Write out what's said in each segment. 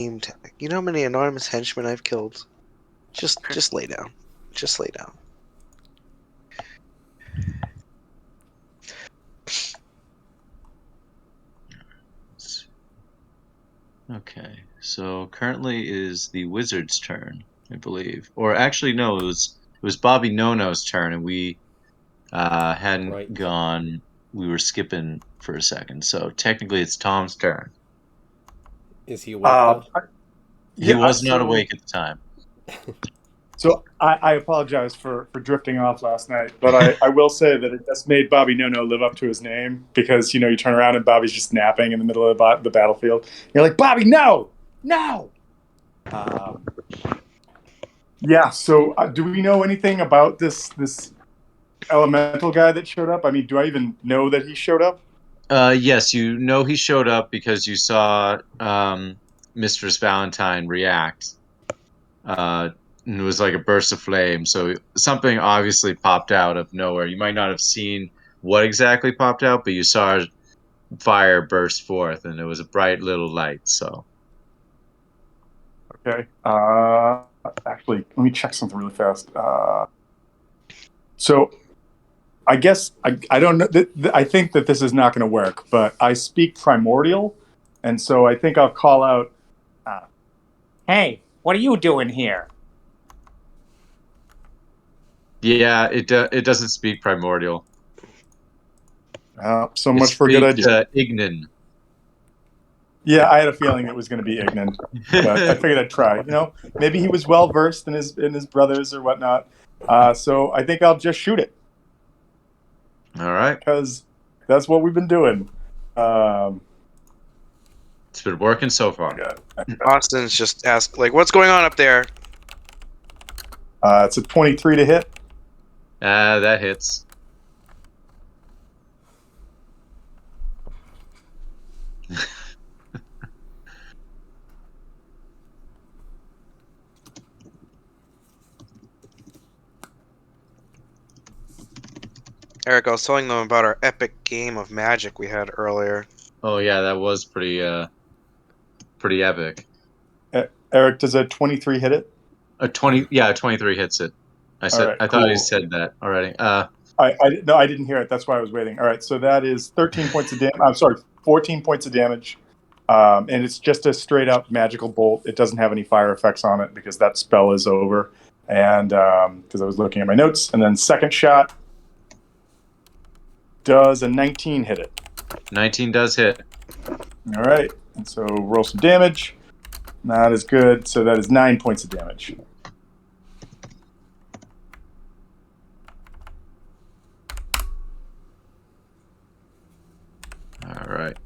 name tag. You know how many anonymous henchmen I've killed? Just lay down. Just lay down. Okay, so currently is the wizard's turn, I believe. Or actually, no, it was Bobby Nono's turn, and we hadn't Right. gone. We were skipping for a second, so technically it's Tom's turn. Is he awake though? He Yeah, was not awake at the time. so I apologize for drifting off last night, but I will say that it just made Bobby No live up to his name because you turn around and Bobby's just napping in the middle of the battlefield. You're like, Bobby, no, no. Yeah. So do we know anything about this elemental guy that showed up? I mean, do I even know that he showed up? Yes, you know he showed up because you saw Mistress Valentine react. And it was like a burst of flame. So something obviously popped out of nowhere. You might not have seen what exactly popped out, but you saw fire burst forth, and it was a bright little light. So Okay. Actually, let me check something really fast. So I guess I don't know. I think that this is not going to work, but I speak primordial, and so I think I'll call out. Hey, what are you doing here? yeah, it doesn't speak primordial. So It much for a good speaks idea. Ignan. Yeah, I had a feeling it was going to be Ignan, but I figured I'd try. Maybe he was well versed in his brothers or whatnot. So I think I'll just shoot it All right, because that's what we've been doing. it's been working so far. Austin's just asked, like, what's going on up there? It's a 23 to hit. That hits. Eric, I was telling them about our epic game of Magic we had earlier. Oh yeah, that was pretty epic. Eric, does a 23 hit it? A 20, yeah, 23 hits it. All right, I thought I cool. said that already. No, I didn't hear it. That's why I was waiting. All right, so that is 13 points of damage. I'm sorry, 14 points of damage. And it's just a straight up magical bolt. It doesn't have any fire effects on it because that spell is over. And because I was looking at my notes. And then second shot, does a 19 hit it? 19 does hit. All right, and so roll some damage. Not as good. So that is 9 points of damage. All right.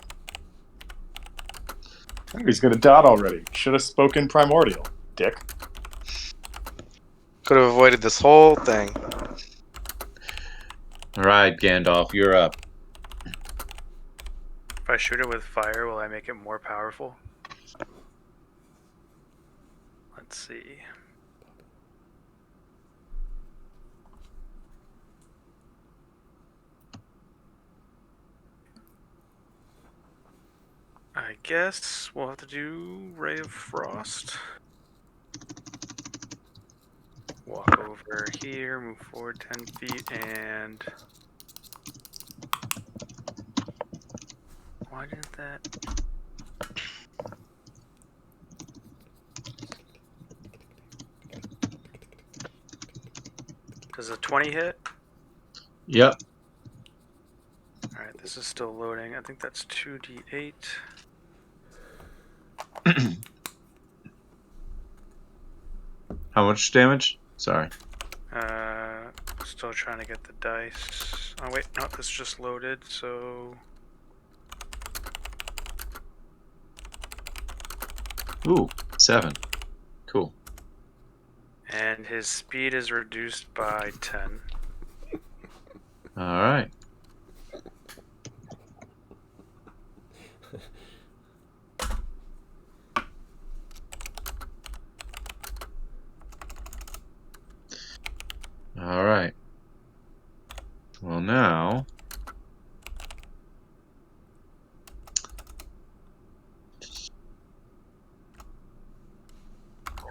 He's going to dot already. Should have spoken primordial, dick. Could have avoided this whole thing. All right, Gandalf, you're up. If I shoot it with fire, will I make it more powerful? Let's see. I guess we'll have to do Ray of Frost. Walk over here, move forward 10 feet, and... Why didn't that... Does a 20 hit? Yep. Alright, this is still loading. I think that's 2d8. How much damage? Sorry. Still trying to get the dice. Oh wait, no, this just loaded, so... Ooh, 7. Cool. And his speed is reduced by 10. All right. All right. Well, now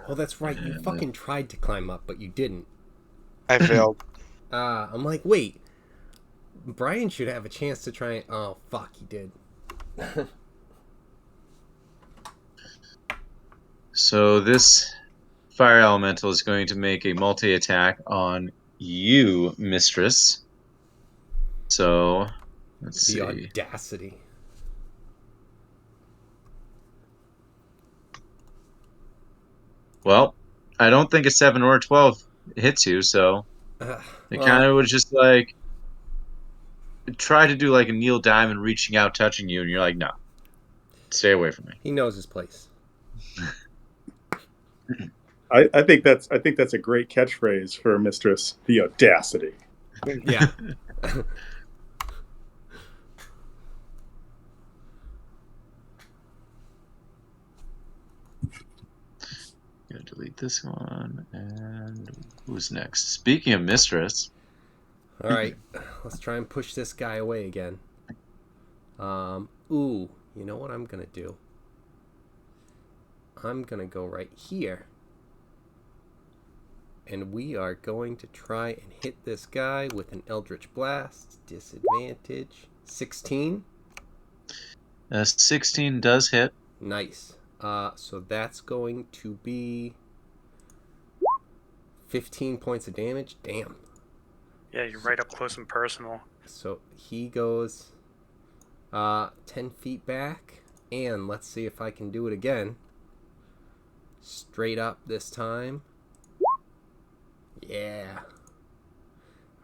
Oh, that's right. You fucking tried to climb up, but you didn't. I failed. I'm like, wait. Brian should have a chance to try and... Oh, fuck, he did. So this fire elemental is going to make a multi-attack on you, Mistress. So, let's The see. audacity. Well, I don't think a 7 or a 12 hits you, so it Well, kind of was just like try to do like a Neil Diamond reaching out, touching you, and you're like, no, stay away from me. he knows his place. I think that's a great catchphrase for Mistress. The audacity. Yeah. Gonna delete this one, and who's next? Speaking of Mistress, All right, let's try and push this guy away again. Ooh, you know what I'm gonna do? I'm gonna go right here. And we are going to try and hit this guy with an Eldritch Blast. Disadvantage. 16. 16 does hit. Nice. So that's going to be 15 points of damage. Damn. Yeah, you're right up close and personal. So he goes 10 feet back. And let's see if I can do it again. Straight up this time. Yeah.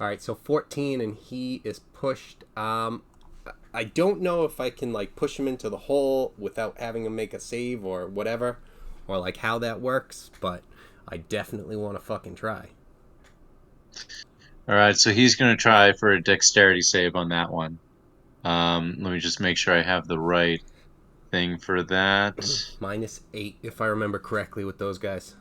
Alright, so 14 and he is pushed. I don't know if I can like push him into the hole without having him make a save or whatever. Or like how that works, but I definitely want to fucking try. Alright, so he's gonna try for a dexterity save on that one. Let me just make sure I have the right thing for that. -8 if I remember correctly with those guys.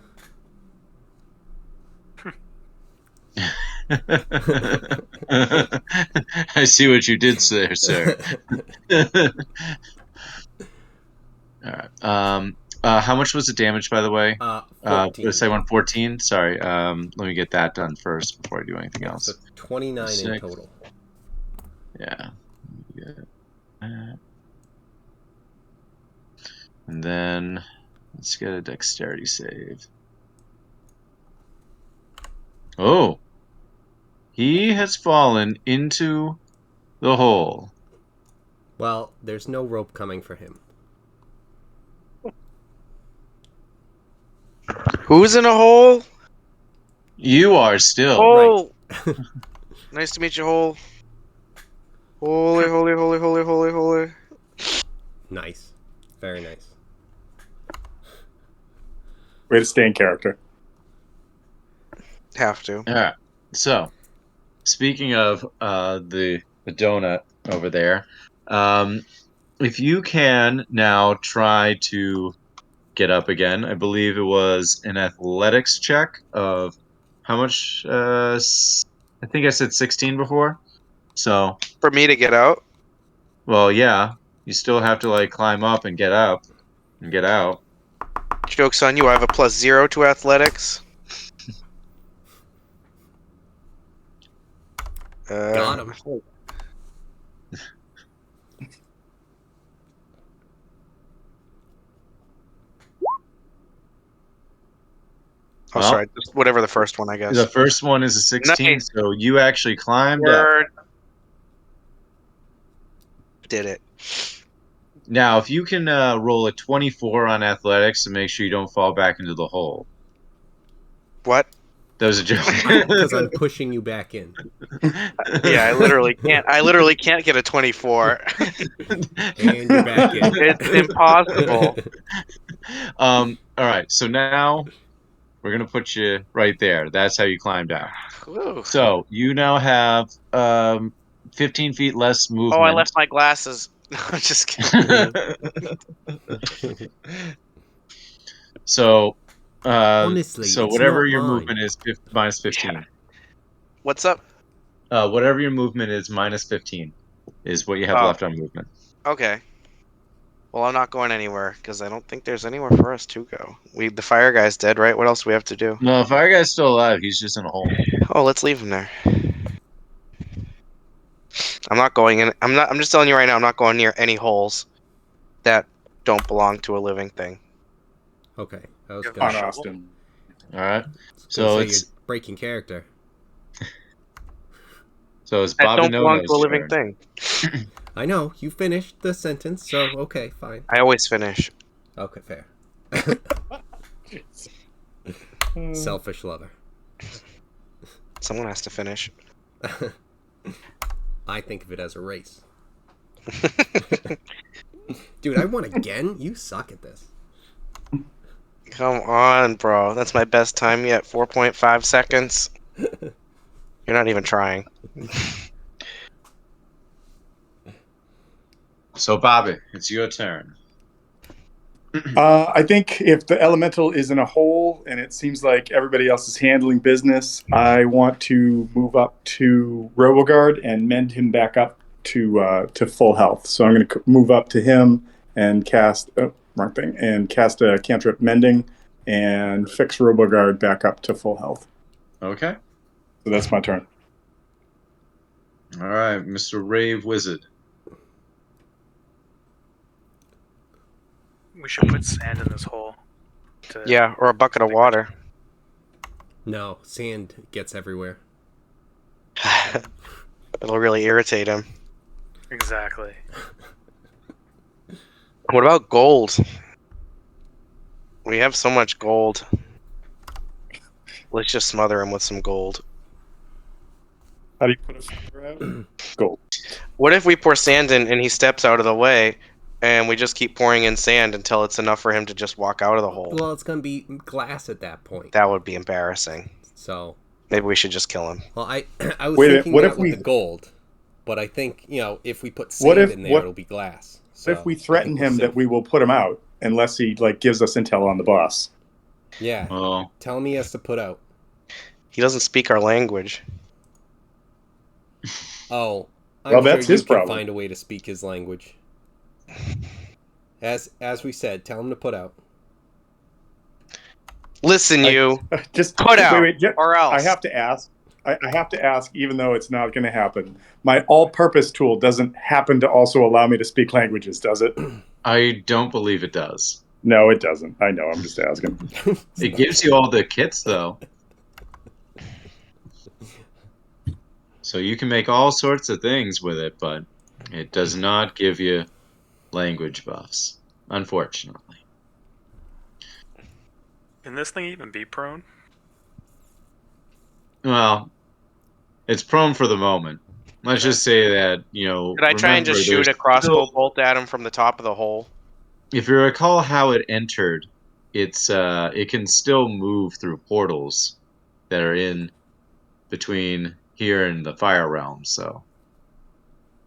I see what you did there, sir. All right. How much was the damage, by the way? 14. Let's say 114. Sorry. Let me get that done first before I do anything else. So 29 in 6. total. Yeah. And then let's get a dexterity save. Oh. He has fallen into the hole. Well, there's no rope coming for him. Who's in a hole? You are still. Oh! Nice to meet you, hole. Holy, holy, holy, holy, holy, holy. Nice. Very nice. Way to stay in character. Have to. All right. So, speaking of the donut over there, if you can now try to get up again, I believe it was an athletics check of how much? I think I said 16 before. So, For me to get out? well, yeah, you still have to like climb up and get up and get out. Joke's on you, I have a +0 to athletics. Got him. Oh, Well, sorry. Just whatever the first one, I guess. The first one is a 16, Nice. so you actually climbed up. Word. Did it. Now, if you can roll a 24 on athletics to make sure you don't fall back into the hole. What? That was a joke. Because I'm pushing you back in. Yeah, I literally can't. I literally can't get a 24. And you're back in. It's impossible. All right, so now we're gonna put you right there. That's how you climbed out. Ooh. So you now have 15 feet less movement. Oh, I left my glasses. I'm just kidding. So, Honestly, so it's whatever not your mine. movement is, minus 15. What's up? Whatever your movement is, minus 15 is what you have Oh. left on movement. Okay. Well, I'm not going anywhere because I don't think there's anywhere for us to go. The fire guy's dead, right? What else do we have to do? No, Fire Guy's still alive. He's just in a hole. Oh, let's leave him there. I'm not going in. I'm just telling you right now. I'm not going near any holes that don't belong to a living thing. Okay, I was You're gonna, On shovel? Austin. All right. gonna So say it's you're breaking character. That That don't belong Nono's to a living turn. thing. I know you finished the sentence, so okay, fine. I always finish. Okay, fair. Selfish lover. Someone has to finish. I think of it as a race. Dude, I won again? You suck at this. Come on, bro. That's my best time yet. 4.5 seconds. You're not even trying. So Bobby, it's your turn. I think if the elemental is in a hole and it seems like everybody else is handling business, I want to move up to Roboguard and mend him back up to full health. So I'm going to move up to him and cast wrong thing and cast a cantrip mending and fix Roboguard back up to full health. Okay. So that's my turn. All right, Mr. Rave Wizard. We should put sand in this hole. Yeah, or a bucket of water. No, sand gets everywhere. It'll really irritate him. Exactly. What about gold? We have so much gold. Let's just smother him with some gold. How do you put a fire out? Gold. What if we pour sand in and he steps out of the way and we just keep pouring in sand until it's enough for him to just walk out of the hole? Well, it's gonna be glass at that point. That would be embarrassing. So, Maybe we should just kill him. well, I was Wait a minute, thinking what that if with we- the gold, but I think if we put What sand if- in there, what- it'll be glass. What So, if we I threaten think we're him safe. that we will put him out unless he gives us intel on the boss? Yeah, Oh, tell him he has to put out. He doesn't speak our language. Oh, I'm Well, sure that's you his can problem. find a way to speak his language. As we said, tell him to put out. Listen, you, Just put out, ju- or else. I have to ask. I have to ask, even though it's not going to happen. My all-purpose tool doesn't happen to also allow me to speak languages, does it? I don't believe it does. No, it doesn't. I know. I'm just asking. It gives you all the kits, though. So you can make all sorts of things with it, but it does not give you language buffs, unfortunately. Can this thing even be prone? Well, it's prone for the moment. Let's just say that, Could I try and just remember, shoot a there's crossbow still- bolt at him from the top of the hole? If you recall how it entered, it can still move through portals that are in between here and the Fire Realm, so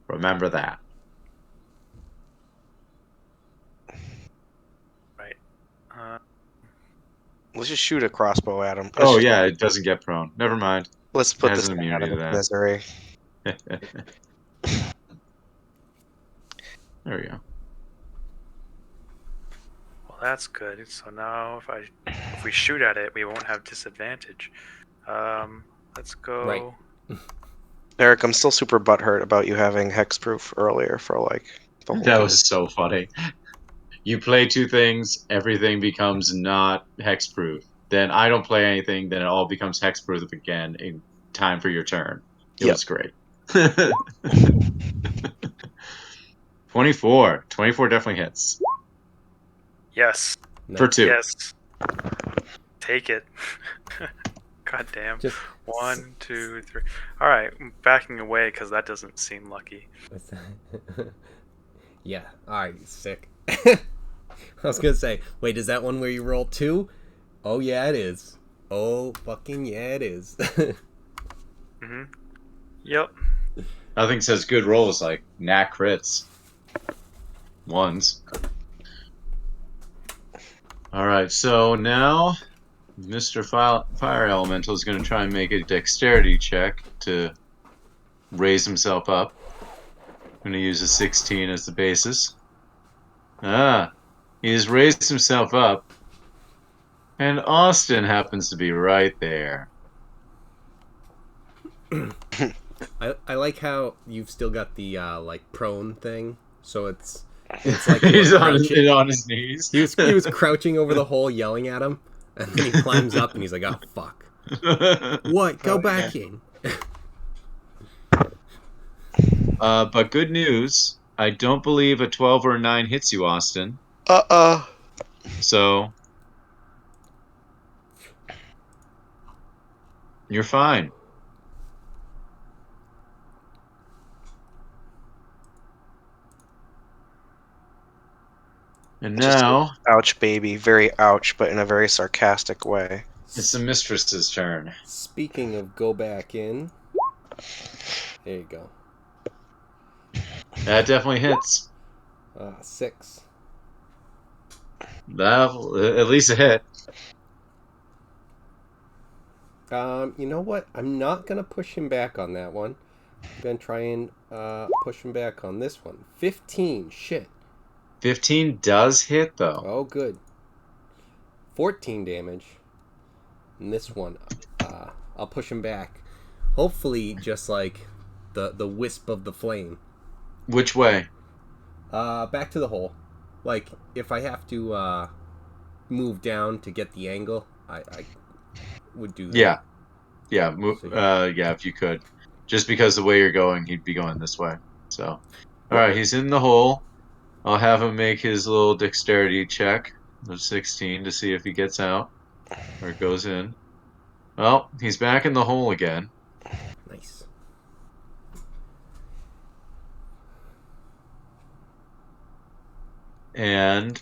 remember that. Right. Uh, Let's just shoot a crossbow at him. Oh yeah, it doesn't get prone. Never mind. Let's put It has this an thing out of immunity to its that. misery. There we go. well, that's good. So now if we shoot at it, we won't have disadvantage. Let's go. Right. Eric, I'm still super butthurt about you having hexproof earlier for the whole That game. was so funny. You play two things, everything becomes not hexproof. Then I don't play anything, then it all becomes hexproof again in time for your turn. It Yep. was great. 24. 24 definitely hits. Yes. For 2. Yes. Take it. God damn. Just 1, 2, 3. All right, I'm backing away because that doesn't seem lucky. Yeah. All right. Sick. I was gonna say, wait, is that one where you roll 2? Oh yeah, it is. Oh fucking yeah, it is. Mm-hmm. Yep. Nothing says good rolls like nat crits. Ones. Alright, so now Mr. Fire Elemental is going to try and make a dexterity check to raise himself up. I'm going to use a 16 as the basis. He's raised himself up, and Austin happens to be right there. I like how you've still got the like prone thing, so it's like He's you're on crouching. on his knees. He was crouching over the hole, yelling at him, and then he climbs up and he's like, "Oh fuck! What? Go back in." But good news. I don't believe a 12 or a 9 hits you, Austin. So you're fine. And Just now ouch, baby. Very ouch, but in a very sarcastic way. it's the mistress's turn. Speaking of go back in, there you go. That definitely hits. 6. That'll at least a hit. You know what? I'm not gonna push him back on that one. I'm gonna try and push him back on this one. 15. Shit. 15 does hit though. Oh, good. 14 damage. And this one, I'll push him back. Hopefully, just like the wisp of the flame. Which way? Back to the hole. Like, if I have to move down to get the angle, I would do that. Yeah. Yeah, yeah, if you could. Just because the way you're going, he'd be going this way. So, all right, he's in the hole. I'll have him make his little dexterity check of 16 to see if he gets out or goes in. Well, he's back in the hole again. Nice. And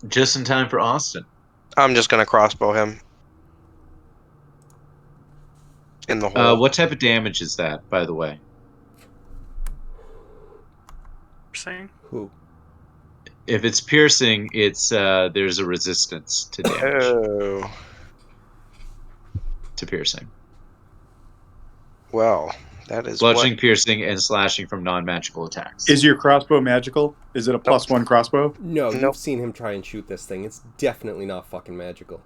just in time for Austin. I'm just gonna crossbow him. In the hole. What type of damage is that, by the way? Saying? Who? If it's piercing, it's there's a resistance to damage Oh. to piercing. Well, that is Bludgeoning, what... piercing, and slashing from non-magical attacks. Is your crossbow magical? Is it a +1 crossbow? No, Nope. you've seen him try and shoot this thing. It's definitely not fucking magical.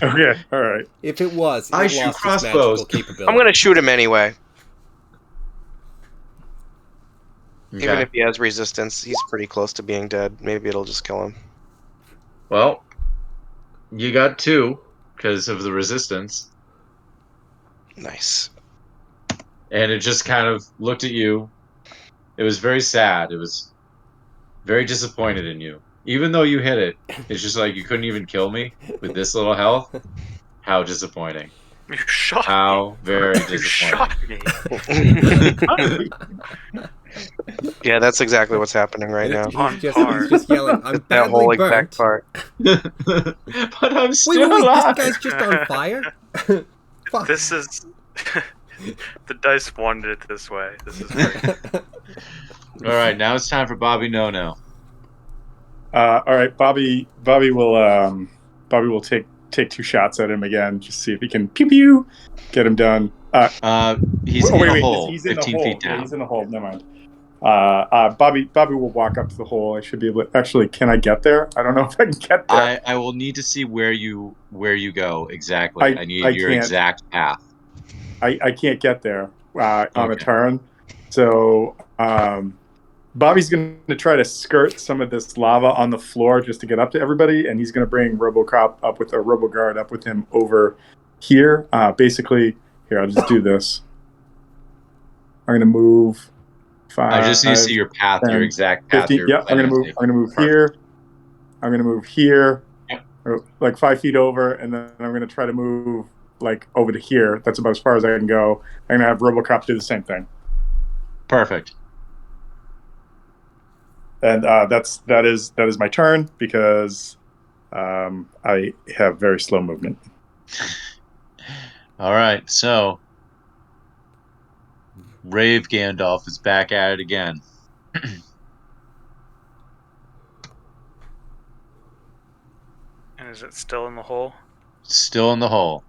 Okay, all right. If it was, it I lost shoot its crossbows. magical capability. I'm gonna shoot him anyway. Okay. Even if he has resistance, he's pretty close to being dead. Maybe it'll just kill him. Well, you got 2 because of the resistance, Nice. and it just kind of looked at you. It was very sad. It was very disappointed in you. Even though you hit it, it's just like you couldn't even kill me with this little health. How disappointing. You shot How very me. You shot disappointing. me. Yeah, that's exactly what's happening right now. He's just yelling, I'm That badly whole burnt. exact part. But I'm Wait, still this alive. guy's just on fire? Fuck. This is the dice wanted it this way. This is great. All right, now it's time for Bobby No No. All right, Bobby will take 2 shots at him again, just see if he can pew pew get him done. He's in a hole, he's in 15 the hole. feet down. Yeah, he's in the hole. Never mind. Bobby will walk up to the hole. I should be able to, actually, can I get there? I don't know if I can get there. I will need to see where you go exactly. I need your can't. exact path. I can't get there on a Okay. turn. So Bobby's going to try to skirt some of this lava on the floor just to get up to everybody, and he's going to bring RoboCop up with a RoboGuard up with him over here. Basically, here, I'll just do this. I'm going to move 5. I just need to see your path, 10, your exact path. 15. Yeah, I'm going to move here. I'm going to move here, like 5 feet over, and then I'm going to try to move like over to here. That's about as far as I can go. I'm going to have RoboCop do the same thing. Perfect. And that is my turn because I have very slow movement. All right, so Rave Gandalf is back at it again. And is it still in the hole? Still in the hole.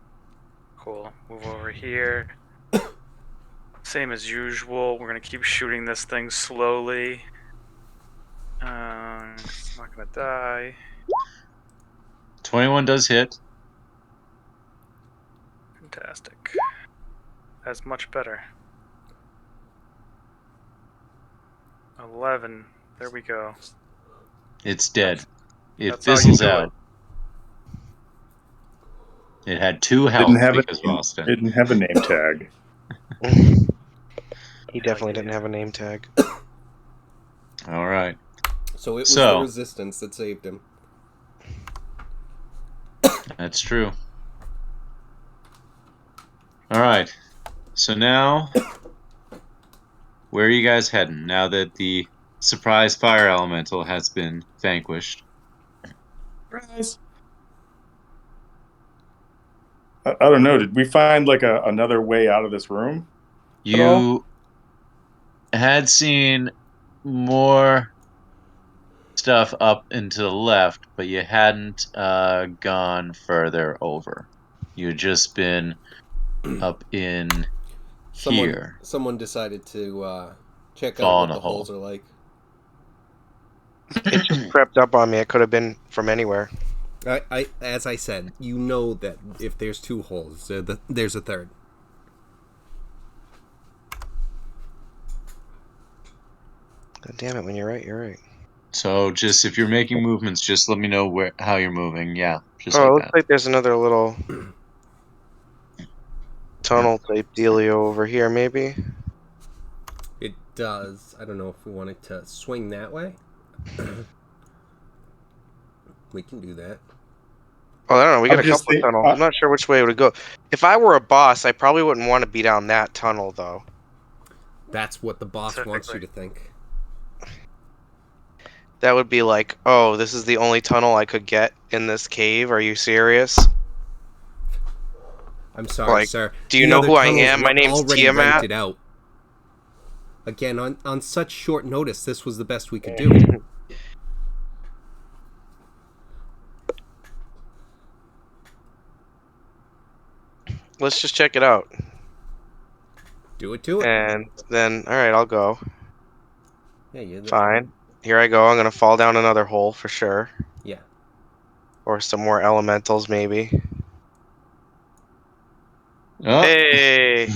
Cool. Move over here. Same as usual. We're gonna keep shooting this thing slowly. not gonna die. 21 does hit. Fantastic. That's much better. 11. There we go. It's dead. It That's how you fizzles do it. out. It had 2 health Didn't have because it. of Austin. Didn't have a name tag. He definitely didn't have a name tag. All right. So it was So- the resistance that saved him. That's true. All right. So now, where are you guys heading now that the surprise fire elemental has been vanquished? Surprise. I don't know. Did we find like another way out of this room? You had seen more stuff up and to the left, but you hadn't gone further over. You had just been up in here. Someone decided to check Fall out in what a the hole. holes are like. It just crept up on me. It could have been from anywhere. As I said, you know that if there's 2 holes, there's a third. God damn it! When you're right, you're right. So just if you're making movements, just let me know how you're moving. Yeah, just Oh, it like looks that. like there's another little tunnel type dealio over here, maybe. It does. I don't know if we wanted to swing that way. We can do that. Oh, I don't know. We got I'm a just couple of think- tunnels. I'm not sure which way it would go. If I were a boss, I probably wouldn't want to be down that tunnel, though. That's what the boss wants you Specifically. to think. That would be like, oh, this is the only tunnel I could get in this cave. Are you serious? I'm sorry, Like, sir. do you The know other who I tunnels am? My were name's already Tiamat. rented out. Again, on such short notice, this was the best we could do. Let's just check it out. Do it to it. And then, all right, I'll go. Yeah, yeah. Fine. Here I go. I'm going to fall down another hole for sure. Yeah. Or some more elementals, maybe. Oh, Hey!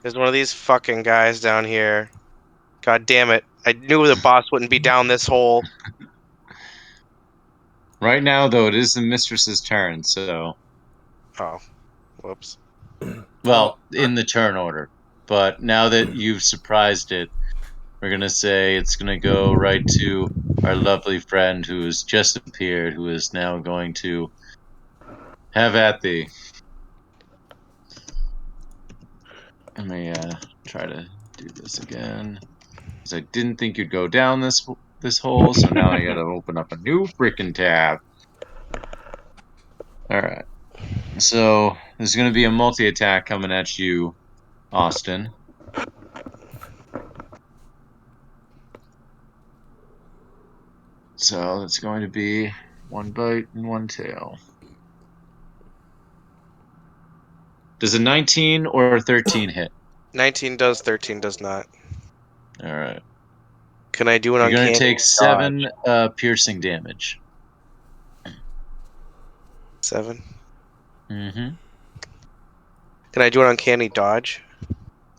There's one of these fucking guys down here. God damn it. I knew the boss wouldn't be down this hole. right now, though, it is the mistress's turn. So, Oh. Whoops. well, in the turn order. But now that you've surprised it, we're gonna say it's gonna go right to our lovely friend who has just appeared, who is now going to have at thee. Let me try to do this again, because I didn't think you'd go down this hole, so now I gotta open up a new freaking tab. All right. So there's gonna be a multi-attack coming at you, Austin. So it's going to be 1 bite and 1 tail. Does a 19 or a 13 hit? 19 does, 13 does not. All right. Can I do an You're uncanny going to take dodge? 7 piercing damage. 7? Mm-hmm. Can I do an uncanny dodge?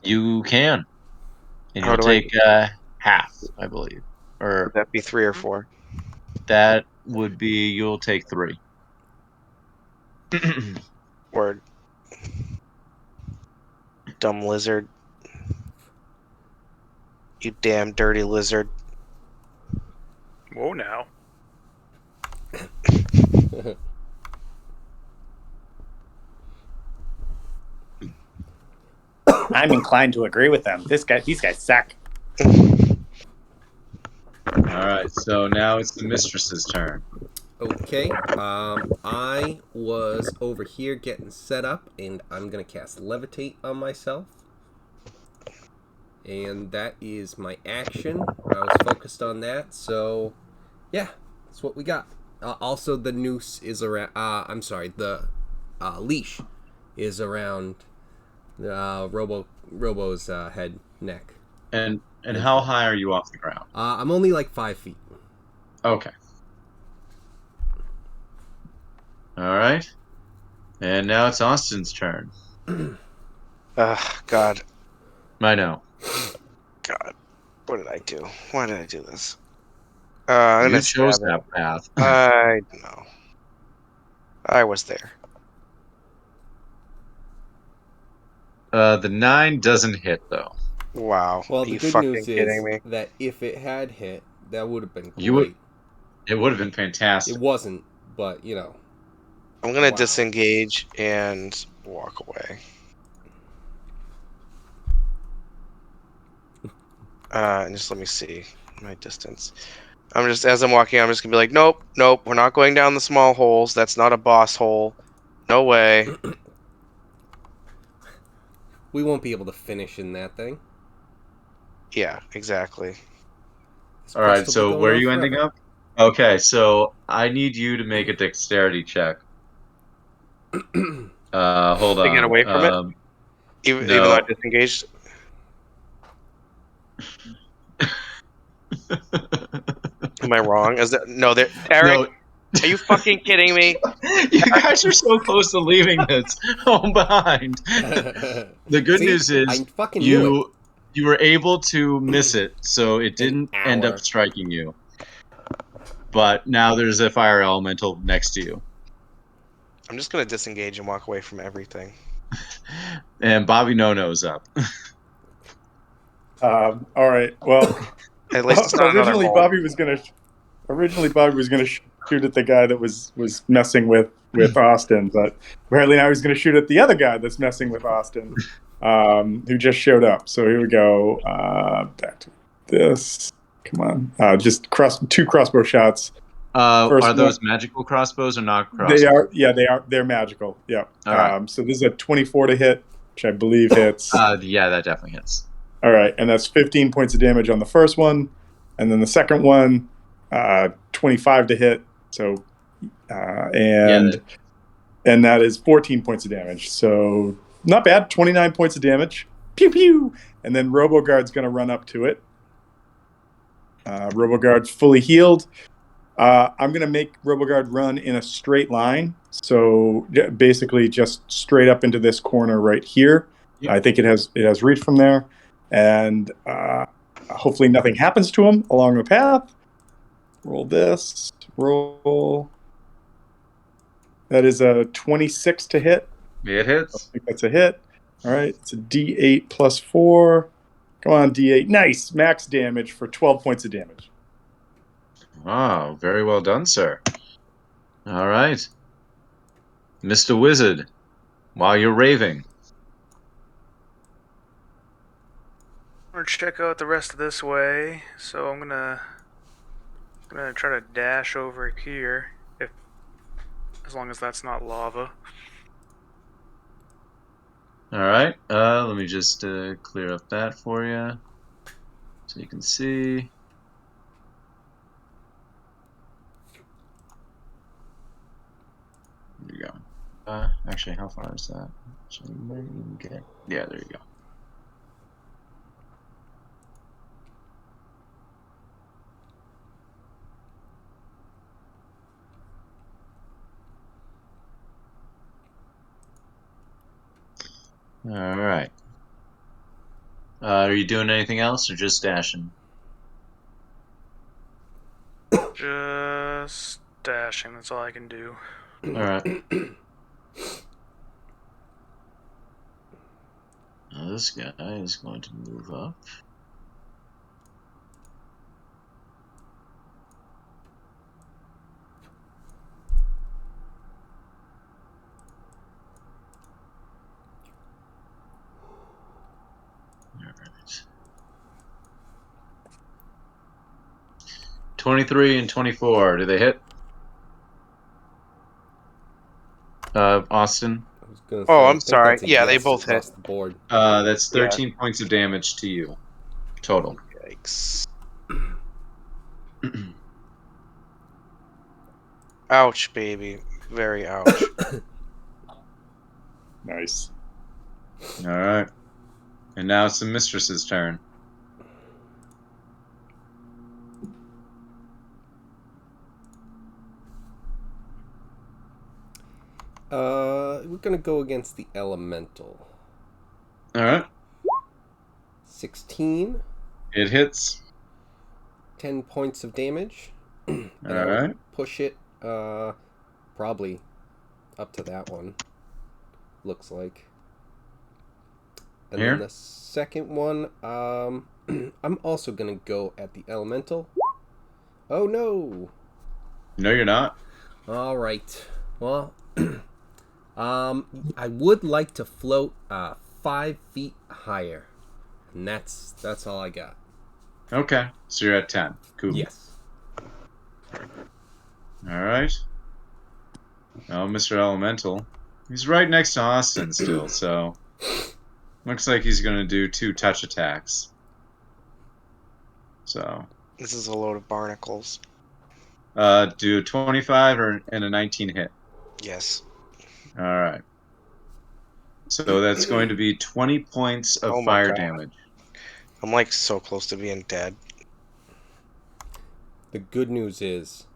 You can. And How you'll do I- take half, I believe. Or Would that be 3 or 4? that would be, you'll take 3. Word. Dumb lizard. You damn dirty lizard. Whoa, now. I'm inclined to agree with them. These guys suck. All right, so now it's the mistress's turn. Okay. I was over here getting set up, and I'm gonna cast Levitate on myself. And that is my action. I was focused on that, so yeah, that's what we got. Also, the noose is around. I'm sorry, the leash is around Robo's head, neck. And how high are you off the ground? I'm only like 5 feet. Okay. All right. And now it's Austin's turn. God. I know. God. What did I do? Why did I do this? I'm You gonna chose stab it. that path. I know. I was there. The 9 doesn't hit, though. Wow. Well, Are the you good fucking news is kidding me? that if it had hit, that would have been You would- great. It would have been fantastic. It wasn't, but you know. I'm gonna Wow. disengage and walk away. And just let me see my distance. As I'm walking, I'm just gonna be like, nope, we're not going down the small holes. That's not a boss hole. No way. We won't be able to finish in that thing. Yeah, exactly. This All right, quest will be so going where are on you ending forever. up? Okay, so I need you to make a dexterity check. Hold To get on. away from it? Even though No. I disengaged. Am I wrong? Is that no? There, Eric. No. Are you fucking kidding me? You guys are so close to leaving this home behind. The good See? news is I fucking knew it. you were able to miss it, so it An didn't end up hour. striking you. But now there's a fire elemental next to you. I'm just gonna disengage and walk away from everything. And Bobby No-No's up. All right. Well, At least it's not another originally hole. Bobby was gonna shoot at the guy that was messing with Austin, but apparently now he's gonna shoot at the other guy that's messing with Austin, who just showed up. So here we go. Back to this. Come on. Just two crossbow shots. First Are those one- magical crossbows or not crossbows? They are. Yeah, they are. They're magical. Yeah. All right. So this is a 24 to hit, which I believe hits. Yeah, that definitely hits. All right, and that's 15 points of damage on the first one, and then the second one, 25 to hit. So, and that is 14 points of damage. So not bad. 29 points of damage. Pew pew. And then Roboguard's going to run up to it. Roboguard's fully healed. I'm going to make Roboguard run in a straight line. So basically, just straight up into this corner right here. Yep. I think it has reach from there. And hopefully nothing happens to him along the path. Roll this. Roll. That is a 26 to hit. It I hits. think that's a hit. All right. It's a D8 plus 4. Go on, D8. Nice. Max damage for 12 points of damage. Wow, very well done, sir. All right. Mr. Wizard, while you're raving. I'm gonna check out the rest of this way, so I'm gonna try to dash over here, as long as that's not lava. All right. Let me just clear up that for you, so you can see. There you go. Actually, how far is that? Yeah, there you go. All right. Are you doing anything else or just dashing? Just dashing, that's all I can do. All right. Now this guy is going to move up. All right. 23 and 24. Do they hit? Austin? I was gonna Oh, say, I I'm think sorry. that's a Yeah, they yes both hit. across the board. That's Yeah. 13 points of damage to you. Total. Yikes. Ouch, baby. Very ouch. Nice. All right. And now it's the mistress's turn. We're gonna go against the elemental. All right. 16, It hits. 10 points of damage. And All I'll right. push it probably up to that one. Looks like. And Here? then the second one, I'm also gonna go at the elemental. Oh no! No, you're not. All right. Well, I would like to float 5 feet higher, and that's all I got. Okay. So you're at 10. Cool. Yes. All right. Oh, Mr. Elemental. He's right next to Austin still, so looks like he's going to do 2 touch attacks. So, This is a load of barnacles. do a 25 and a 19 hit. Yes. All right. So that's going to be 20 points of Oh my fire God. damage. I'm like so close to being dead. The good news is,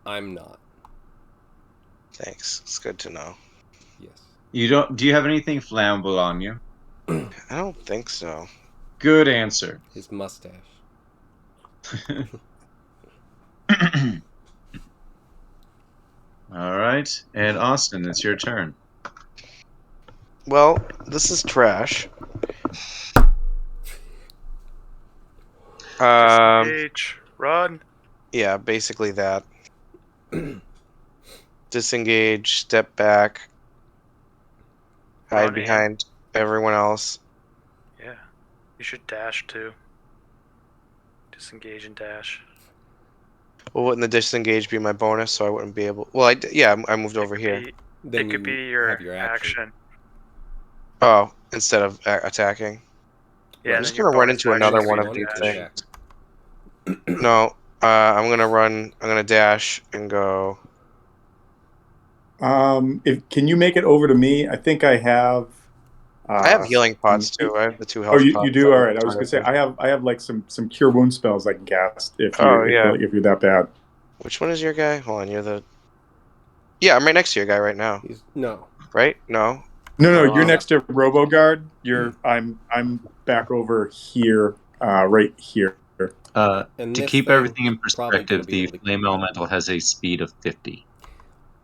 I'm not. Thanks. It's good to know. Yes. You don't? Do you have anything flammable on you? I don't think so. Good answer. His mustache. All right, and Austin, it's your turn. Well, this is trash. Disengage. Run. Yeah, basically that. Disengage, step back, hide Run in. behind everyone else. Yeah. You should dash too. Disengage and dash. Well, wouldn't the disengage be my bonus, so I wouldn't be able... Well, I moved over here. Then It could you be your have your action. Oh, instead of attacking. Yeah, I'm then just your gonna run bonus into another action one is of One these dash. things. No, I'm gonna dash and go... Can you make it over to me? I think I have. I have healing pots too. I have the 2 health Oh, you pots. do? All right. I was gonna say I have like some cure wound spells I can cast if you Oh, yeah. if you're that bad. Which one is your guy? Hold on, you're the... Yeah, I'm right next to your guy right now. No. Right? No? No, Oh, you're wow. next to RoboGuard. I'm back over here, right here. And To this keep thing everything in probably gonna perspective, be the able to- Flame Elemental has a speed of 50,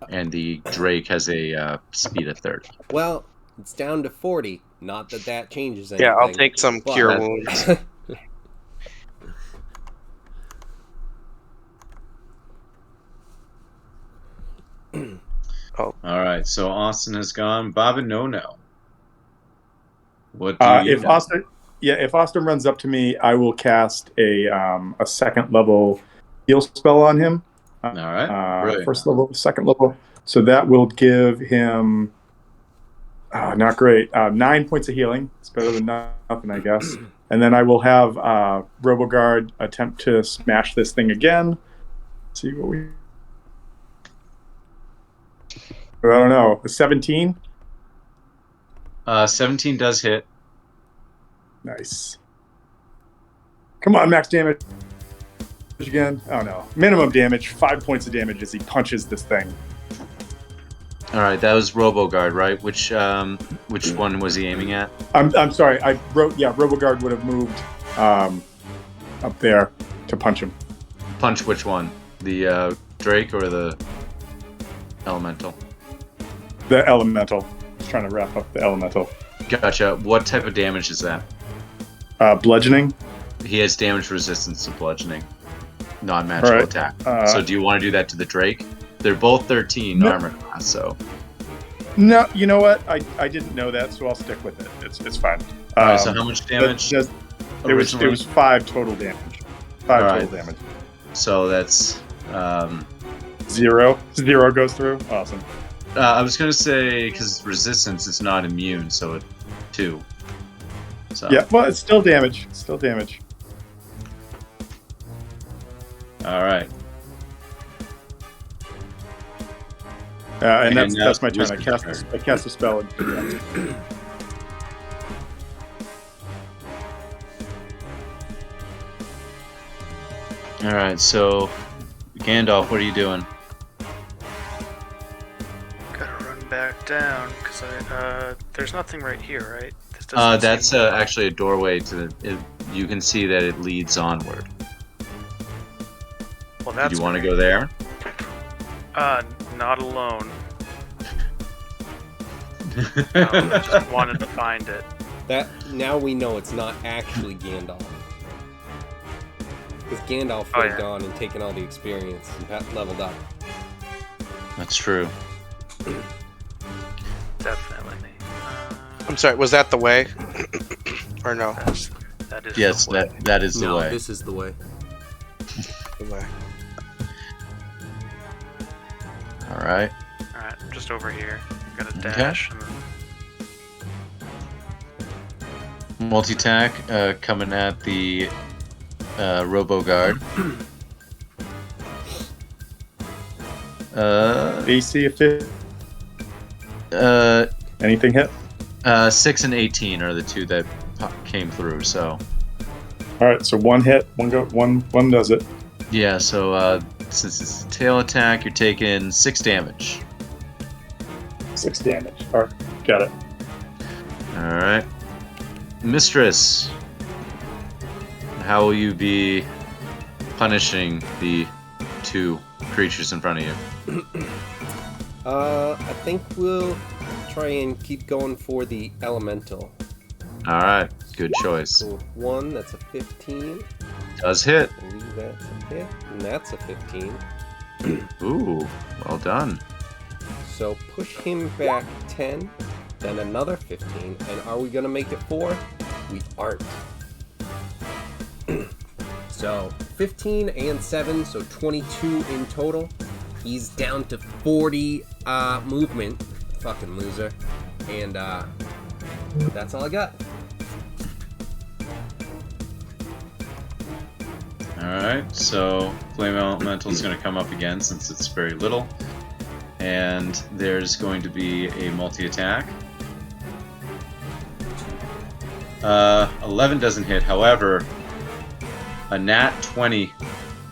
and the Drake has a speed of 30. Well, it's down to 40. Not that changes anything. Yeah, I'll take some but- cure wounds. All right, so Austin has gone. Bob and No. What do you If know? Austin runs up to me, I will cast a second level heal spell on him. All right, brilliant. First level, second level. So that will give him not great. 9 points of healing. It's better than nothing, I guess. And then I will have RoboGuard attempt to smash this thing again. Let's see what we. I don't know. A 17. 17 does hit. Nice. Come on, max damage again. Oh no. Minimum damage. 5 points of damage as he punches this thing. All right, that was RoboGuard, right? Which one was he aiming at? I'm sorry. I wrote. Yeah, RoboGuard would have moved up there to punch him. Punch which one? The Drake or the Elemental? The elemental. Just trying to wrap up the elemental. Gotcha. What type of damage is that? Bludgeoning. He has damage resistance to bludgeoning, non-magical Right. attack. So do you want to do that to the Drake? They're both 13 No. armor class, so. No, you know what? I didn't know that, so I'll stick with it. It's fine. All right, so how much damage? It originally? was 5 total damage. 5 All total right. damage. So that's. 0 goes through. Awesome. I was gonna say because resistance is not immune, so 2. So Yeah, well, it's still damage. It's still damage. all right. And And that's now my turn. I Wizard's cast a spell. And, All right. So Gandalf, what are you doing? Gotta run back down because there's nothing right here, right? This doesn't That's seem- actually a doorway to the. You can see that it leads onward. Well, Do that's you want to go there? not alone. Just wanted to find it. That now we know it's not actually Gandalf. Because Gandalf Oh, would have yeah. gone and taken all the experience and leveled up. That's true. Definitely. I'm sorry, was that the way? Or no? That is. Yes, the way. that is the No, way. this is the way. The way. All right. All right, just over here. Got a Okay. dash. And then... Multi-tack coming at the Robo-Guard. AC of 50. Uh, Anything hit? 6 and 18 are the two that came through. So All right, so one hit, one does it. yeah. So since it's a tail attack, you're taking 6 damage. 6 damage. All right, got it. All right, Mistress. How will you be punishing the 2 creatures in front of you? I think we'll try and keep going for the elemental. All right, good choice. So 1, that's a 15. Does hit. I believe that's a hit. And that's a 15. Ooh, well done. So push him back 10, then another 15. And are we going to make it 4? We aren't. So 15 and 7, so 22 in total. He's down to 40 movement. Fucking loser. And that's all I got. Alright, so Flame Elemental is going to come up again since it's very little. And there's going to be a multi-attack. 11 doesn't hit, however, a nat 20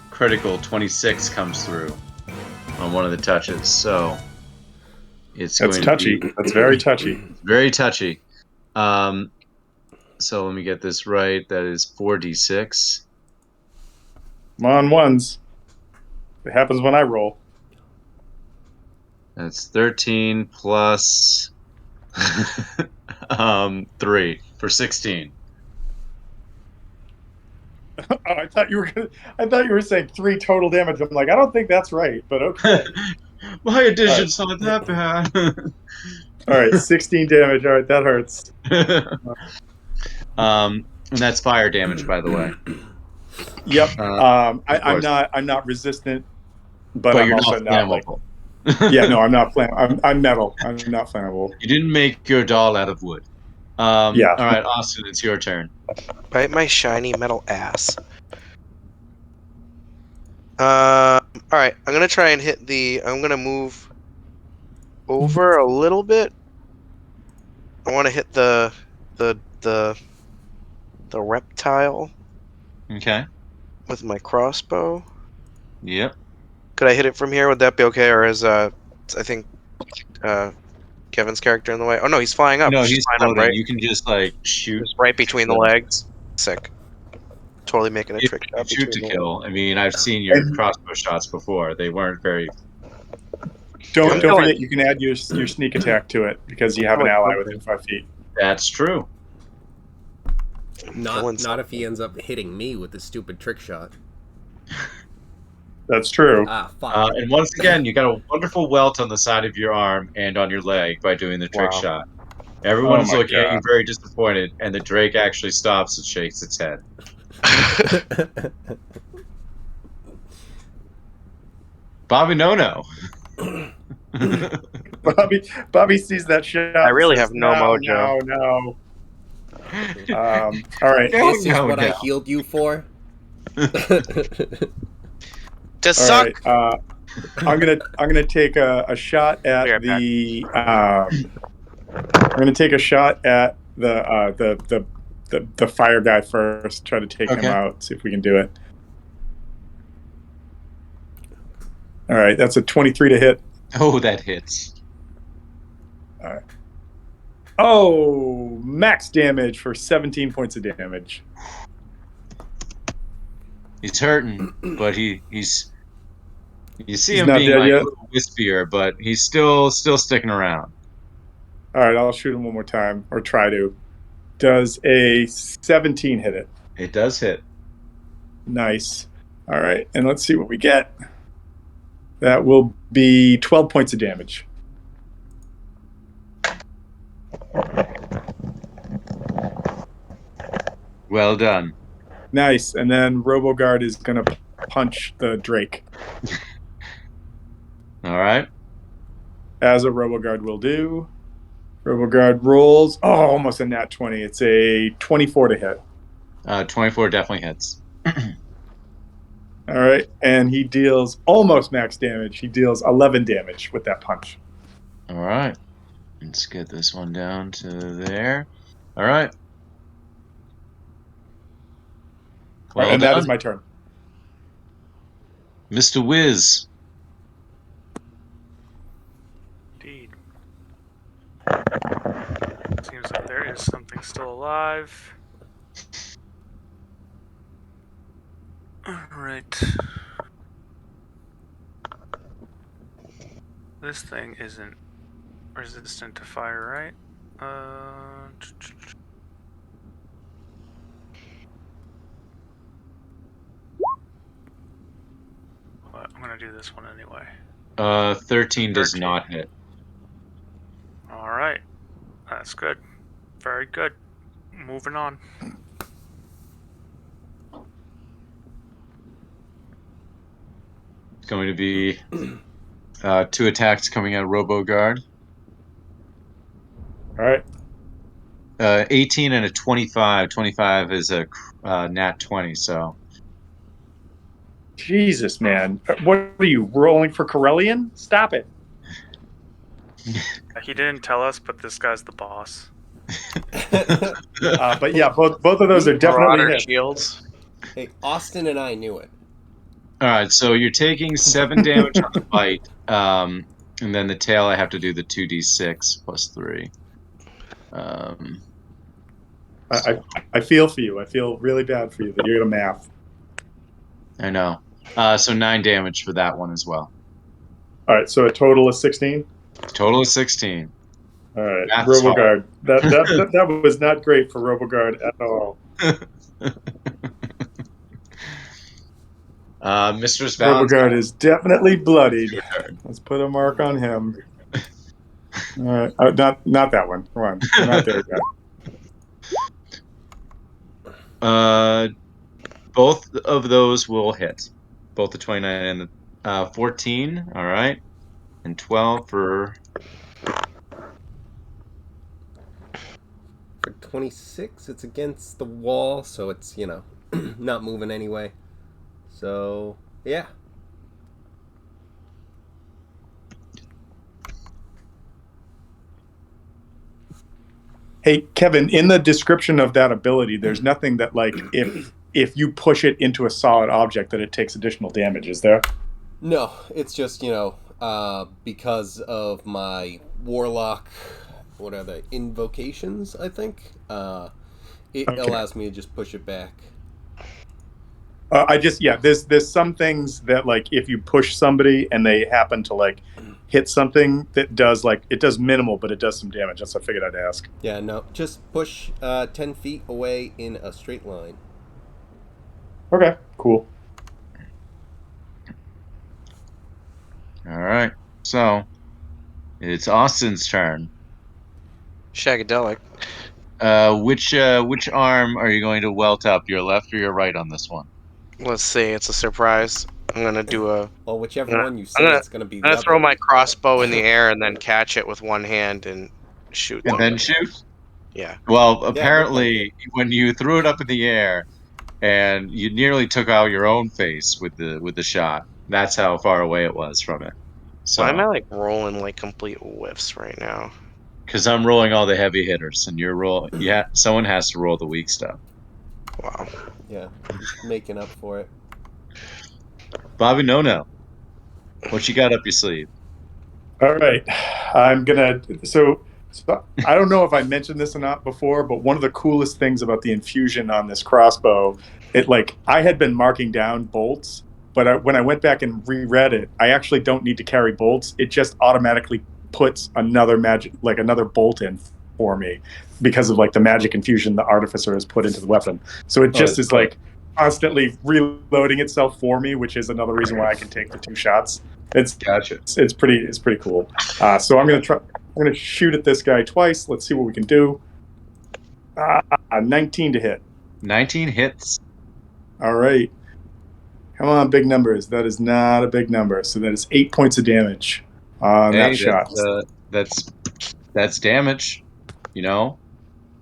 critical 26 comes through on one of the touches, so it's That's going touchy. to be That's very touchy. very touchy. So let me get this right. That is 4d6. I'm on ones. It happens when I roll. That's 13 plus 3 for 16. Oh, I thought you were saying 3 total damage. I'm like, I don't think that's right, but okay. My addition's not that bad. All right, 16 damage. All right, that hurts. And that's fire damage, by the way. Yep. I'm course. not resistant, but But I'm you're also not not like. flammable. Yeah, no, I'm not flammable. I'm metal. I'm not flammable. You didn't make your doll out of wood. Yeah. All right, Austin, it's your turn. Bite my shiny metal ass. Alright, I'm gonna try and hit the. I'm gonna move over a little bit. I want to hit the reptile Okay. with my crossbow. Yep. Could I hit it from here? Would that be okay? Or is I think Kevin's character in the way? Oh no, he's flying up. No, Just he's flying up, floating. right? You can just like shoot. Just right between the legs. Sick. Totally making a If trick you shot. shoot to between the kill. I mean, I've seen your And- crossbow shots before. They weren't very. Don't killing. forget you can add your sneak attack to it because you have an ally within 5 feet. That's true. killing Not if he ends up hitting me with this stupid trick shot. That's true. Ah, fuck. And once again, you got a wonderful welt on the side of your arm and on your leg by doing the trick Wow. shot. Everyone's Oh my looking at you God. very disappointed, and the drake actually stops and shakes its head. Bobby No. Bobby sees that shit. I really have no mojo. No. All right. No, This is no, what I no. healed you for? To All suck. right. I'm gonna take a shot at Be right back. the. I'm gonna take a shot at the fire guy first. Try to take him Okay. out. See if we can do it. All right, that's a 23 to hit. Oh, that hits. All right. Oh, max damage for 17 points of damage. He's hurting, but he's you see He's him not being dead like yet? a little wispier, but he's still sticking around. All right, I'll shoot him one more time, or try to. Does a 17 hit it? It does hit. Nice. All right, and let's see what we get. That will be 12 points of damage. Well done. Nice. And then RoboGuard is going to punch the Drake, All right. as a RoboGuard will do. RoboGuard rolls. Oh, almost a nat 20. It's a 24 to hit. 24 definitely hits. All right. And he deals almost max damage. He deals 11 damage with that punch. All right. Let's get this one down to there. All right. Well and done. that is my turn. Mr. Wiz. Indeed. Seems like there is something still alive. Alright. This thing isn't resistant to fire, right? But I'm gonna do this one anyway. 13 does 13. not hit. Alright. That's good. Very good. Moving on. It's going to be 2 attacks coming out of RoboGuard. All right. 18 and a 25. 25 is a nat 20, so. Jesus, man. What are you, rolling for Corellian? Stop it. He didn't tell us, but this guy's the boss. But yeah, both of those are definitely Marauder hit. shields. Hey, Austin and I knew it. All right, so you're taking 7 damage on the bite, and then the tail I have to do the 2d6 plus 3. I feel for you. I feel really bad for you that you're going to math. I know. So 9 damage for that one as well. All right, so a total of 16. Total of 16. All right, That's RoboGuard. That was not great for RoboGuard at all. Mistress Valentine. RoboGuard is definitely bloodied. Let's put a mark on him. All right, not that one. Come on, we're not there yet. Both of those will hit. Both the 29 and the 14. All right, and 12 for. For 26, it's against the wall, so it's, not moving anyway. So, yeah. Hey, Kevin, in the description of that ability, there's nothing that, like, if you push it into a solid object, that it takes additional damage, is there? No, it's just, because of my warlock, what are the invocations, I think? It Okay. allows me to just push it back. There's some things that, like, if you push somebody and they happen to, like, hit something that does, like, it does minimal, but it does some damage. That's what I figured I'd ask. Yeah, no, just push 10 feet away in a straight line. Okay, cool. All right, so it's Austin's turn. Shagadelic. Which arm are you going to welt up? Your left or your right on this one? Let's see. It's a surprise. I'm gonna do a. Well, whichever Yeah, one you say, gonna- it's going to be I'm gonna the throw other my one. crossbow in the air and then catch it with one hand and shoot And them. then shoot? Yeah. Well, Yeah, apparently, when you threw it up in the air, and you nearly took out your own face with the shot. That's how far away it was from it. So, Why am I like rolling like complete whiffs right now? because I'm rolling all the heavy hitters, and you're roll. Yeah, someone has to roll the weak stuff. Wow. Yeah, just making up for it. Bobby No, what you got up your sleeve? All right. I'm gonna. So So I don't know if I mentioned this or not before, but one of the coolest things about the infusion on this crossbow, I had been marking down bolts, but when I went back and reread it, I actually don't need to carry bolts. It just automatically puts another another bolt in for me because of the magic infusion the artificer has put into the weapon. So it just is cool. constantly reloading itself for me, which is another reason why I can take the 2 shots. Gotcha. It's pretty cool. So I'm gonna shoot at this guy twice. Let's see what we can do. 19 to hit. 19 hits. All right. Come on, big numbers. That is not a big number. So that is 8 points of damage on that shot. That's damage. You know.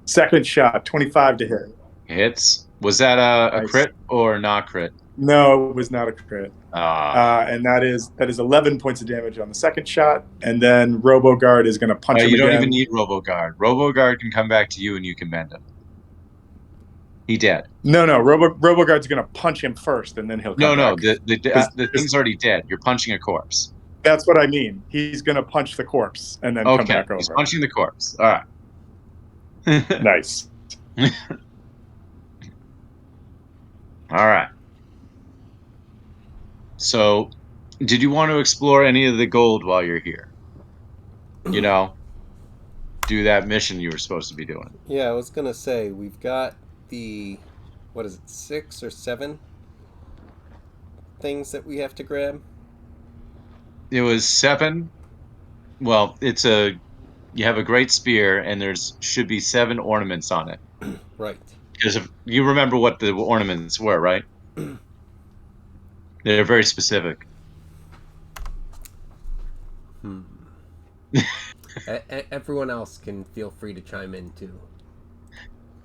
Second shot, 25 to hit. Hits. Was that a Nice. crit or not crit? No, it was not a crit. And that is 11 points of damage on the second shot. And then RoboGuard is going to punch him you don't again. even need RoboGuard. RoboGuard can come back to you and you can bend him. He dead. No, RoboGuard's going to punch him first, and then he'll come No. back. The thing's already dead. You're punching a corpse. That's what I mean. He's going to punch the corpse and then come back over. He's punching the corpse. All right. Nice. All right. So, did you want to explore any of the gold while you're here? You know, do that mission you were supposed to be doing. Yeah, I was gonna say we've got the 6 or 7 things that we have to grab. It was 7. Well, you have a great spear, and should be 7 ornaments on it. Right. Because if you remember what the ornaments were, right? They're very specific. Everyone else can feel free to chime in too.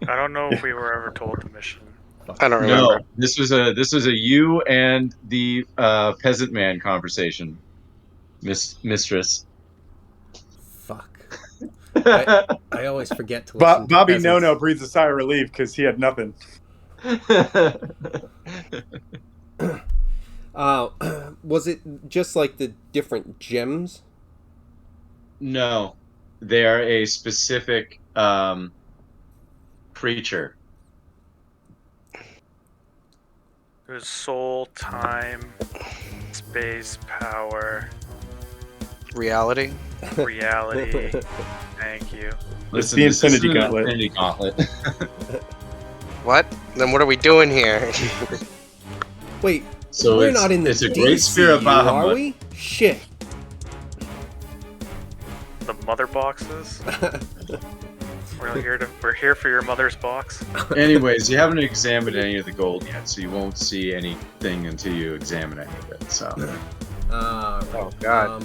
I don't know if we were ever told the mission. I don't remember. No, this was a you and the peasant man conversation, mistress. Fuck. I always forget to listen. Bobby to No breathes a sigh of relief because he had nothing. Was it just like the different gems? No, they are a specific creature. There's soul, time, space, power, Reality. reality. Thank you. Listen, the this is Infinity an Gauntlet. Infinity Gauntlet. What? Then what are we doing here? Wait, So we're it's, not in the it's a great DCU, spear of are Bahamut. we? Shit. The mother boxes. We're here for your mother's box. Anyways, you haven't examined any of the gold yet, so you won't see anything until you examine any of it. So, Oh God.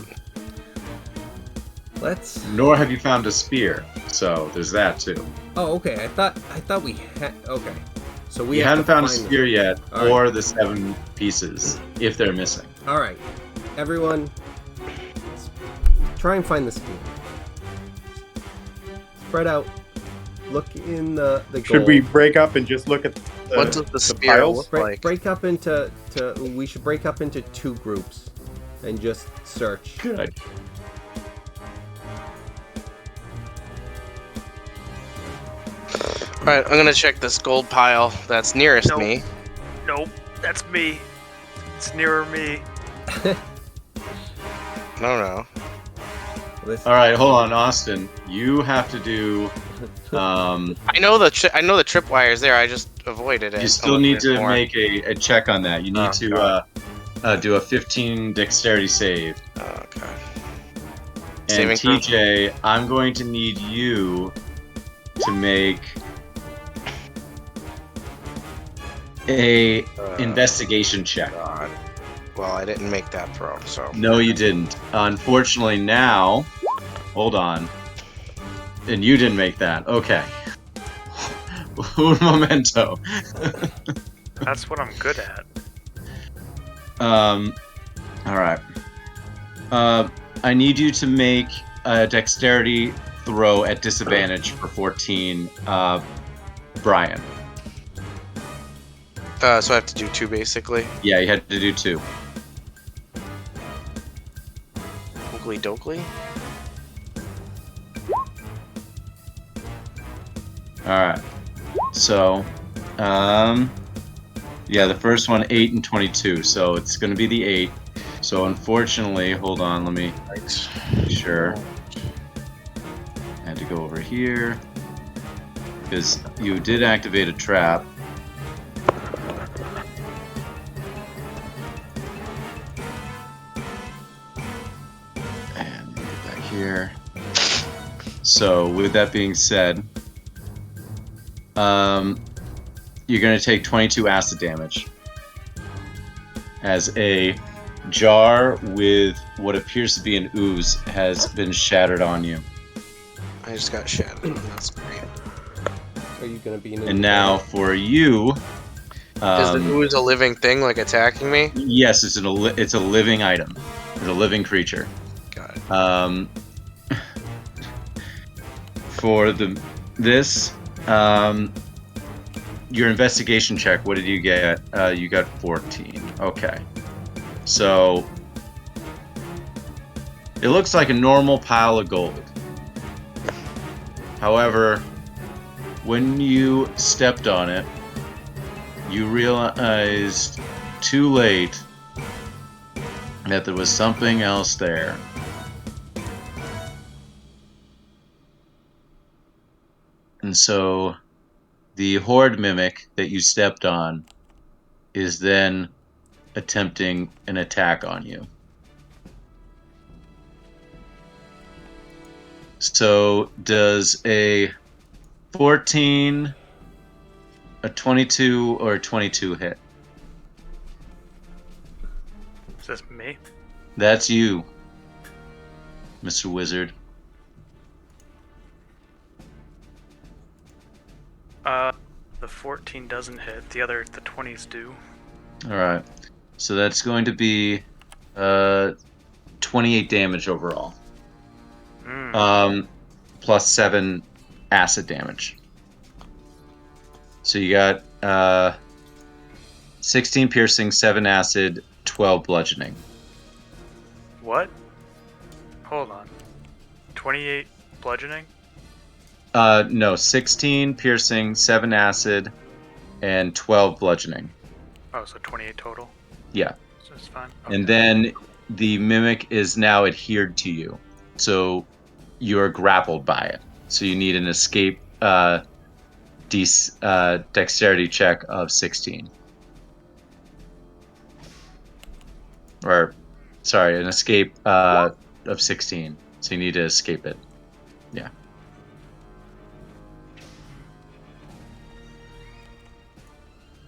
Let's. nor have you found a spear. So there's that too. Oh, okay. I thought we had. Okay, so we You have haven't to found a find spear yet, All right. or the 7 pieces if they're missing. Them. All right, everyone, try and find the spear. Spread out. Look in the gold. Should we break up and just look at What does the spear piles? look break, like? break up into? We should break up into 2 groups, and just search. Good. All right, I'm gonna check this gold pile that's nearest Nope. me. Nope, that's me. It's nearer me. No. This, All right, hold on, Austin. You have to do. I know the tripwire's there. I just avoided it. You still I'm need looking to for it. make a check on that. You need Oh, to do a 15 dexterity save. Oh God. And Saving throw? TJ, I'm going to need you to make a investigation check. God. Well, I didn't make that throw, so. No, you didn't. Unfortunately, now, hold on. And you didn't make that. Okay. Un momento. That's what I'm good at. All right. I need you to make a dexterity throw at disadvantage for 14, Brian. So I have to do 2 basically. Yeah, you had to do 2. Oakley dokley. Alright. So, yeah, the first one, 8 and 22, so it's going to be the 8. So unfortunately, hold on, let me make sure. I had to go over here, because you did activate a trap. And get back here. So, with that being said, you're going to take 22 acid damage as a jar with what appears to be an ooze has been shattered on you. I just got shattered. That's great. Are you gonna be in? And now for you, Is the ooze a living thing, like attacking me? yes, it's a living item. It's a living creature. Got it. For this, your investigation check, what did you get? You got 14. Okay. So, it looks like a normal pile of gold. However, when you stepped on it, you realized too late that there was something else there. And so, the horde mimic that you stepped on is then attempting an attack on you. So does a 14, a 22, or a 22 hit? Is this me? That's you, Mr. Wizard. The 14 doesn't hit. The 20s do. Alright. So that's going to be 28 damage overall. Plus 7 acid damage. So you got 16 piercing, 7 acid, 12 bludgeoning. What? Hold on. 28 bludgeoning? No, 16 piercing, 7 acid, and 12 bludgeoning. Oh, so 28 total? Yeah. So it's fine. And then the mimic is now adhered to you. So you're grappled by it. So you need an escape dexterity check of 16. Or, sorry, an escape of 16. So you need to escape it. Yeah.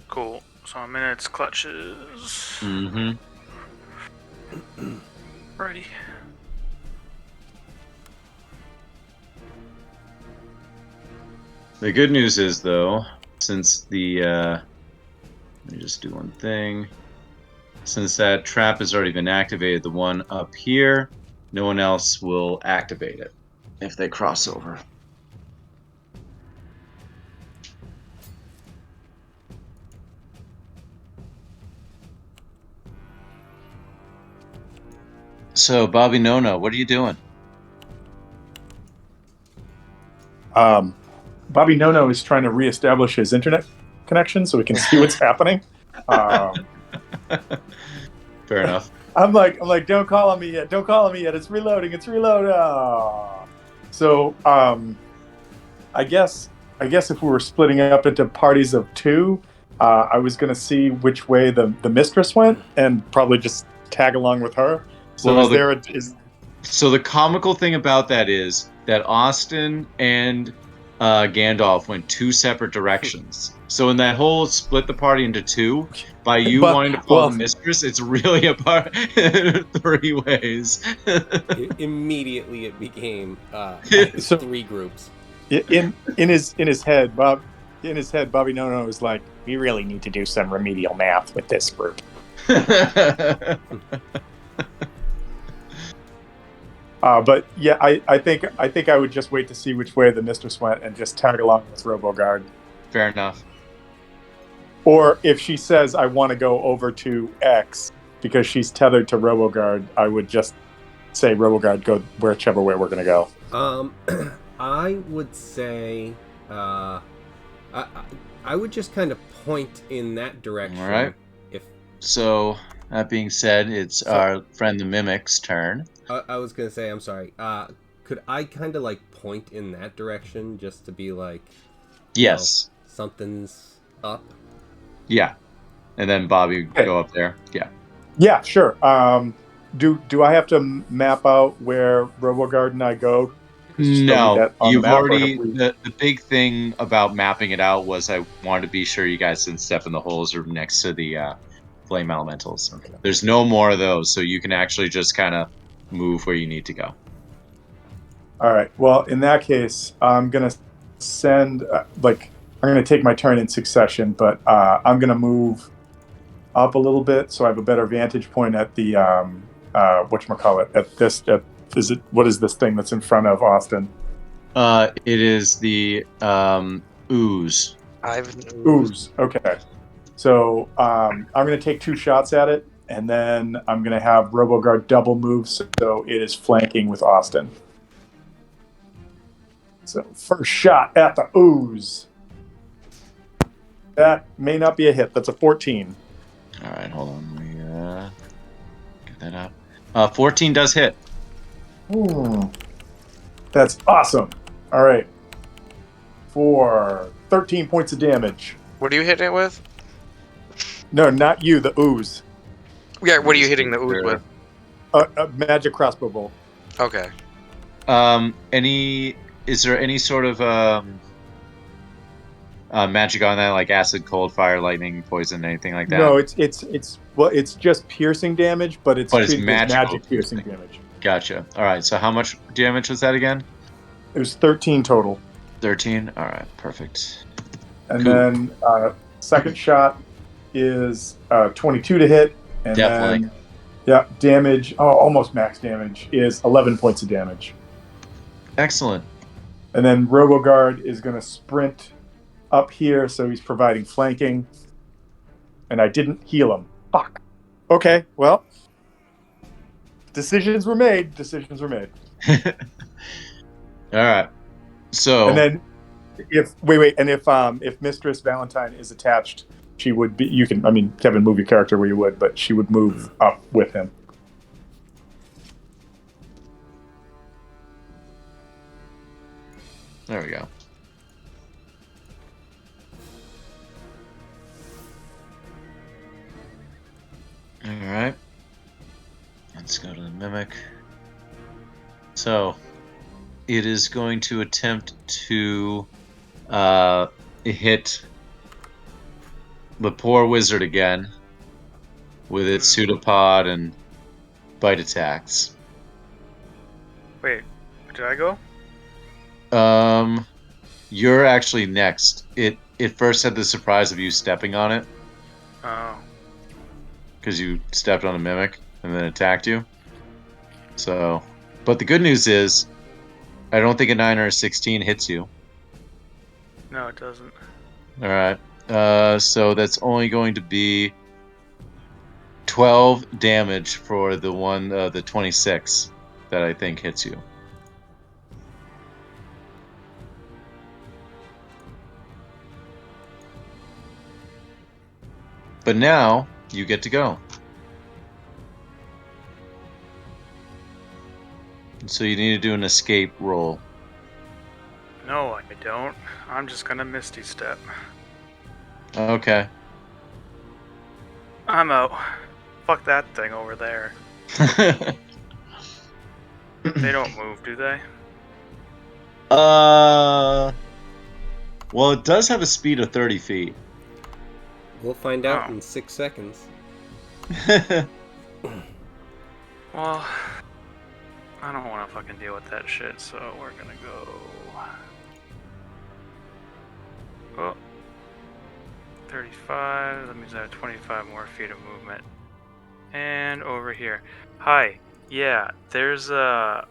Cool. So I'm in its clutches. Mm-hmm. Righty. The good news is, though, since the, let me just do one thing. Since that trap has already been activated, the one up here, no one else will activate it if they cross over. So, Bobby Nona, what are you doing? Bobby Nono is trying to reestablish his internet connection so we can see what's happening. Fair enough. I'm like, don't call on me yet. Don't call on me yet. It's reloading. It's reloading. Oh. So, I guess if we were splitting it up into parties of 2, I was going to see which way the mistress went and probably just tag along with her. So Well, So the comical thing about that is that Austin and Gandalf went 2 separate directions. So in that whole split the party into 2, by you wanting to follow the mistress, it's really apart 3 ways. Immediately it became 3 groups. in his head, Bobby Nono was like, we really need to do some remedial math with this group. But yeah, I think I would just wait to see which way the mistress went and just tag along with RoboGuard. Fair enough. Or if she says I want to go over to X because she's tethered to RoboGuard, I would just say RoboGuard, go whichever way we're going to go. I would say I would just kind of point in that direction. All right. If So that being said, it's our friend the Mimic's turn. I was gonna say, I'm sorry. Could I kind of like point in that direction just to be like, Yes. something's up? Yeah. And then Bobby Okay. go up there. Yeah. Yeah, sure. Do I have to map out where RoboGuard and I go? Just throw No, that on the you've map, or already. have we- The big thing about mapping it out was I wanted to be sure you guys didn't step in the holes or next to the flame elementals. Okay. There's no more of those, so you can actually just kind of move where you need to go. All right. Well, in that case, I'm gonna send I'm gonna take my turn in succession, but I'm gonna move up a little bit so I have a better vantage point at the whatchamacallit, at this. What is this thing that's in front of Austin? It is the ooze. Ooze. Okay. So I'm going to take 2 shots at it, and then I'm going to have RoboGuard double move, so it is flanking with Austin. So first shot at the ooze. That may not be a hit. That's a 14. All right, hold on. Let me get that up. 14 does hit. That's awesome. All right. For 13 points of damage. What are you hitting it with? No, not you, the ooze. Yeah, what are you hitting the ooze with? A magic crossbow bolt. Okay. Is there any sort of magic on that, like acid, cold, fire, lightning, poison, anything like that? No, it's just piercing damage, but it's But it's treated as magical magic piercing damage. Gotcha. All right. So how much damage was that again? It was 13 total. 13. All right. Perfect. And Cool. then second shot is 22 to hit, and Definitely. then damage, almost max damage, is 11 points of damage. Excellent. And then RoboGuard is going to sprint up here, so he's providing flanking. And I didn't heal him. Fuck. Okay, well, decisions were made. All right. So And then if Mistress Valentine is attached, she would be. You can, Kevin, move your character where you would, but she would move up with him. there we go. All right. Let's go to the Mimic. So, it is going to attempt to hit the poor wizard again with its pseudopod and bite attacks. Wait, did I go? You're actually next. It first had the surprise of you stepping on it Oh. because you stepped on a mimic and then attacked you. So, but the good news is, I don't think a 9 or a 16 hits you. No, it doesn't. All right. So that's only going to be 12 damage for the one, the 26 that I think hits you. But now you get to go. So you need to do an escape roll. No, I don't. I'm just gonna Misty Step. Okay. I'm out. Fuck that thing over there. They don't move, do they? Well, it does have a speed of 30 feet. We'll find out Oh. in 6 seconds. Well, I don't want to fucking deal with that shit, so we're gonna go. Oh. 35, that means I have 25 more feet of movement. And over here. Hi. Yeah, there's a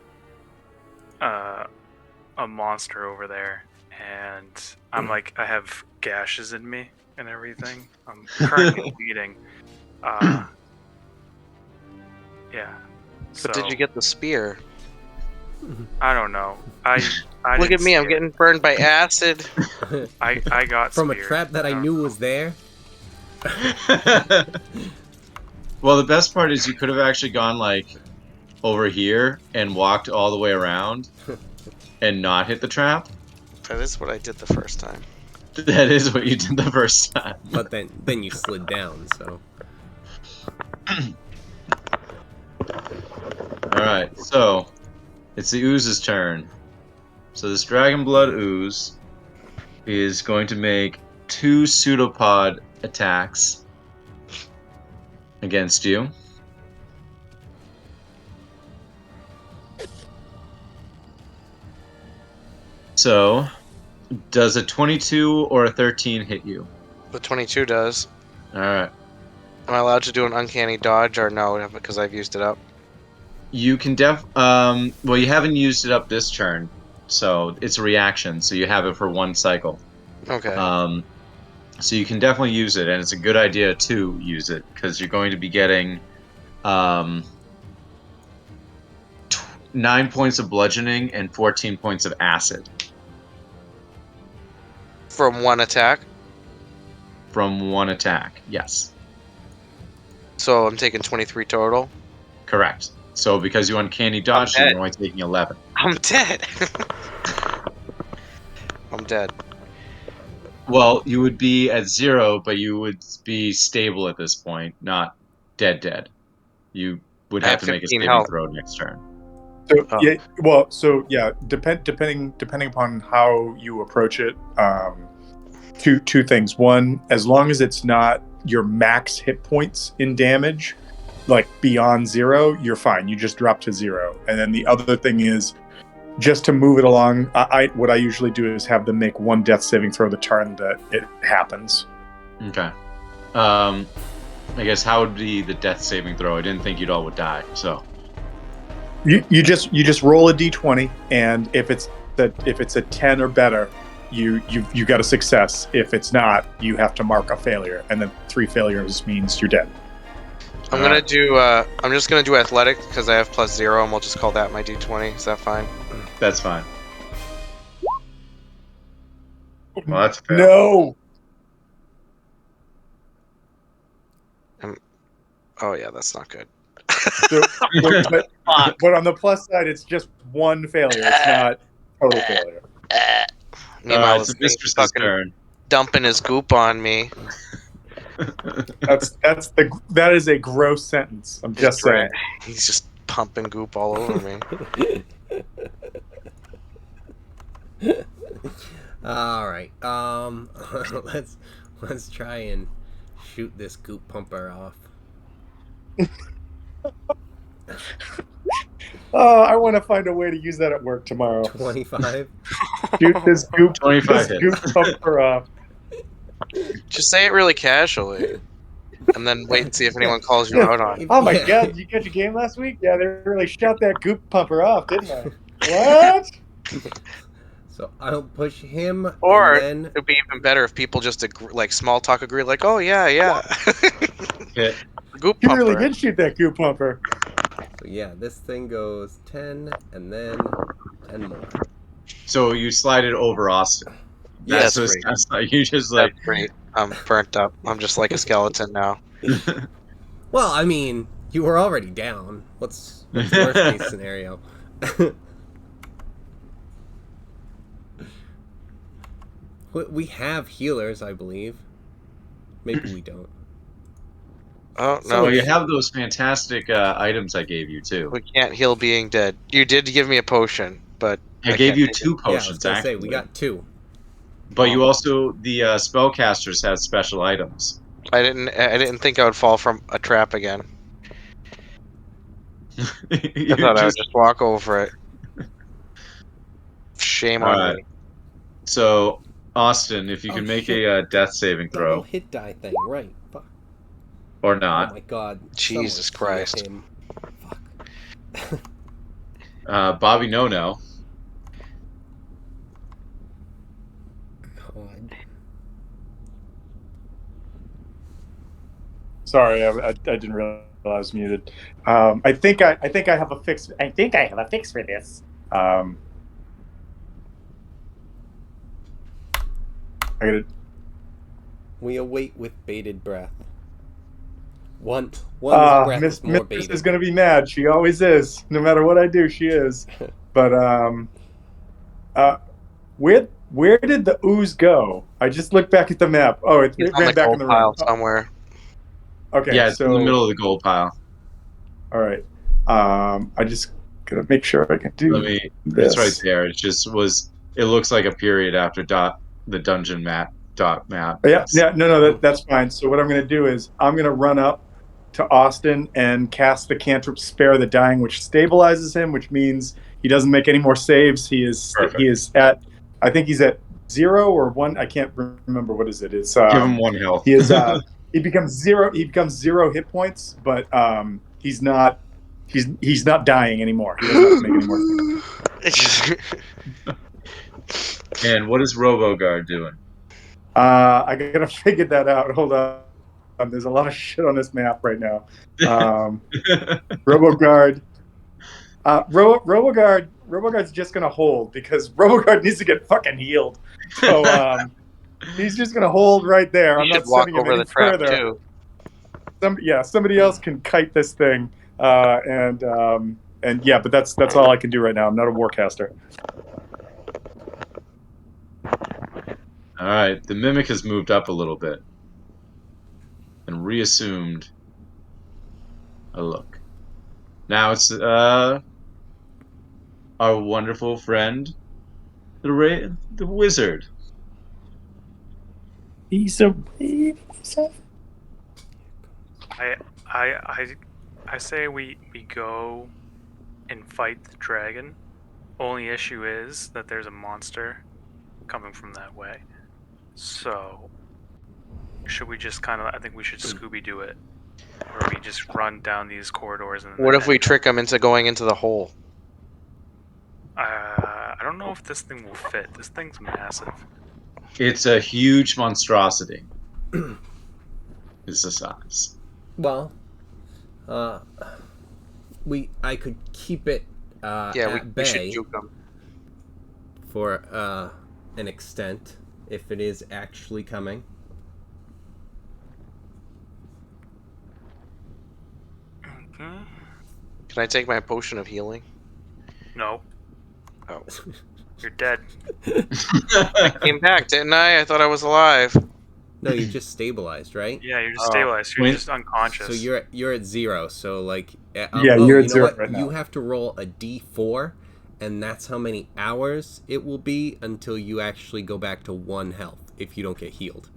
monster over there, and I'm like, I have gashes in me and everything. I'm currently bleeding. Yeah. But did you get the spear? I don't know. I Look didn't at me, I'm see it. getting burned by acid. I got from a speared. trap that I don't knew know. was there. Well, the best part is you could have actually gone like over here and walked all the way around and not hit the trap. That is what I did the first time. That is what you did the first time. But then you slid down, so. Alright, so it's the ooze's turn. So this dragon blood ooze is going to make 2 pseudopod attacks against you. So, does a 22 or a 13 hit you? The 22 does. Alright. Am I allowed to do an uncanny dodge or no? Because I've used it up. You can well, you haven't used it up this turn, so it's a reaction, so you have it for 1 cycle. Okay. So you can definitely use it, and it's a good idea to use it, because you're going to be getting 9 points of bludgeoning and 14 points of acid From one attack. from 1 attack. Yes. So I'm taking 23 total. Correct. So because you uncanny dodge, dead. you're only taking 11. I'm dead. I'm dead. Well, you would be at 0, but you would be stable at this point, not dead. You would I have have to make a 15 saving health. throw next turn. So Oh. depending upon how you approach it, two things. One, as long as it's not your max hit points in damage, like beyond 0, you're fine. You just drop to 0. And then the other thing is, just to move it along, what I usually do is have them make 1 death saving throw the turn that it happens. Okay. I guess how would be the death saving throw? I didn't think you'd all would die, so. You just roll a d20, and if it's a 10 or better, you got a success. If it's not, you have to mark a failure, and then 3 failures means you're dead. I'm gonna do. I'm just gonna do athletic because I have +0, and we'll just call that my d20. Is that fine? That's fine. Well, that's fair. No. Oh yeah, that's not good. So, but on the plus side, it's just 1 failure. It's not total failure. Meanwhile, Alright, this it's thing's Mistress's fucking turn. dumping his goop on me. That is a gross sentence. I'm just saying. He's just pumping goop all over me. All right. Let's try and shoot this goop pumper off. Oh, I want to find a way to use that at work tomorrow. 25. Shoot this goop, 25 this hits. goop pumper off. Just say it really casually, and then wait and see if anyone calls you out on it. Oh my Yeah. god, did you catch a game last week? Yeah, they really shot that goop pumper off, didn't they? What? So I'll push him. Or and then it'd be even better if people just like small talk agree, like, "Oh yeah." Hit. Goop You pumper. really did shoot that goop pumper. so yeah, this thing goes 10 and then 10 more. So you slide it over Austin. Yeah, That's that's what great. that's like. You just like. That's great. I'm burnt up. I'm just like a skeleton now. Well, I mean, you were already down. What's the worst case scenario? We have healers, I believe. Maybe we don't. Oh No, no, you have those fantastic items I gave you too. we can't heal being dead. You did give me a potion, but I I gave can't you take 2 Yeah, I was potions gonna actually. say we got 2. But you also the spellcasters had special items. I didn't think I would fall from a trap again. I thought I would just walk over it. Shame on Alright. me. So Austin, if you Oh, can make shit. a death saving Double throw hit die thing, right? Fuck. or Oh not, my god. Jesus Someone heal Christ. him. Fuck. Bobby No. God. Sorry, I didn't realize I was muted. I think I have a fix. I think I have a fix for this. I gotta. We await with bated breath. One's breath is more Mistress bated. is gonna be mad. She always is. No matter what I do, she is. But where did the ooze go? I just looked back at the map. Oh, it He's on ran the back in gold the pile room. somewhere. Okay, Yeah, it's so in the middle of the gold pile. all right. I just gotta make sure I can do Let me. this. It's right there. It just was. It looks like a period after the dungeon map. Map. Yeah, no, that's fine. So what I'm going to do is I'm going to run up to Austin and cast the cantrip Spare the Dying, which stabilizes him, which means he doesn't make any more saves. Perfect. He is at, I think he's at 0 or 1. I can't remember what is it. It's Give him 1 health. He is he becomes 0. He becomes 0 hit points, but he's not dying anymore. He doesn't have to make any more. It's just And what is RoboGuard doing? I gotta figure that out. Hold on. There's a lot of shit on this map right now. RoboGuard. RoboGuard's just gonna hold because RoboGuard needs to get fucking healed. So he's just gonna hold right there. I'm you not should walk sending him over any the trap further. too. Somebody else can kite this thing. And yeah, but that's all I can do right now. I'm not a warcaster. All right, the mimic has moved up a little bit and reassumed a look. Now it's our wonderful friend, the wizard. He's a I say we go and fight the dragon. Only issue is that there's a monster coming from that way. So should we just I think we should Scooby Doo it, or we just run down these corridors and. What if we trick him into going into the hole? I don't know if this thing will fit. This thing's massive. It's a huge monstrosity. It's the size. Well, I could keep it Yeah, at we bay should juke him. for an extent if it is actually coming. Hmm? Can I take my potion of healing? No, Oh. you're dead. Came back, didn't I? I thought I was alive. No, you just stabilized, right? Yeah, you're just Oh. stabilized. You're Wait. just unconscious. So you're at 0. So like, Yeah, you're at you know 0 what? right now. You have to roll a d4, and that's how many hours it will be until you actually go back to 1 health if you don't get healed.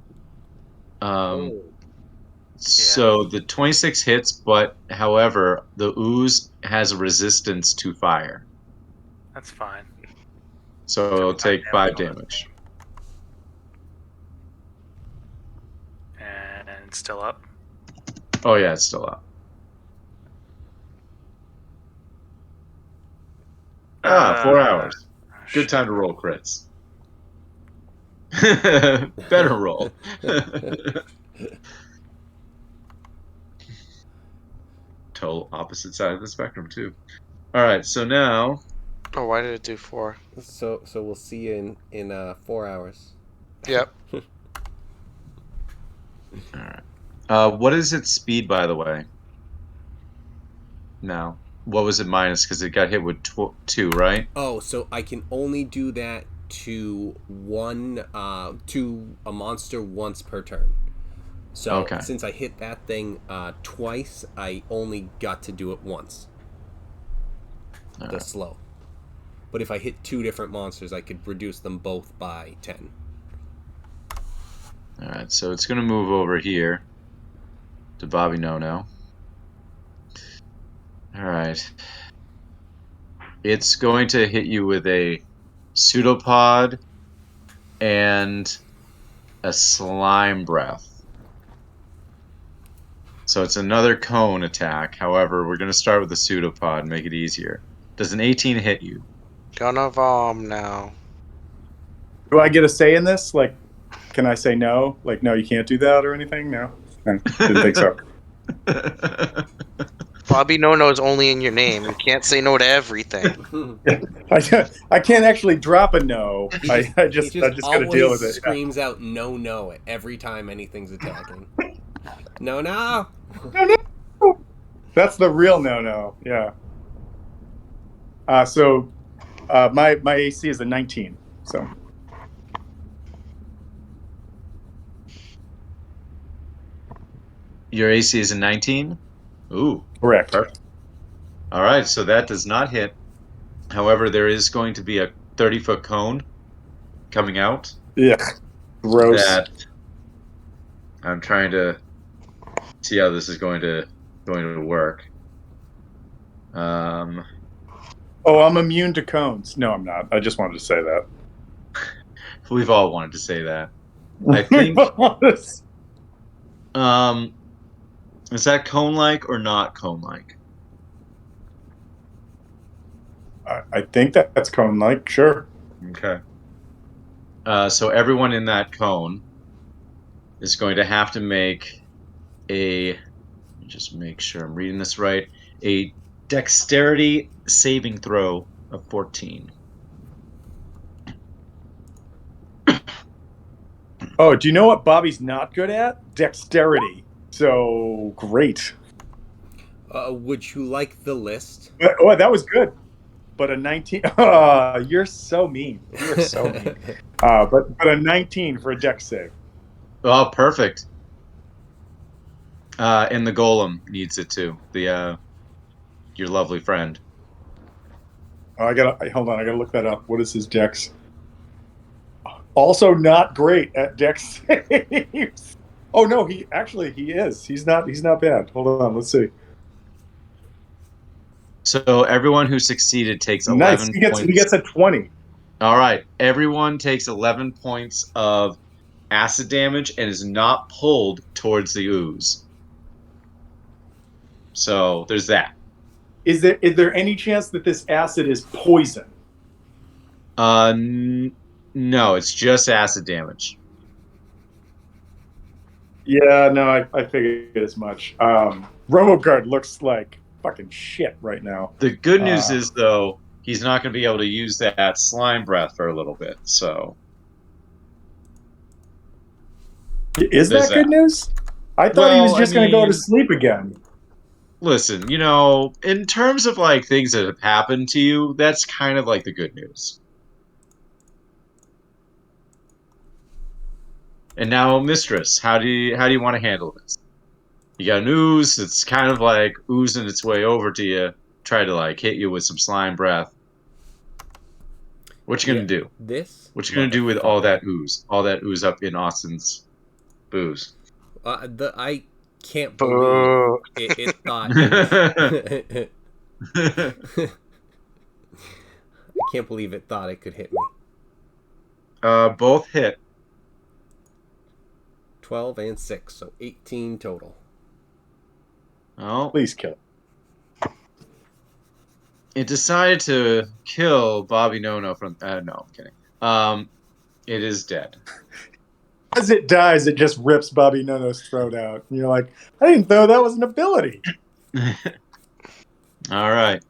So the 26 hits, but however, the ooze has a resistance to fire, That's fine. so it'll take 5 damage. And it's still up. Oh yeah, it's still up. 4 hours. Good time to roll crits. Better roll. Total opposite side of the spectrum too. All right, so now Oh, why did it do 4? So we'll see you in 4 hours. Yep. what is its speed, by the way? No. What was it minus? Because it got hit with 2, right? Oh, so I can only do that to a monster once per turn. So Okay. since I hit that thing twice, I only got to do it once. All The right. slow. But if I hit 2 different monsters, I could reduce them both by 10. All right, so it's going to move over here to Bobby No-No. All right. It's going to hit you with a pseudopod and a slime breath. So it's another cone attack. However, we're going to start with the pseudopod and make it easier. Does an 18 hit you? Gonna vom now. Do I get a say in this? Like, can I say no? Like, no, you can't do that or anything? No, I didn't think so. Bobby No No is only in your name. You can't say no to everything. I can't actually drop a no. I just got to always deal with it. Yeah. screams out no at every time anything's attacking. No. No, no. That's the real no. Yeah. So my AC is a 19. So Your AC is a 19? Ooh. correct. Perfect. All right, so that does not hit. However, there is going to be a 30-foot cone coming out. Yeah. Gross. That I'm trying to see how this is going to work. Oh, I'm immune to cones. No, I'm not. I just wanted to say that. We've all wanted to say that. I think. Is that cone-like or not cone-like? I think that's cone-like. Sure. Okay. So everyone in that cone is going to have to make let me just make sure I'm reading this right, a dexterity saving throw of 14. Oh, do you know what Bobby's not good at? Dexterity. So great. Would you like the list? Oh, that was good. But a 19. You're so mean. You're so mean. But a 19 for a dex save. Oh, perfect. And the golem needs it too. Your lovely friend. Hold on. I gotta look that up. What is his dex? Also not great at dex saves. Oh no, he is. He's not bad. Hold on, let's see. So everyone who succeeded takes 11 Nice. points. He gets a 20. All right. Everyone takes 11 points of acid damage and is not pulled towards the ooze. So there's that. Is there any chance that this acid is poison? No, it's just acid damage. Yeah, no, I figured as much. RoboGuard looks like fucking shit right now. The good news is, though, he's not going to be able to use that slime breath for a little bit. So, is that good news? I thought he was just going to go to sleep again. Listen, in terms of like things that have happened to you, that's kind of like the good news. And now, Mistress, how do you want to handle this? You got an ooze that's kind of like oozing its way over to you, try to like hit you with some slime breath. What you gonna do? What you gonna do with all that ooze up in Austin's booze? I can't believe it thought. I can't believe it thought it could hit me. Both hit. 12 and 6, so 18 total. Oh, please kill. It decided to kill Bobby No from. No, I'm kidding. It is dead. As it dies, it just rips Bobby No-No's throat out. And you're like, I didn't know that was an ability. All right.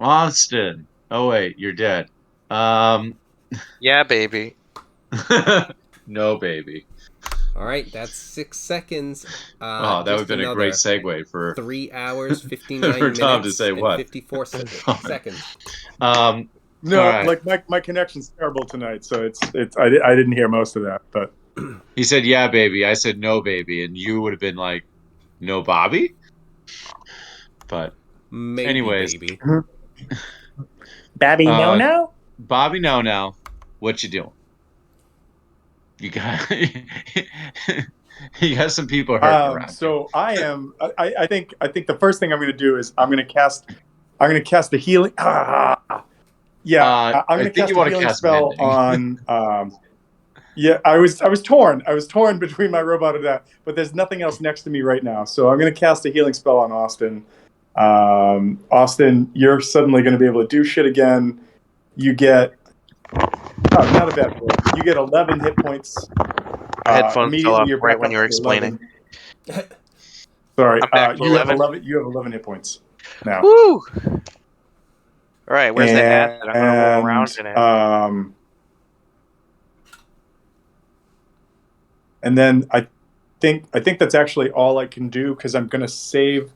Austin. Oh, wait, you're dead. Yeah, baby. No, baby. All right, that's 6 seconds. That would have been a great segue for 3 hours, 59 for minutes, Tom to say and what? 54 seconds. No, right. like my connection's terrible tonight, so I didn't hear most of that. But he said, "Yeah, baby." I said, "No, baby," and you would have been like, "No, Bobby." But maybe, anyways, baby. Bobby No-No? Bobby No-No, what you doing? You got you got some people hurting around. So I am. I think the first thing I'm going to do is I'm going to cast the healing. Yeah, I'm going to cast a healing spell on. Yeah, I was torn. I was torn between my robot and that, but there's nothing else next to me right now. So I'm going to cast a healing spell on Austin. Austin, you're suddenly going to be able to do shit again. You get not a bad roll. You get 11 hit points. Headphones fell off right when you were explaining. Sorry, I'm back to you have 11. 11. You have 11 hit points now. Woo! All right, where's the acid? I'm gonna roll around in it. And then I think that's actually all I can do because I'm gonna save.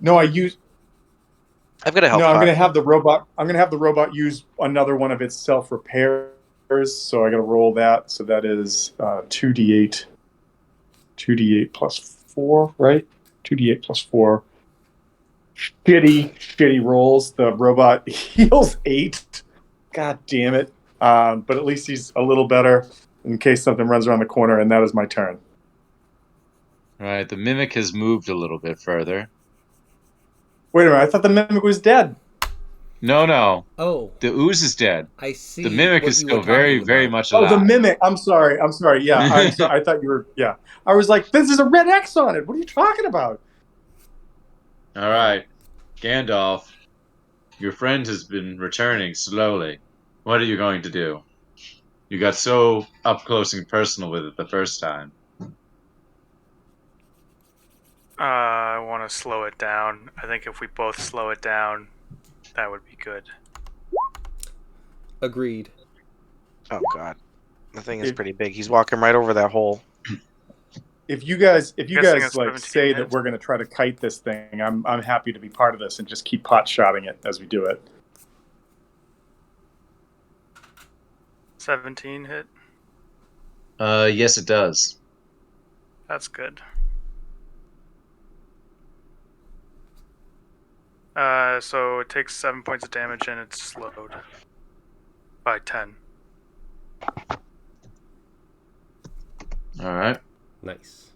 No, I've got a health No, I'm pot. gonna have the robot. I'm gonna have the robot use another one of its self repairs. So I gotta roll that. So that is 2d8. 2d8 plus 4, right? 2d8 plus 4. Shitty rolls. The robot heals 8. God damn it. But at least he's a little better in case something runs around the corner, and that is my turn. All right, the mimic has moved a little bit further. Wait a minute, I thought the mimic was dead. No. Oh, The ooze is dead. I see. The mimic what is you still were very, talking very about. much Oh, alive. the mimic. I'm sorry. Yeah, I'm sorry. I thought you were. Yeah. I was like, this is a red X on it. What are you talking about? All right, Gandalf, your friend has been returning slowly. What are you going to do? You got so up close and personal with it the first time. I want to slow it down. I think if we both slow it down, that would be good. Agreed. Oh god, the thing is pretty big. He's walking right over that hole. If you guys Guessing it's like 17 say that hits. we're going to try to kite this thing, I'm happy to be part of this and just keep pot shotting it as we do it. 17 hit. Yes, it does. That's good. So it takes 7 points of damage and it's slowed by 10. All right. Nice.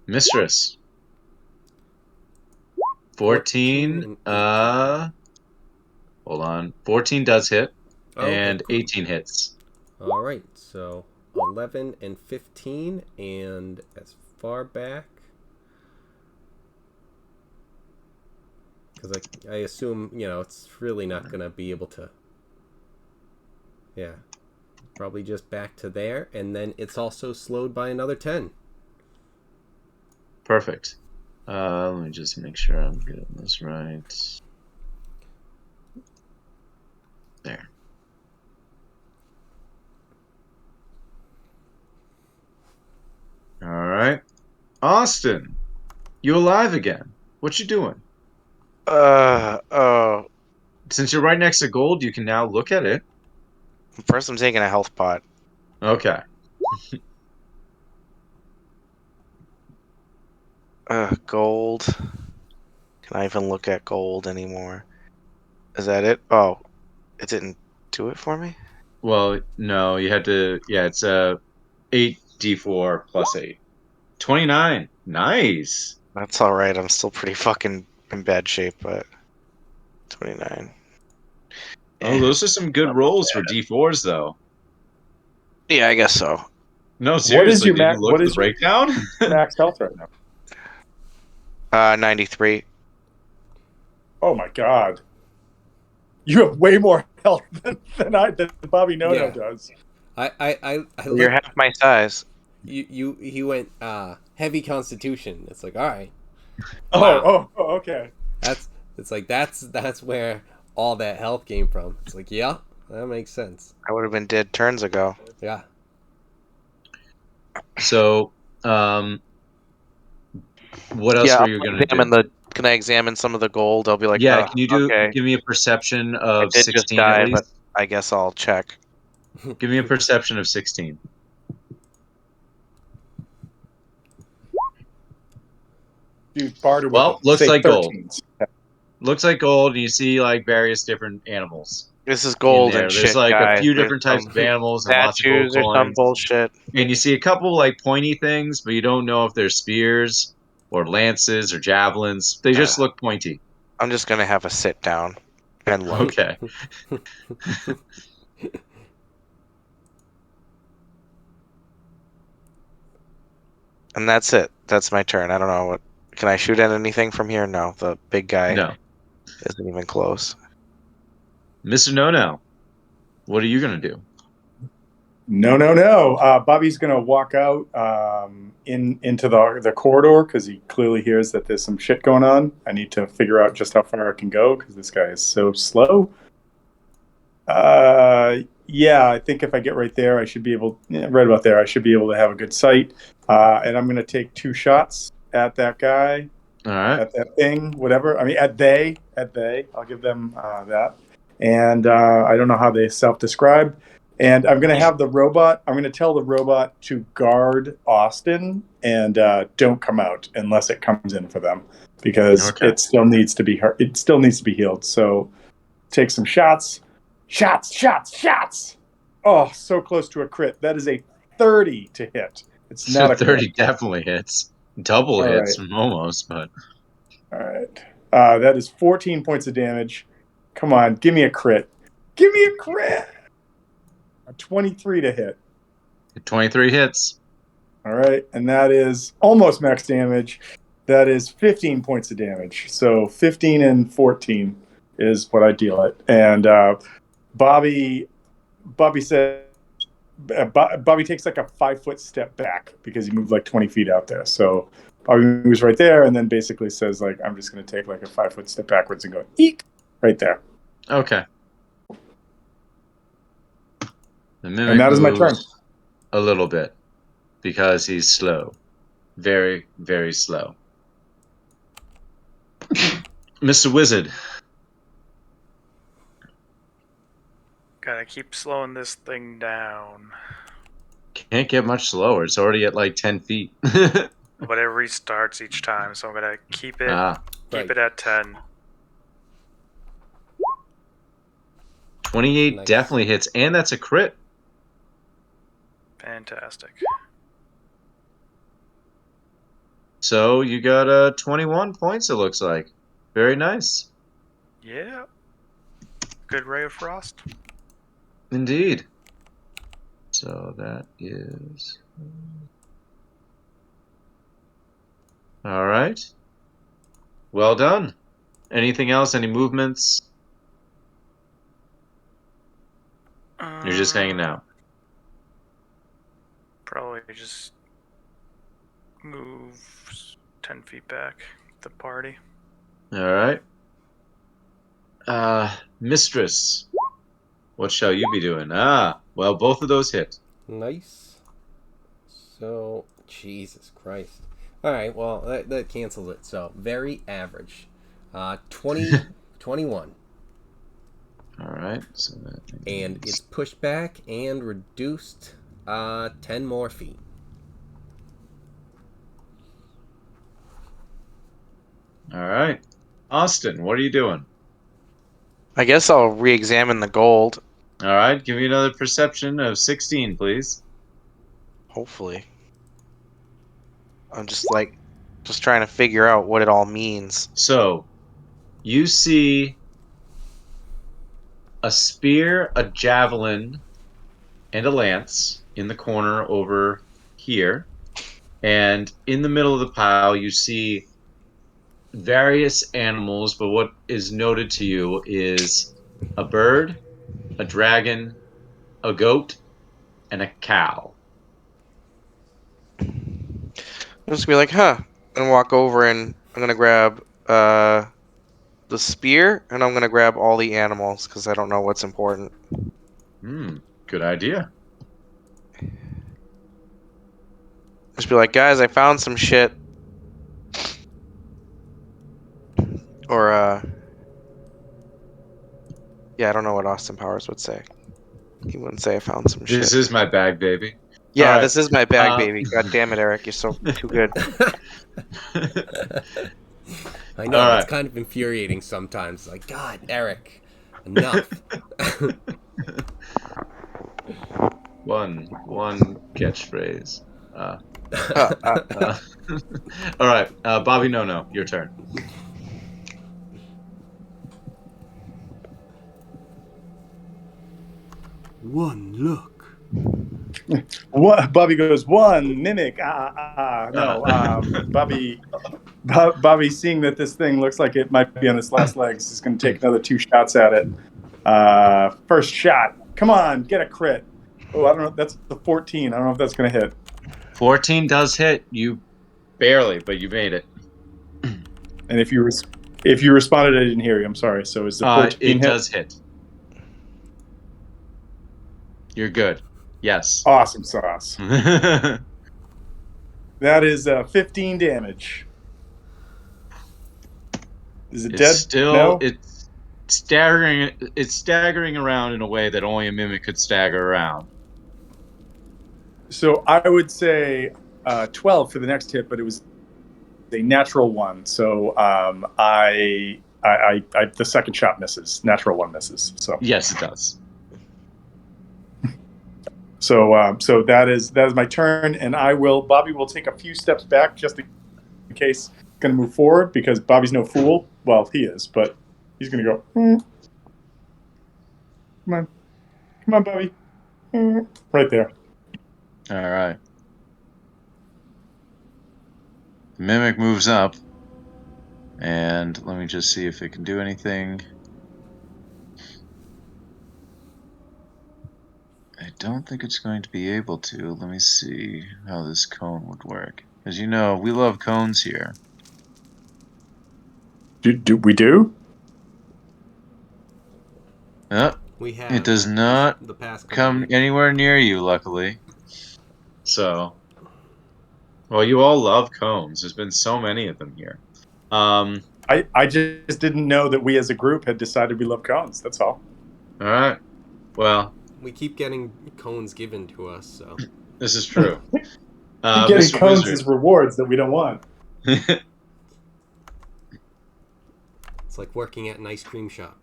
Mistress. 14. 14 Hold on. 14 does hit, Okay, and cool. 18 hits. All right, so 11 and 15, and as far back, because I assume, it's really not going to be able to, probably just back to there, and then it's also slowed by another 10. Perfect. Let me just make sure I'm getting this right. There. All right. Austin, you alive again. What you doing? Oh. Since you're right next to gold, you can now look at it. First, I'm taking a health pot. Okay. Gold. Can I even look at gold anymore? Is that it? Oh, it didn't do it for me? Well, no, you had to. Yeah, it's 8d4 plus 8. 29. Nice. That's alright. I'm still pretty fucking in bad shape, but 29. Oh, those are some good rolls for d4s, though. Yeah, I guess so. No, seriously, did you look what at is the breakdown? your max health right now? 93. Oh my god. You have way more health than Bobby Nono Yeah. does. I You're half my size. he went heavy constitution. It's like, all right, Oh, okay. that's where all that health came from. It's like, yeah, that makes sense. I would have been dead turns ago. Yeah. So, what else were you going to do? Can I examine some of the gold? I'll be like, Yeah, oh, can you give me a perception of 16 at least? but I guess I'll check. Give me a perception of 16. Dude, barter with Well, it. looks Say like gold. 13s. Looks like gold, and you see like various different animals. This is gold in there. and There's shit, like guys. a few There's different types some of animals and lots of gold statues or some coins. bullshit. And you see a couple like pointy things, but you don't know if they're spears or lances or javelins. They just look pointy. I'm just gonna have a sit down and look. Okay. And that's it. That's my turn. I don't know what. Can I shoot at anything from here? No. The big guy No. isn't even close. Mr. No-No, what are you going to do? No. Bobby's going to walk out into the corridor because he clearly hears that there's some shit going on. I need to figure out just how far I can go because this guy is so slow. Yeah, I think if I get right there, I should be able, right about there, I should be able to have a good sight. And I'm going to take 2 shots at that guy, All right. at that thing, whatever. I mean, at they. I'll give them that. And I don't know how they self-describe. And I'm going to have the robot, I'm going to tell the robot to guard Austin and don't come out unless it comes in for them because it still needs to be hurt. It still needs to be healed. So take some shots. Shots. Oh, so close to a crit. That is a 30 to hit. It's not a 30 crit. definitely hits. Double All hits right. almost, but All right. That is 14 points of damage. Come on, give me a crit. Give me a crit. A 23 to hit. 23 hits. All right. And that is almost max damage. That is 15 points of damage. So 15 and 14 is what I deal it. And Bobby said, Bobby takes like a 5-foot step back because he moved like 20 feet out there. So Bobby moves right there and then basically says like, I'm just going to take like a 5-foot step backwards and go, eek, right there. Okay. The mimic And that is my turn. moves a little bit because he's slow. Very, very slow. Mr. Wizard. Gotta keep slowing this thing down. Can't get much slower. It's already at like 10 feet. But it restarts each time, so I'm gonna keep it Right. it at 10. 28 Nice. definitely hits, and that's a crit. Fantastic. So you got 21 points, it looks like. Very nice. Yeah. Good ray of frost. Indeed. So that is... All right. Well done. Anything else? Any movements? You're just hanging out. Probably just move 10 feet back the party. All right. Mistress. What shall you be doing? Well, both of those hit. Nice. So, Jesus Christ. All right, well, that cancels it. So, very average. 21. All right. So that And it's pushed back and reduced 10 more feet. All right. Austin, what are you doing? I guess I'll re-examine the gold. All right. Give me another perception of 16, please. Hopefully. I'm just trying to figure out what it all means. So, you see a spear, a javelin, and a lance in the corner over here. And in the middle of the pile, you see various animals, but what is noted to you is a bird, a dragon, a goat, and a cow. I'm just gonna be like, huh, and walk over and I'm gonna grab the spear and I'm gonna grab all the animals because I don't know what's important. Good idea. Just be like, guys, I found some shit. Or yeah, I don't know what Austin Powers would say. He wouldn't say I found some shit. This is my bag, baby. Yeah, Alright. this is my bag, baby. God damn it, Eric, you're so too good. I know, All it's right. kind of infuriating sometimes. Like, God, Eric, enough. One catchphrase. All right, Bobby, no, your turn. One look. What? Bobby goes, one mimic. No, Bobby, seeing that this thing looks like it might be on its last legs, is going to take another 2 shots at it. First shot. Come on, get a crit. Oh, I don't know. That's the 14. I don't know if that's going to hit. 14 does hit. You barely, but you made it. And if you responded, I didn't hear you. I'm sorry. So is the 14 It hit? does hit. You're good. Yes. Awesome sauce. That is 15 damage. Is it It's dead? still No. it's staggering. It's staggering around in a way that only a mimic could stagger around. So I would say 12 for the next hit, but it was a natural one. So I the second shot misses. Natural one misses. So Yes, it does. so that is my turn, and Bobby will take a few steps back just in case. Going to move forward because Bobby's no fool. Well, he is, but he's going to go. Come on, Bobby. Right there. All right. The mimic moves up, and let me just see if it can do anything. I don't think it's going to be able to. Let me see how this cone would work. As you know, we love cones here. Do we do? We have. It does not the past couple come weeks. anywhere near you, luckily. So, well, you all love cones. There's been so many of them here. I just didn't know that we as a group had decided we love cones. That's all. All right. Well, We keep getting cones given to us, so. this is true. Keep getting Mr. cones Wizard. as rewards that we don't want. It's like working at an ice cream shop.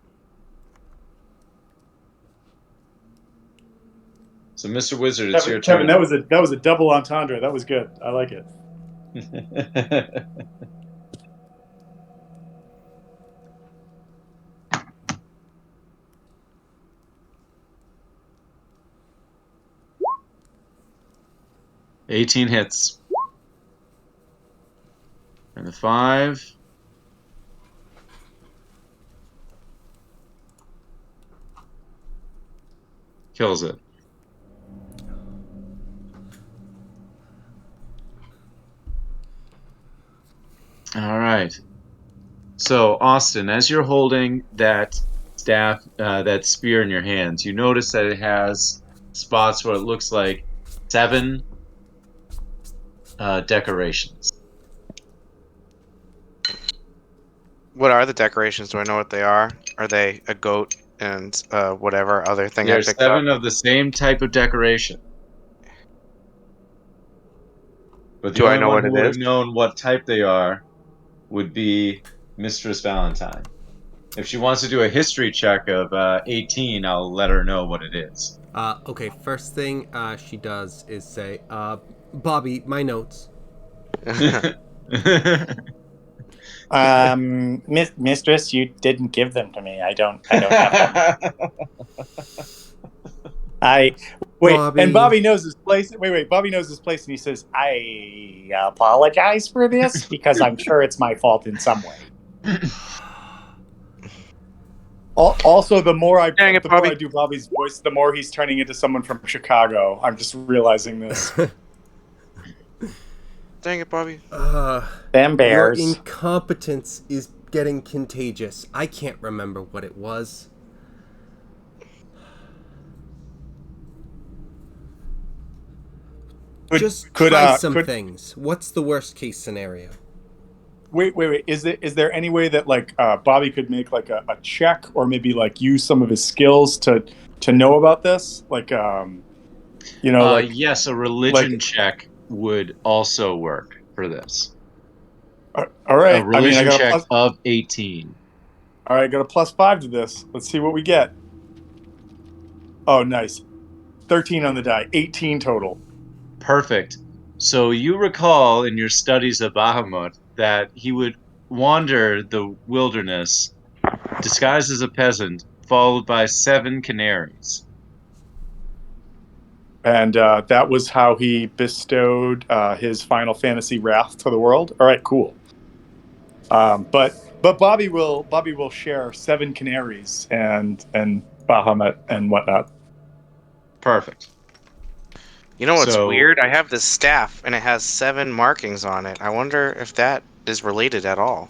So, Mr. Wizard, it's your Kevin, turn. that was a double entendre. That was good. I like it. 18 hits. And the 5. Kills it. All right. So, Austin, as you're holding that staff, that spear in your hands, you notice that it has spots where it looks like 7 decorations. What are the decorations? Do I know what they are? Are they a goat and whatever other thing I There's picked 7 up? of the same type of decoration. But the Do I only know one what who it would is? have known what type they are would be Mistress Valentine. If she wants to do a history check of 18, I'll let her know what it is. Okay, first thing she does is say, Bobby, my notes. Mistress, you didn't give them to me. I don't have them. Wait, Bobby. and Bobby knows his place. Wait, Bobby knows his place, and he says, "I apologize for this because I'm sure it's my fault in some way." Also, the more I do Bobby's voice, the more he's turning into someone from Chicago. I'm just realizing this. Dang it, Bobby. Them bears. Your incompetence is getting contagious. I can't remember what it was. Just try some things. What's the worst case scenario? Wait. Is there any way that like Bobby could make like a check or maybe like use some of his skills to know about this? Like yes, a religion check would also work for this. All right. A religion I got check of 18. All right, I got a +5 to this. Let's see what we get. Oh, nice. 13 on the die. 18 total. Perfect. So you recall in your studies of Bahamut that he would wander the wilderness disguised as a peasant, followed by 7 canaries. And that was how he bestowed his Final Fantasy wrath to the world. All right, cool. But Bobby will share 7 canaries and Bahamut and whatnot. Perfect. You know what's So- weird? I have this staff, and it has 7 markings on it. I wonder if that is related at all.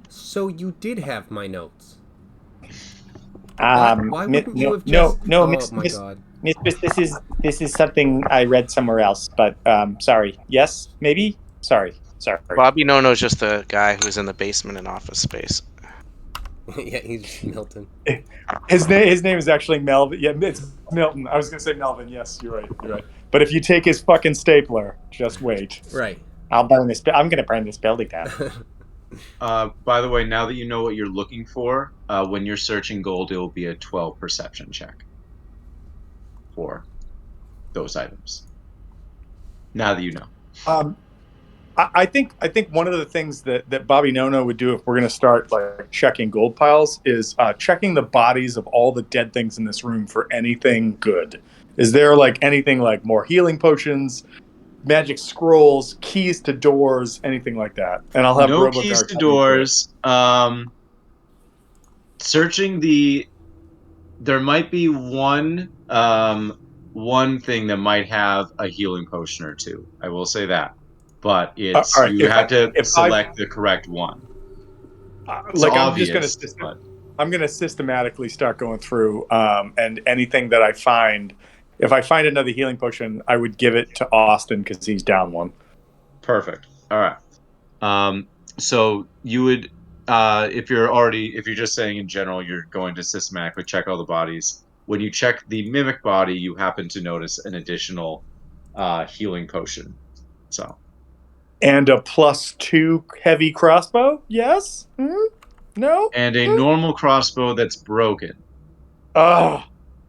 So you did have my notes. Um, Why mi- wouldn't you no, have no, just? no, Oh Miss, my Miss, god. Mistress, this is something I read somewhere else. But sorry. Yes, maybe. Sorry. Bobby Nono's just the guy who's in the basement in Office Space. Yeah, he's Milton. His name is actually Melvin. Yeah, it's Milton. I was gonna say Melvin. Yes, you're right. But if you take his fucking stapler, just wait. Right. I'll burn this. I'm gonna burn this building down. By the way, now that you know what you're looking for, when you're searching gold, it will be a 12 perception check for those items. Now that you know. I think one of the things that Bobby Nono would do if we're going to start like checking gold piles is checking the bodies of all the dead things in this room for anything good. Is there like anything like more healing potions, magic scrolls, keys to doors, anything like that? And I'll have No Roboguard keys to help me do it. doors. Searching there might be one thing that might have a healing potion or two. I will say that, but it's all right, you have to if select the correct one. It's like obvious, I'm going to systematically start going through, and anything that I find, if I find another healing potion, I would give it to Austin because he's down one. Perfect. All right. So you would, if you're just saying in general, you're going to systematically check all the bodies. When you check the mimic body, you happen to notice an additional healing potion. So. And a +2 heavy crossbow? Yes? No? And a normal crossbow that's broken. Oh,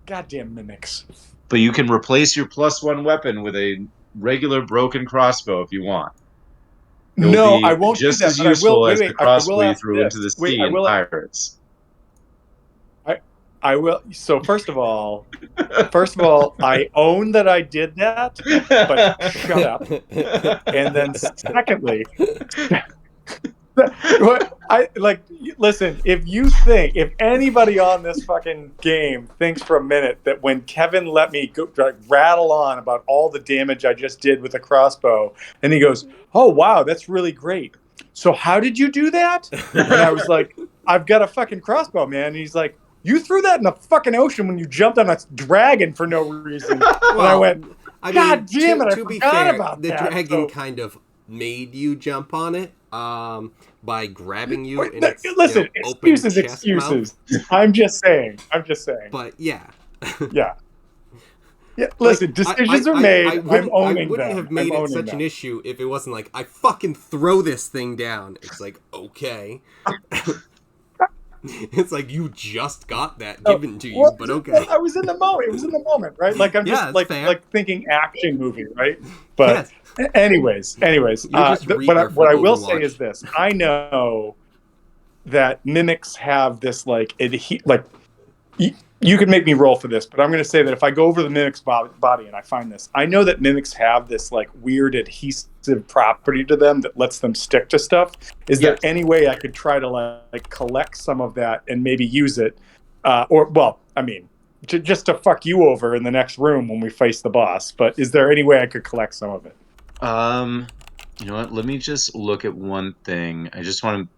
goddamn mimics. But you can replace your +1 weapon with a regular broken crossbow if you want. It will No, be I won't just do that. as But I will. useful as Wait, the I will crossbow you ask threw this. into the Wait, sea in Pirates. I will. So first of all, I own that I did that. But shut up. And then secondly, what I like. Listen, if anybody on this fucking game thinks for a minute that when Kevin let me go, like, rattle on about all the damage I just did with a crossbow, and he goes, "Oh wow, that's really great. So how did you do that?" And I was like, "I've got a fucking crossbow, man." And he's like, "You threw that in the fucking ocean when you jumped on a dragon for no reason." And I went, God damn it, I to be forgot fair, about the that. dragon So- kind of made you jump on it by grabbing you Wait, in its listen, open excuses. chest mouth. I'm just saying. But yeah. Yeah. Yeah, listen, decisions are made. I'm owning I wouldn't them. have made I'm it owning such them. an issue if it wasn't like, I fucking throw this thing down. It's like, okay. It's like, you just got that given to you, Well, but okay. I was in the moment. It was in the moment, right? Like I'm Yeah, just it's like fair. like thinking action movie, right? But Yes. anyways, You're just what Reaper what I from will say Overwatch. is this: I know that mimics have this like you could make me roll for this, but I'm going to say that if I go over the mimic's body and I find this, I know that mimics have this like weird adhesive property to them that lets them stick to stuff. Is there any way I could try to like collect some of that and maybe use it, just to fuck you over in the next room when we face the boss? But is there any way I could collect some of it? You know what? Let me just look at one thing. I just want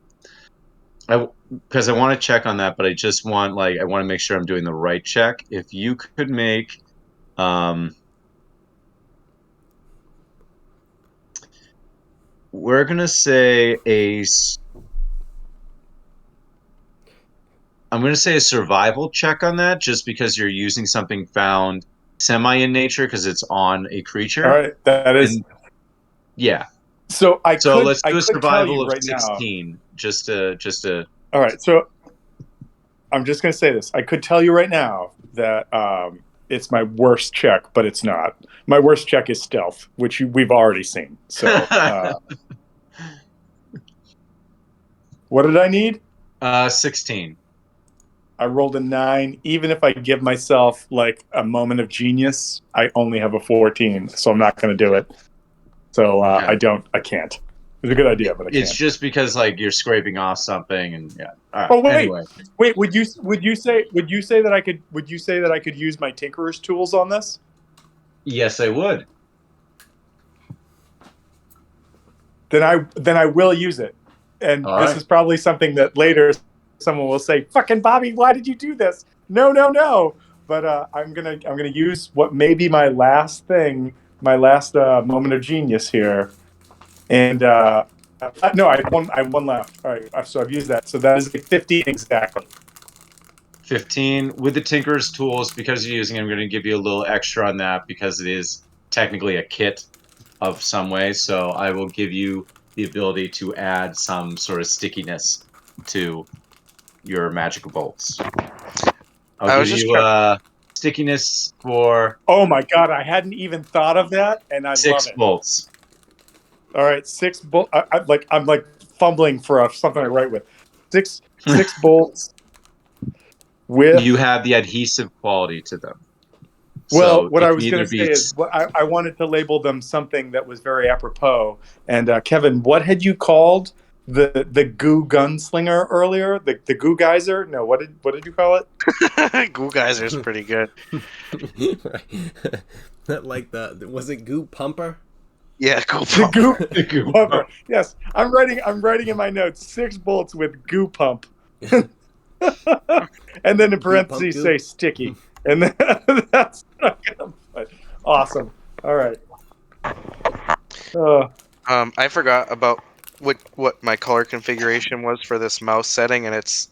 to, because I want to check on that, but I just want I want to make sure I'm doing the right check. If you could make, we're gonna say I'm gonna say a survival check on that, just because you're using something found semi in nature because it's on a creature. All right, that is. Yeah. So let's do a survival of right 16, now. just to. All right, so I'm just going to say this. I could tell you right now that it's my worst check, but it's not. My worst check is stealth, which we've already seen. So, what did I need? 16. I rolled a 9. Even if I give myself like a moment of genius, I only have a 14, so I'm not going to do it. So Okay. I can't. It's a good idea, but I It's can't. just because you're scraping off something, and yeah. All right. Oh wait, Anyway. wait. Would you say that I could use my Tinkerer's tools on this? Yes, I would. Then I will use it. And All this right. is probably something that later someone will say, "Fucking Bobby, why did you do this?" No, no, no. But I'm gonna use what may be my last thing, my last moment of genius here. And no, I have one left. All right, so I've used that. So that is a 15 exactly. 15 with the Tinker's tools. Because you're using it, I'm going to give you a little extra on that because it is technically a kit of some way. So I will give you the ability to add some sort of stickiness to your magical bolts. I I'll was give just you stickiness for Oh my god, I hadn't even thought of that, and I love 6 it. bolts. All right, 6 bolt. I'm like fumbling for something to write with. Six bolts with. You have the adhesive quality to them. Well, So what it I can was going either to be say is I wanted to label them something that was very apropos. And Kevin, what had you called the goo gunslinger earlier? The goo geyser? No, what did you call it? Goo Geyser's pretty good. Like was it Goo Pumper? Yeah, Goo The Pump. goo the goo pumper. Yes, I'm writing in my notes 6 bolts with goo pump. And then in parentheses goo. say sticky. And then that's what I'm gonna put. Awesome. All right. I forgot about what my color configuration was for this mouse setting, and it's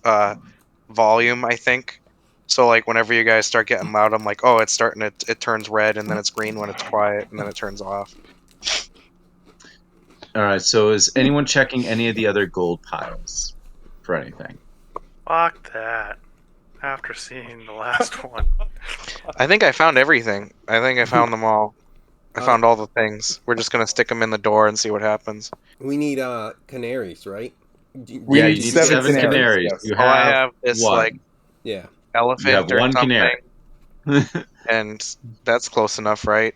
volume, I think. So like whenever you guys start getting loud, I'm like, oh, it's starting to it turns red, and then it's green when it's quiet, and then it turns off. All right. So is anyone checking any of the other gold piles for anything? Fuck that. After seeing the last one. I think I found everything. I think I found them all. I found all the things. We're just gonna stick them in the door and see what happens. We need canaries, right? We Yeah, need you need 7 7 canaries, canaries. yes. You Oh, I have have this one. like Yeah. elephant You have or one something, canary. and that's close enough, right?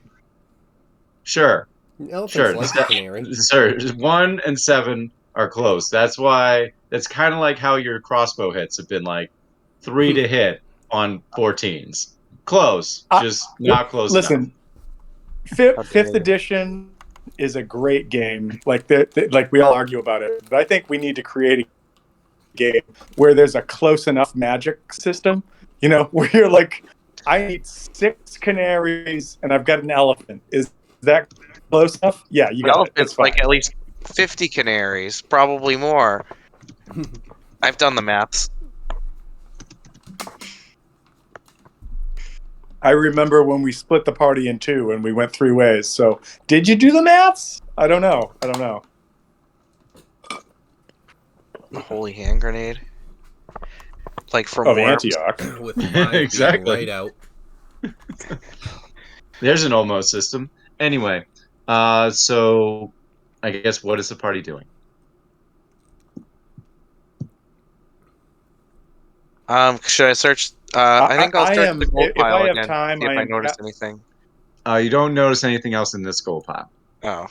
Sure. Elephants Sure. like a canary. Sir, 1 and 7 are close. That's why. That's kind of like how your crossbow hits have been like 3 to hit on 14s. Close, just not close enough. Listen, fifth edition is a great game. Like like we all argue about it, but I think we need to create a game where there's a close enough magic system. You know, where you're like, I need 6 canaries and I've got an elephant. Is that close enough? Yeah, you got it. It's Elephants fine. like at least 50 canaries, probably more. I've done the maths. I remember when we split the party in 2 and we went 3 ways. So, did you do the maths? I don't know. Holy hand grenade. Like from Of Worms. Antioch. With 5 being Exactly. right out. There's an almost system. Anyway, so I guess what is the party doing? Should I search? I think I'll search the gold if pile I have again. time, See if I I am noticed anything. You don't notice anything else in this gold pile. Oh,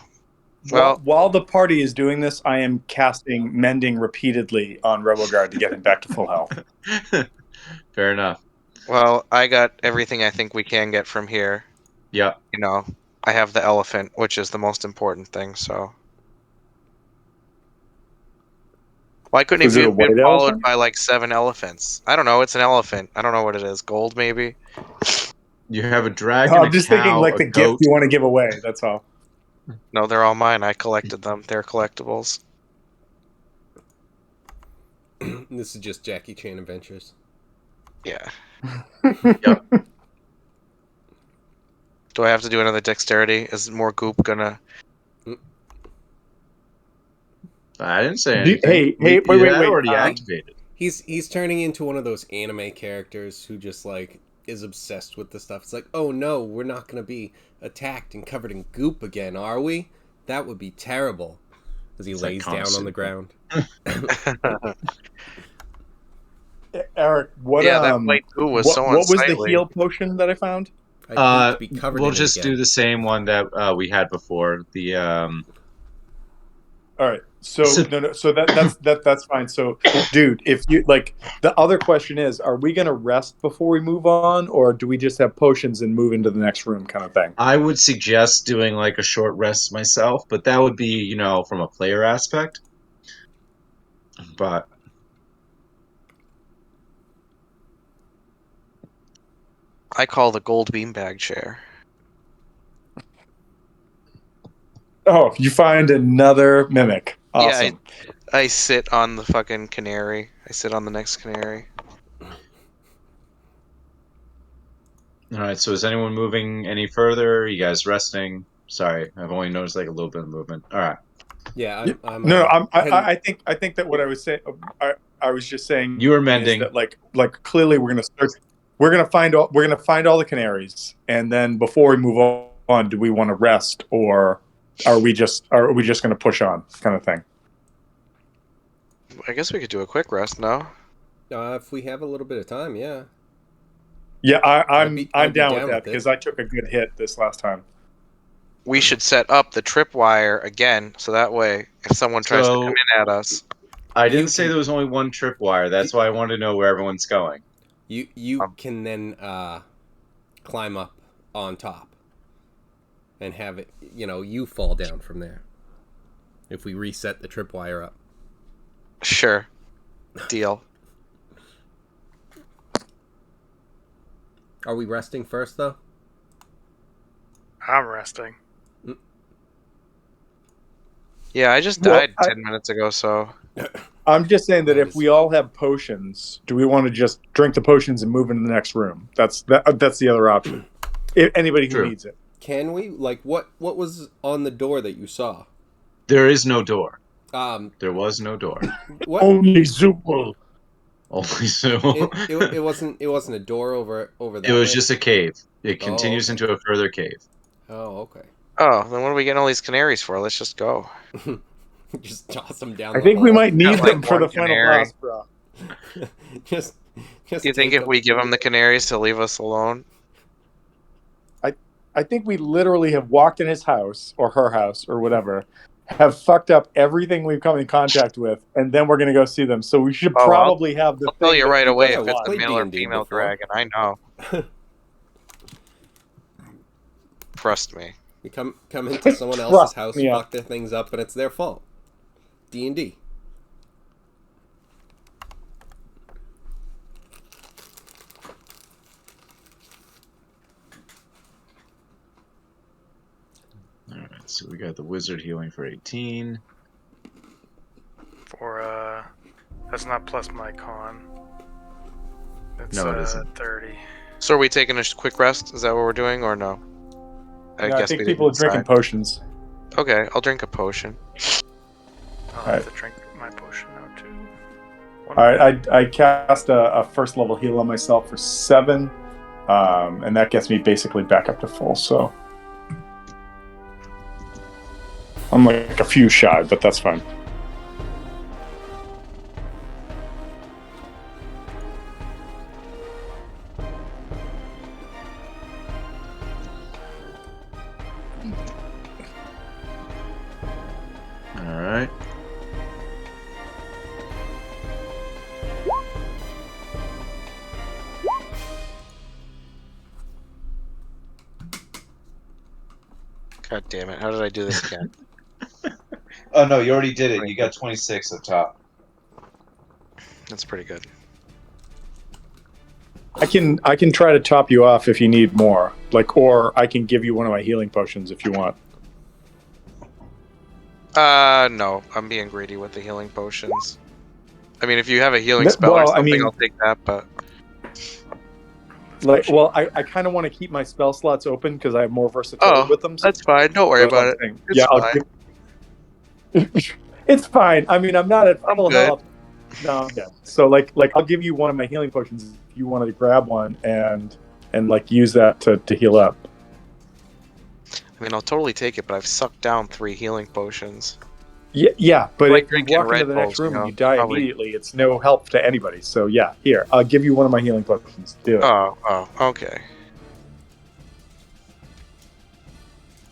well, while the party is doing this, I am casting Mending repeatedly on Roboguard to get him back to full health. Fair enough. well, I got everything I think we can get from here. Yeah. You know, I have the elephant, which is the most important thing. So, why couldn't Was it it a have been white followed elephant? by like 7 elephants? I don't know. It's an elephant. I don't know what it is. Gold, maybe. You have a dragon, I'm a just cow, thinking like a the goat. gift you want to give away. That's all. No, they're all mine. I collected them. They're collectibles. This is just Jackie Chan Adventures. Yeah. Yep. Do I have to do another dexterity? Is more goop gonna? I didn't say Do- anything. hey, We- wait, that wait. already activated. He's turning into one of those anime characters who just like is obsessed with the stuff. It's like, oh no, we're not gonna be attacked and covered in goop again, are we? That would be terrible. As he It's like lays down on the ground. Eric, what? Yeah, that white goo was so what was the unsightly. heal potion that I found? I'd hate to be covered We'll in it just again. do the same one that we had before. The All right. So no. So that's fine. So, dude, if you like, the other question is, are we gonna rest before we move on, or do we just have potions and move into the next room, kind of thing? I would suggest doing like a short rest myself, but that would be, from a player aspect. But I call the gold beanbag chair. Oh, you find another mimic. Awesome. Yeah, I sit on the fucking canary. I sit on the next canary. all right, so is anyone moving any further? You guys resting? Sorry, I've only noticed like a little bit of movement. All right. Yeah, I'm No, heading- I think that what I was saying, I was just saying, You were is mending. that like clearly we're gonna find all the canaries, and then before we move on, do we want to rest, or are we just gonna push on, kind of thing? I guess we could do a quick rest now. if we have a little bit of time, yeah. Yeah, I'd be I'm down down with that with it. because I took a good hit this last time. We should set up the tripwire again, so that way, if someone tries to So- come in at us, I You didn't say can- there was only one tripwire. That's why I wanted to know where everyone's going. You can then climb up on top and have it, you fall down from there. If we reset the tripwire up. sure, deal. Are we resting first though? I'm resting. Yeah, I just Well, died 10 minutes ago, so I'm just saying that That if is- we all have potions, do we want to just drink the potions and move into the next room? That's the other option. If anybody who True. needs it. Can we? Like what was on the door that you saw? There is no door. Um There was no door. what Only Zool. Only so. it wasn't a door over that It was way? just a cave. It continues okay. into a further cave. Oh, okay. oh, then what are we getting all these canaries for? Let's just go. Just toss them down I the think we hole. might need Got, like, them for the one final canary. boss, bro. just Do you think take if we give them the canaries to leave us alone? I think we literally have walked in his house or her house or whatever, have fucked up everything we've come in contact with, and then we're gonna go see them. So we should Oh, probably have the. I'll tell thing you that right we away don't if it's want. a played male or D&D female before. dragon. I know. Trust me. We come into someone else's Trust house, me. fuck their things up, and it's their fault. D&D. All right, so we got the wizard healing for 18. For that's not plus my con. It's No, it isn't. 30. So are we taking a quick rest? Is that what we're doing, or no? I think we people are didn't drinking decide. potions. Okay, I'll drink a potion. I'll Alright. have to drink my potion now too. One All right, I cast a first level heal on myself for 7, and that gets me basically back up to full. So I'm like a few shy, but that's fine. All right. God damn it! How did I do this again? Oh no, you already did it. You got 26 up top. That's pretty good. I can try to top you off if you need more, or I can give you one of my healing potions if you want. No, I'm being greedy with the healing potions. I mean, if you have a healing Th- spell or well, I something, mean- I'll take that. But I kind of want to keep my spell slots open because I have more versatility Oh, with them. So that's fine. Don't worry that's what about I'm it. saying. It's Yeah, fine. it's fine. I mean, I'm not at I'm full good. health. No, I'm good. So I'll give you one of my healing potions if you wanted to grab one and use that to heal up. I mean, I'll totally take it, but I've sucked down 3 healing potions. Yeah, but Like if you drinking walk into Red the next Bulls, room and you die probably. immediately, it's no help to anybody. So yeah, here, I'll give you one of my healing potions. Do it. Oh, okay.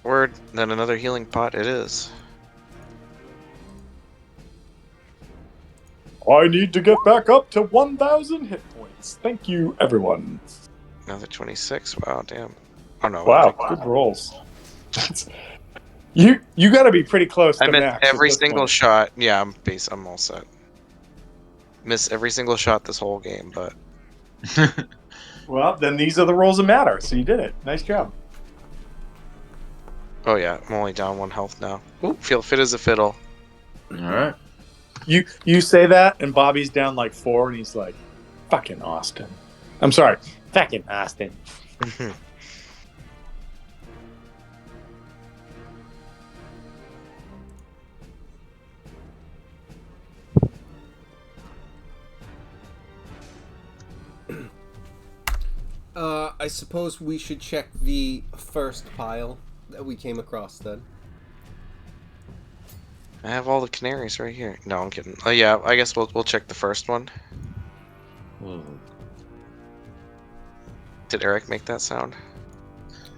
Word. Then another healing pot it is. I need to get back up to 1,000 hit points. Thank you, everyone. Another 26. Wow, damn. Oh no. Wow, good rolls. You got to be pretty close to I missed max. at every this single point. shot. Yeah, I'm all set. Miss every single shot this whole game, but Well, then these are the rolls that matter. So you did it. Nice job. oh yeah, I'm only down 1 health now. Ooh, feel fit as a fiddle. All right. You say that, and Bobby's down like 4, and he's like, "Fucking Austin." I'm sorry. Fucking Austin. I suppose we should check the first pile that we came across then. I have all the canaries right here. No, I'm kidding. Oh yeah, I guess we'll check the first one. Did Eric make that sound?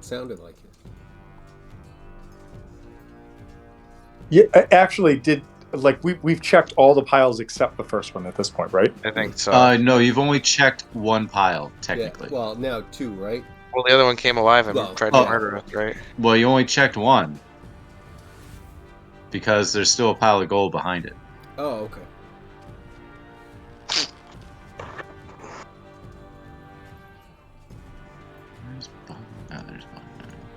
Sounded like it. Yeah, actually, we've checked all the piles except the first one at this point, right? I think so. No, you've only checked one pile technically. Yeah, well, now 2, right? Well, the other one came alive and Well, tried to oh. murder us, right? Well, you only checked one because there's still a pile of gold behind it. Oh, okay. There's Bob. Oh, there's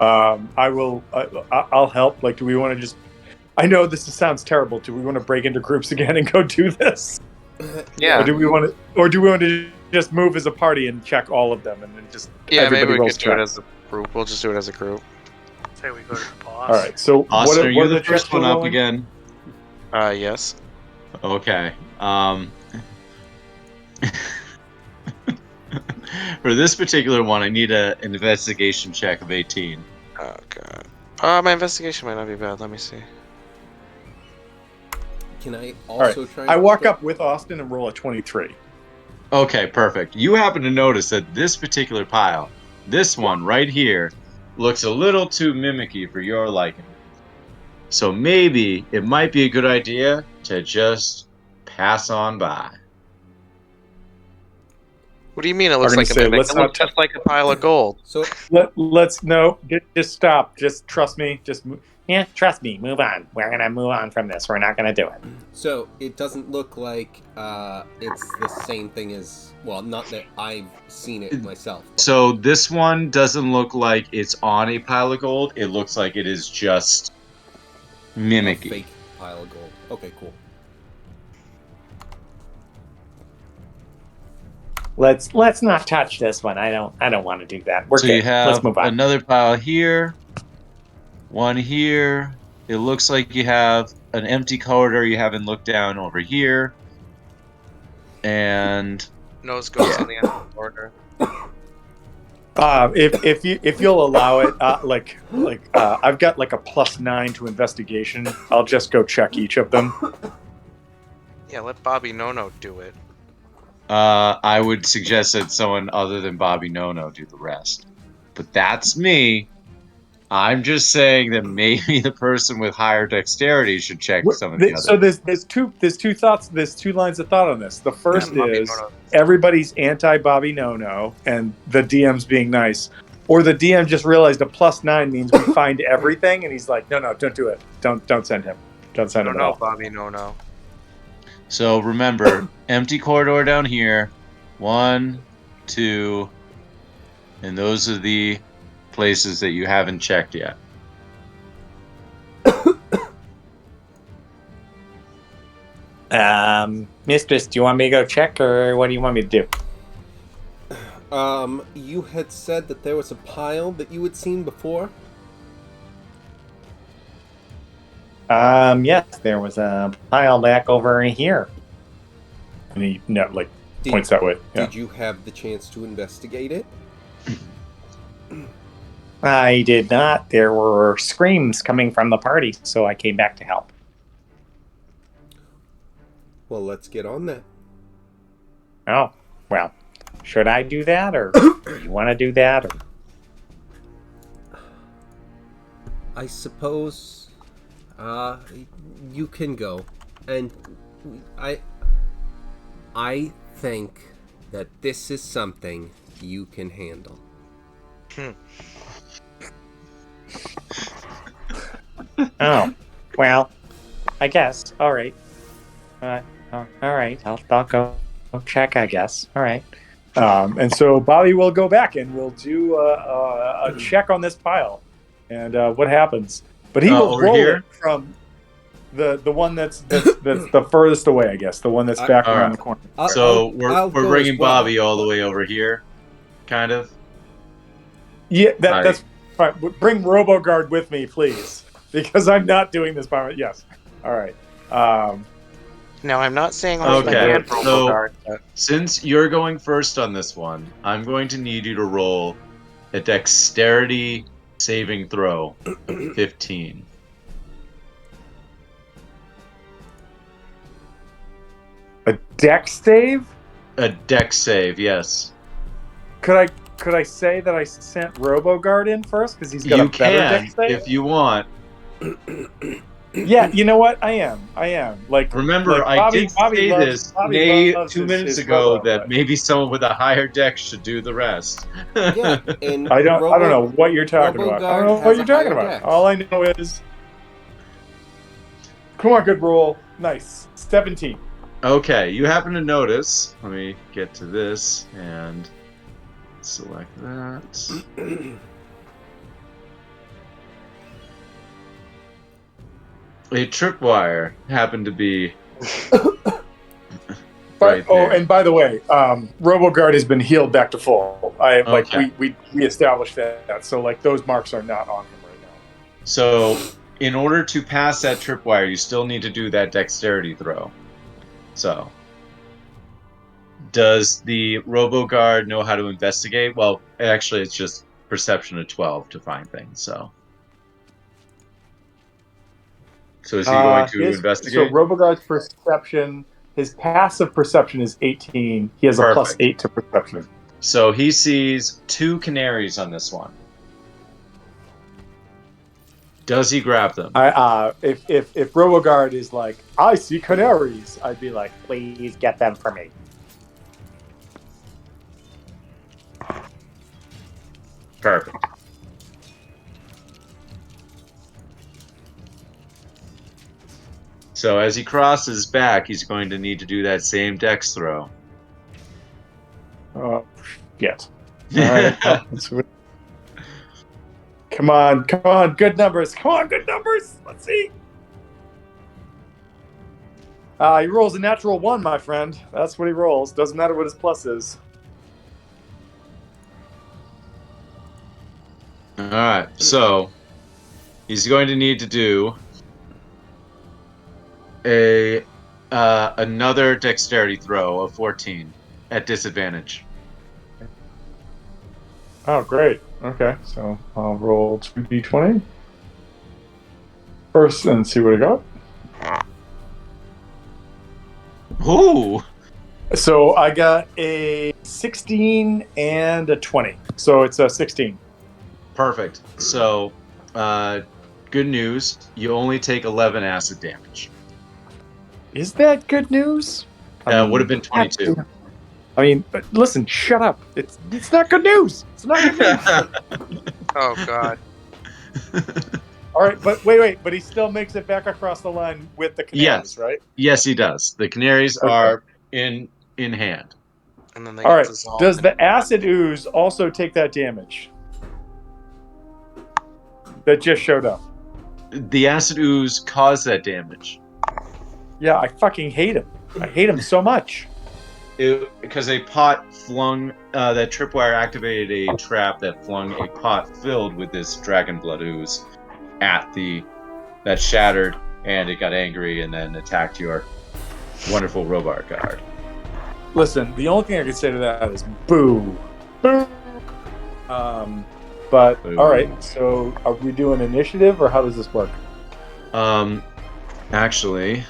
Bob. I'll help. Like, do we want to just? I know this sounds terrible. Do we want to break into groups again and go do this? Yeah. Or do we want to just move as a party and check all of them and then just Yeah, everybody maybe we rolls could do it check? as a group. We'll just do it as a group. Say we go to the boss. All right. So Austin, are what you are the checks first we're one up rolling? again? Yes. Okay. For this particular one, I need an investigation check of 18. Oh god. My investigation might not be bad. Let me see. Can I All right. also try? and I walk put- up with Austin and roll a 23. Okay, perfect. You happen to notice that this particular pile, this one right here, looks a little too mimicky for your liking. So maybe it might be a good idea to just pass on by. What do you mean? It looks gonna like a say, mimic? let's It not looks just like a pile of gold. So Let's just stop. Just trust me. Just move. Yeah, trust me. Move on. We're gonna move on from this. We're not gonna do it. So it doesn't look like it's the same thing as, well, not that I've seen it myself. but- So this one doesn't look like it's on a pile of gold. It looks like it is just a mimicky. fake pile of gold. Okay, cool. Let's not touch this one. I don't want to do that. We're So good. you have Let's move on. another pile here, one here. It looks like you have an empty corridor you haven't looked down over here. And Nose goes on the end of the border. If you'll allow it, I've got like a +9 to investigation. I'll just go check each of them. Yeah, let Bobby No do it. I would suggest that someone other than Bobby Nono do the rest. But that's me. I'm just saying that maybe the person with higher dexterity should check some of the others. So there's two thoughts. There's 2 lines of thought on this. The first Yeah, Bobby is No-No. everybody's anti Bobby No, and the DM's being nice, or the DM just realized a +9 means we find everything, and he's like, no, don't do it. Don't send him. Don't send I him don't at know, all. Bobby No. So remember, empty corridor down here. 1, 2, and those are the places that you haven't checked yet. Mistress, do you want me to go check, or what do you want me to do? You had said that there was a pile that you had seen before. Yes, there was a pile back over here. And he Did, points that way. Yeah. Did you have the chance to investigate it? I did not. There were screams coming from the party, so I came back to help. Well, let's get on that. Oh, well, should I do that, or do you want to do that? Or I suppose you can go, and I think that this is something you can handle. Oh, well, I guess. All right. All right. I'll go check, I guess. All right. And so Bobby will go back and we'll do a check on this pile, and what happens. But he will over roll here? it from the one that's the furthest away, I guess, the one that's back All around right. the corner. So I'll we're go bringing as well, Bobby all the but- way over here, kind of. Yeah, Right. that's fine. Bring RoboGuard with me, please, because I'm not doing this by myself. Yes. All right. No, I'm not saying hold my Okay, hand, so- RoboGuard, but Since you're going first on this one, I'm going to need you to roll a dexterity saving throw, 15. A dex save? A dex save, yes. Could I say that I sent RoboGuard in first because he's got You a better can, dex save? if you want. Yeah, you know what? I am. Like, Remember, like I did say loves- this Bobby loves 2 his- minutes his ago Robo, that but maybe someone with a higher dex should do the rest. Yeah, and I don't know what you're talking about. I don't know RoboGuard what has you're a talking higher about. dex. All I know is, come on, good roll, nice, 17. Okay, you happen to notice. Let me get to this and select that. A tripwire happened to be right there. And by the way, RoboGuard has been healed back to full. Okay. We established that. So like those marks are not on him right now. So, in order to pass that tripwire, you still need to do that dexterity throw. So, does the RoboGuard know how to investigate? Well, actually, it's just perception of 12 to find things. So is he going to investigate? So RoboGuard's perception, his passive perception is 18. He has a plus Perfect. 8 to perception. So he sees 2 canaries on this one. Does he grab them? If RoboGuard is like, I see canaries, I'd be like, Please get them for me. Perfect. So as he crosses back, he's going to need to do that same dex throw. oh, shit. All right. well, come on. Good numbers. Let's see. He rolls a natural 1, my friend. That's what he rolls. Doesn't matter what his plus is. All right, so he's going to need to do another dexterity throw of 14 at disadvantage. Oh, great. Okay, so I'll roll 2d20 first and see what I got. Ooh, So I got a 16 and a 20. So it's a 16. perfect. So, good news. You only take 11 acid damage. Is that good news? Would have been 22. I mean, but listen, shut up. It's not good news. It's not good news. oh god, All right, but wait. But he still makes it back across the line with the canaries, Yes. right? Yes, he does. The canaries Okay. are in hand. and then they All get right. dissolved Does in- the acid ooze also take that damage? That just showed up. The acid ooze caused that damage. Yeah, I fucking hate him. I hate him so much. Because a pot flung that tripwire activated a trap that flung a pot filled with this dragon blood ooze at that shattered, and it got angry and then attacked your wonderful RoboGuard. Listen, the only thing I can say to that is boo. Boo. But Boo. all right. So are we doing initiative or how does this work? Actually,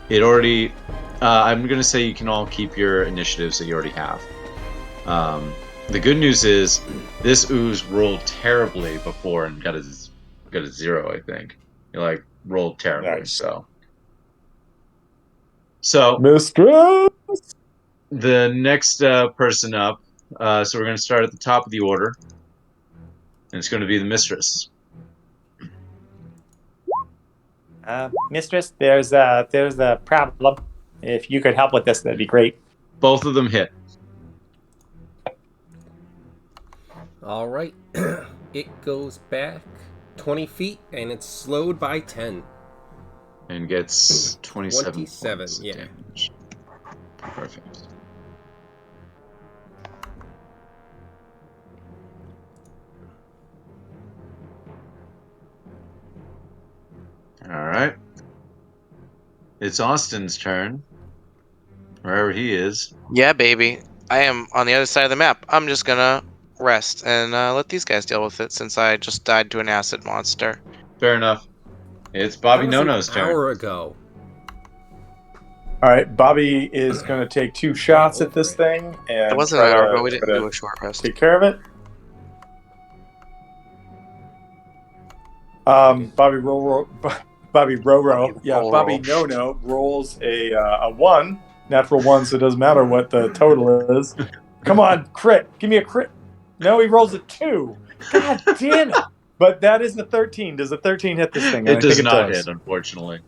it already. I'm gonna say you can all keep your initiatives that you already have. The good news is this ooze rolled terribly before and got a 0. I think he rolled terribly. Nice. So Mistress. the next person up. So we're going to start at the top of the order, and it's going to be the mistress. Mistress, there's a problem. If you could help with this, that'd be great. Both of them hit. All right. It goes back 20 feet, and it's slowed by 10. And gets 27 27, points of yeah. damage. Perfect. All right. It's Austin's turn. Wherever he is. Yeah, baby. I am on the other side of the map. I'm just gonna rest and let these guys deal with it since I just died to an acid monster. Fair enough. It's Bobby That was No-No's an turn. hour ago. All right, Bobby is going to take 2 shots at this thing and It wasn't try an hour to- ago. We didn't try to do a short rest. take care of it. Bobby Roro, yeah, Roll. Bobby No rolls a 1, natural 1, so it doesn't matter what the total is. Come on, crit, give me a crit. No, he rolls a 2. God damn it! But that is the 13. Does the 13 hit this thing? It does think not does. hit, unfortunately.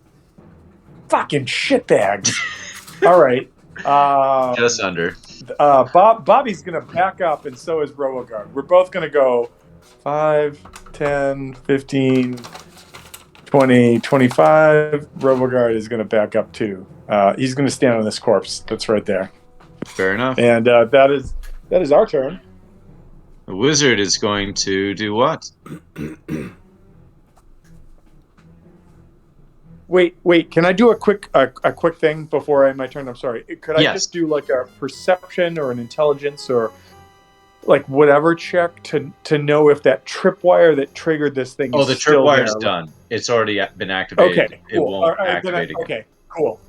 Fucking shitbags. All right. Just under. Bobby's gonna back up, and so is Roagard. We're both gonna go 5, 10, 15, 20, 25. Roagard is gonna back up too. He's gonna stand on this corpse that's right there, Fair enough. and that is our turn. The wizard is going to do what? Wait. Can I do a quick thing before I end my turn? I'm sorry. Could I Yes. just do like a perception or an intelligence or like whatever check to know if that tripwire that triggered this thing Oh, is the still tripwire's there? done. It's already been activated. Okay, It cool. won't All right, activate again. okay, cool.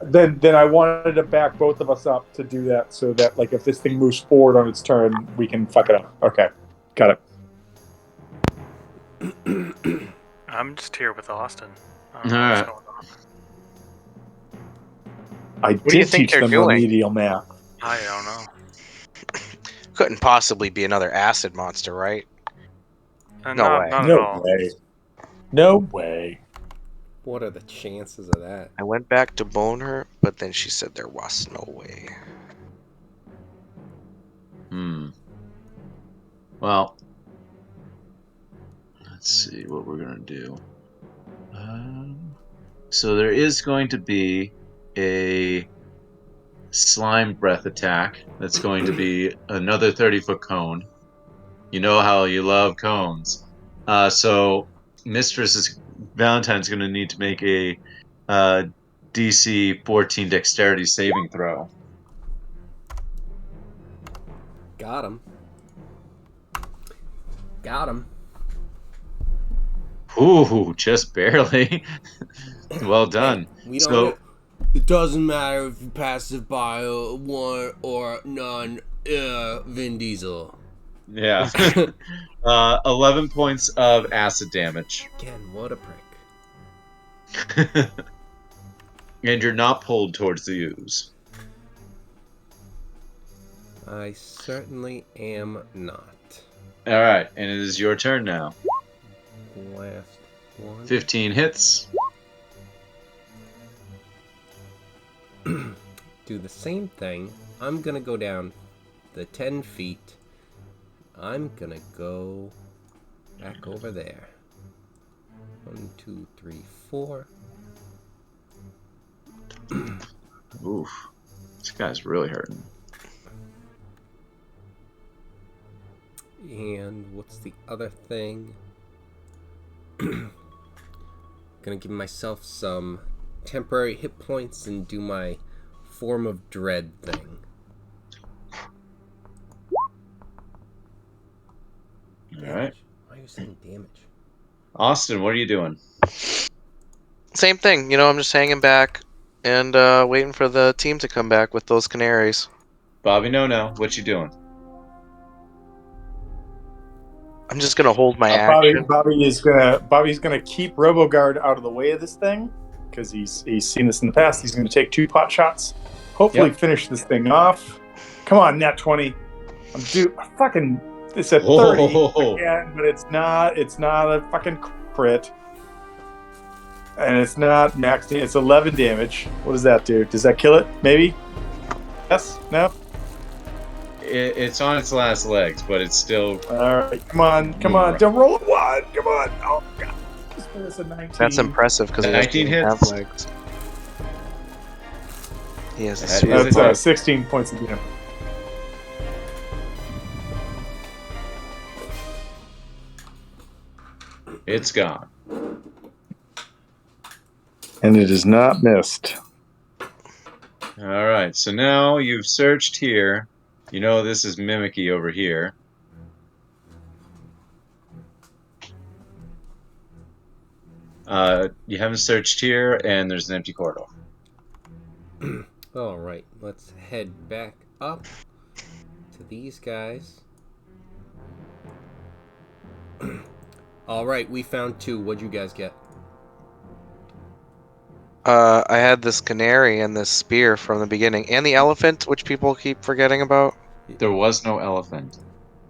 Then I wanted to back both of us up to do that so that like if this thing moves forward on its turn, we can fuck it up. Okay, got it. I'm just here with Austin. I All don't know what's right. going on. I do you did think teach they're them doing? remedial math. I don't know. Couldn't possibly be another acid monster, right? No not, way. Not at No all. way. No way. What are the chances of that? I went back to bone her, but then she said there was no way. Well, let's see what we're going to do. So there is going to be a slime breath attack. That's going to be another 30-foot cone. You know how you love cones. So Mistress Valentine's going to need to make a DC 14 dexterity saving throw. Got him. Got him. Ooh, just barely. Well done. We don't So- know. It doesn't matter if you pass it by one or none. Vin Diesel. Yeah. 11 points of acid damage. Again, what a prick. And you're not pulled towards the ooze. I certainly am not. Alright, and it is your turn now. Last one. 15 hits. Do the same thing. I'm gonna go down the 10 feet. I'm gonna go back over there. 1, 2, 3, 4. Oof. This guy's really hurting. And what's the other thing? Gonna give myself some temporary hit points and do my form of dread thing. Alright. Why are you saying damage? Austin, what are you doing? Same thing, you know, I'm just hanging back and waiting for the team to come back with those canaries. Bobby No, what you doing? I'm just gonna hold my Bobby, action. Bobby's gonna keep Roboguard out of the way of this thing because he's seen this in the past. He's gonna take 2 pot shots hopefully Yep. finish this thing off. Come on, nat 20. I'm fucking. It's a 30 Oh. again, but it's not. It's not a fucking crit, and it's not max. It's 11 damage. What does that do? Does that kill it? Maybe. Yes. No. It's on its last legs, but it's still. All right. Come on. Come on. Right. Don't roll a 1. Come on. Oh god. It's a 19. That's impressive because he doesn't 19 even have hits. legs. He has a That super is That's a hit. 16 points of damage. It's gone. And it is not missed. All right. So now you've searched here. You know this is mimicky over here. You haven't searched here, and there's an empty corridor. All right, let's head back up to these guys. All right, we found 2. What'd you guys get? I had this canary and this spear from the beginning, and the elephant, which people keep forgetting about. There was no elephant.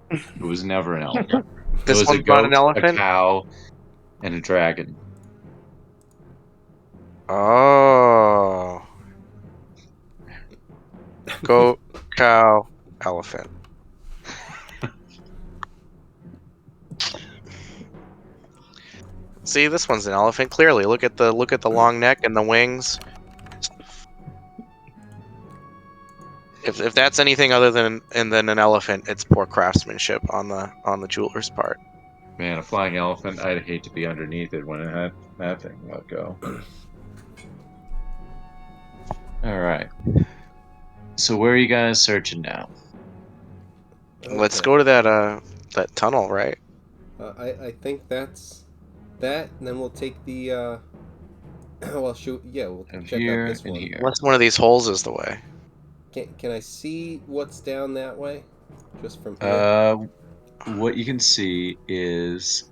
It was never an elephant. It This was a one's not an goat, elephant? a cow, and a dragon. Oh. Goat, cow, elephant. See, this one's an elephant. Clearly, look at the long neck and the wings. If that's anything other than an elephant, it's poor craftsmanship on the jeweler's part. Man, a flying elephant. I'd hate to be underneath it when it had that thing let go. All right. So where are you guys searching now? Let's Okay. go to that tunnel, right? I think that's that, and then we'll take the. Well, shoot. Yeah, we'll And check here out this and one. here. Unless one of these holes is the way. Can I see what's down that way? Just from here. What you can see is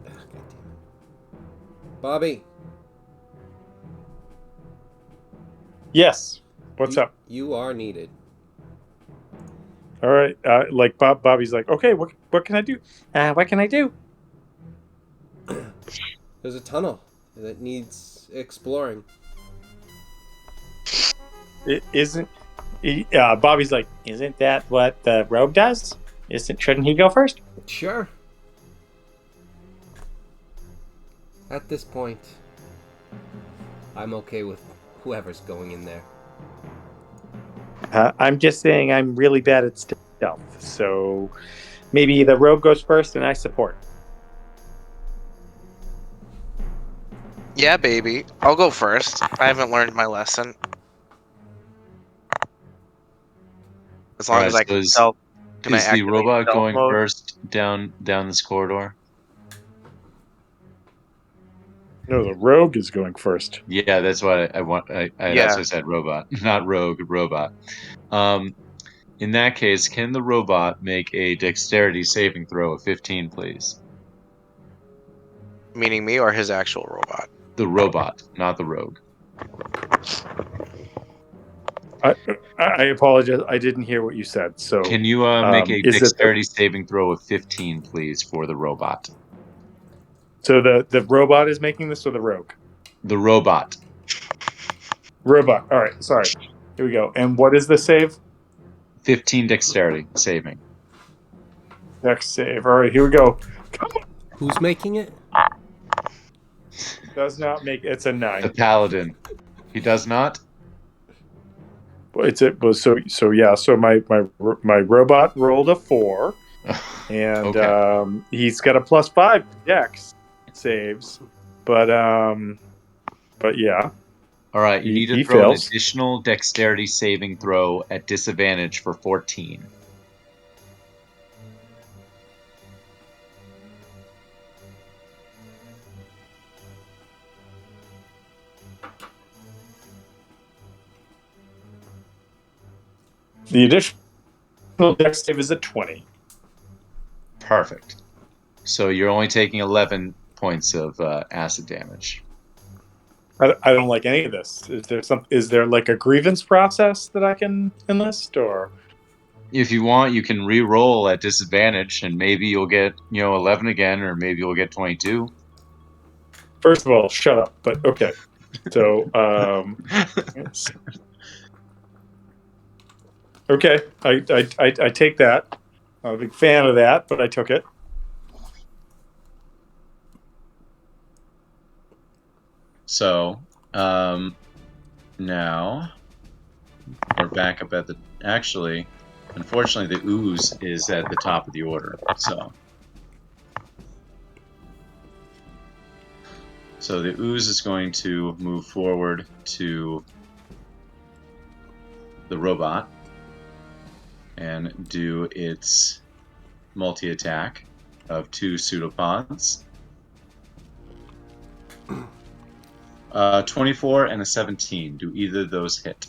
Ah, God damn it. Bobby. Yes. What's you, up? You are needed. All right. Like Bobby's like, okay, what can I do? What can I do? There's a tunnel that needs exploring. It isn't. Bobby's like, Isn't that what the rogue does? Shouldn't he go first? Sure. At this point, I'm okay with whoever's going in there. I'm just saying I'm really bad at stealth, so maybe the rogue goes first and I support. Yeah, baby. I'll go first. I haven't learned my lesson. As long Alright, as I so can is- stealth. Can I is the activate robot stealth going mode? first down this corridor? no, the rogue is going first. Yeah, that's what I want. That's Yeah. what I said. Robot, not rogue. Robot. In that case, can the robot make a dexterity saving throw of 15, please? Meaning me or his actual robot? The robot, not the rogue. I apologize. I didn't hear what you said. So Can you make a is it dexterity saving throw of 15, please, for the robot? so the robot is making this or the rogue? The robot. Robot. All right. Sorry. Here we go. And what is the save? 15 dexterity saving. Next save. All right. Here we go. Come on. Who's making it? Does not make. It's a The 9. paladin. He does not. So yeah. So my robot rolled a 4, and Okay. he's got a +5 dex saves, but yeah. All right, you He- need to he throw fails. an additional dexterity saving throw at disadvantage for 14. The additional dex save is a 20. Perfect. So you're only taking 11 points of acid damage. I don't like any of this. Is there like a grievance process that I can enlist, or If you want, you can re-roll at disadvantage, and maybe you'll get 11 again, or maybe you'll get 22. first of all, shut up. But okay, so okay, I take that. I'm a big fan of that, but I took it. So now we're back up at the. Actually, unfortunately, the ooze is at the top of the order. So the ooze is going to move forward to the robot and do its multi-attack of 2 pseudopods. 24 and a 17. Do either of those hit?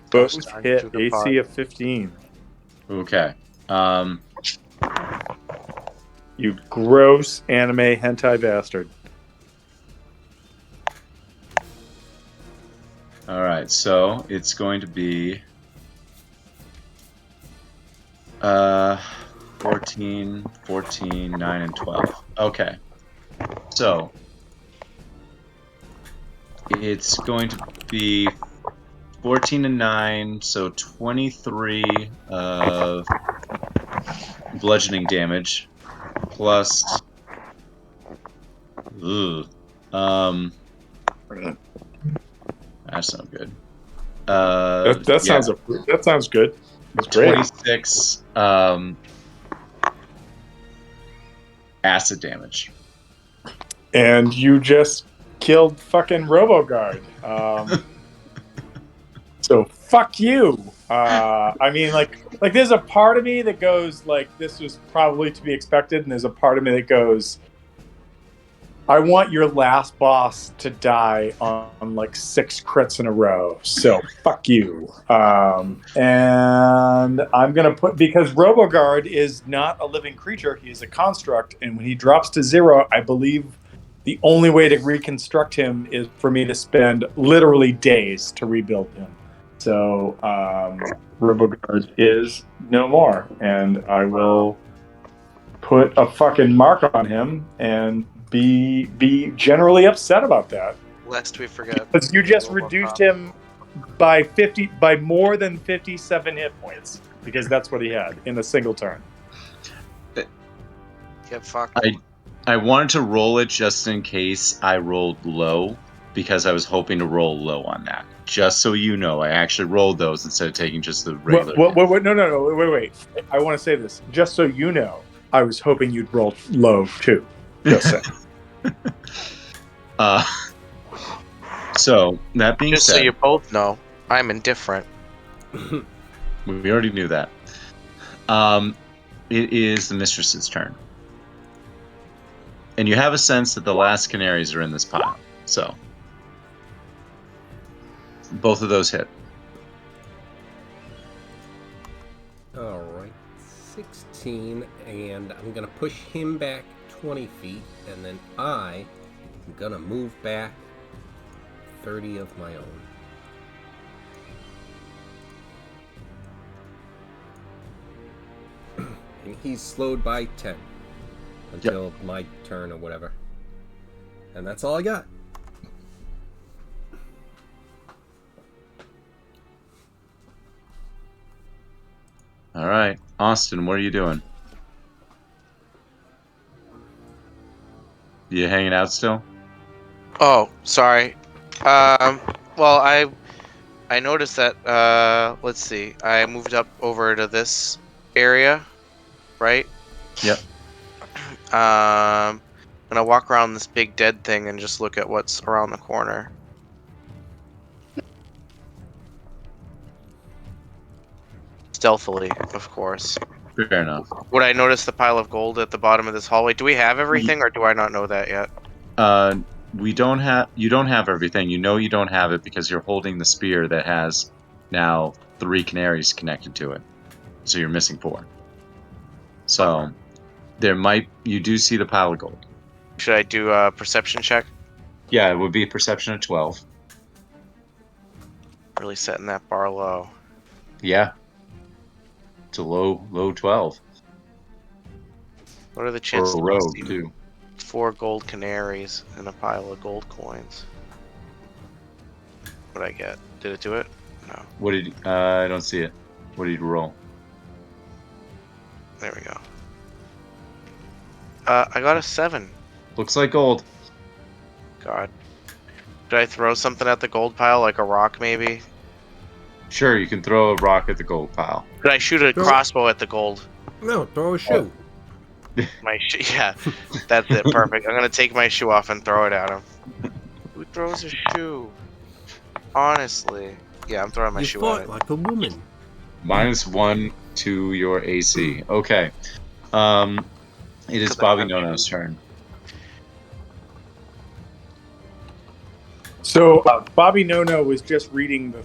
Both Gosh, hit darn, AC of 15. Okay. You gross anime hentai bastard. All right. So it's going to be 14, 9, and 12. Okay. So it's going to be 14 and 9, so 23 of bludgeoning damage plus. Ugh. That's not good. That sounds good. That's great. 26 acid damage. And you just killed fucking RoboGuard. So fuck you. I mean, like there's a part of me that goes like, this was probably to be expected, and there's a part of me that goes, I want your last boss to die on like 6 crits in a row. So fuck you. And I'm gonna because RoboGuard is not a living creature; he is a construct, and when he drops to 0, I believe the only way to reconstruct him is for me to spend literally days to rebuild him. So RoboGuard is no more, and I will put a fucking mark on him and be generally upset about that. Lest we forget. Because you just reduced him by more than 57 hit points, because that's what he had in a single turn. Get fucked. I wanted to roll it just in case I rolled low, because I was hoping to roll low on that. Just so you know, I actually rolled those instead of taking just the regular. No, wait. I want to say this. Just so you know, I was hoping you'd roll low too. Just saying. So that being Just said, so you both know, I'm indifferent. we already knew that. It is the mistress's turn, and you have a sense that the last canaries are in this pile. So both of those hit. All right, 16, and I'm gonna push him back 20 feet, and then I'm gonna move back 30 of my own. And he's slowed by 10 until my turn or whatever. And that's all I got. All right, Austin, what are you doing? You hanging out still? Oh, sorry. Well, I noticed that. Let's see. I moved up over to this area, right? Yep. I'm gonna walk around this big dead thing and just look at what's around the corner. Stealthily, of course. Fair enough. Would I notice the pile of gold at the bottom of this hallway? Do we have everything, or do I not know that yet? You don't have everything. You know you don't have it because you're holding the spear that has now 3 canaries connected to it. So you're missing 4. So you do see the pile of gold. Should I do a perception check? Yeah, it would be perception of 12. Really setting that bar low. Yeah. It's a low 12. What are the For chances a of rogue, seeing too. 4 gold canaries and a pile of gold coins? What'd I get? Did it do it? No. What did I don't see it. What did you roll? There we go. I got a 7. Looks like gold. God. Did I throw something at the gold pile, like a rock maybe? Sure, you can throw a rock at the gold pile. Did I shoot a Throw- crossbow at the gold? No, throw a shoe. My yeah, that's it. Perfect. I'm gonna take my shoe off and throw it at him. Who throws a shoe? Honestly, yeah, I'm throwing my You shoe at fought it. like a woman. -1 to your AC. Okay. It is Because I Bobby have Nono's shoes. turn. So Bobby Nono was just reading the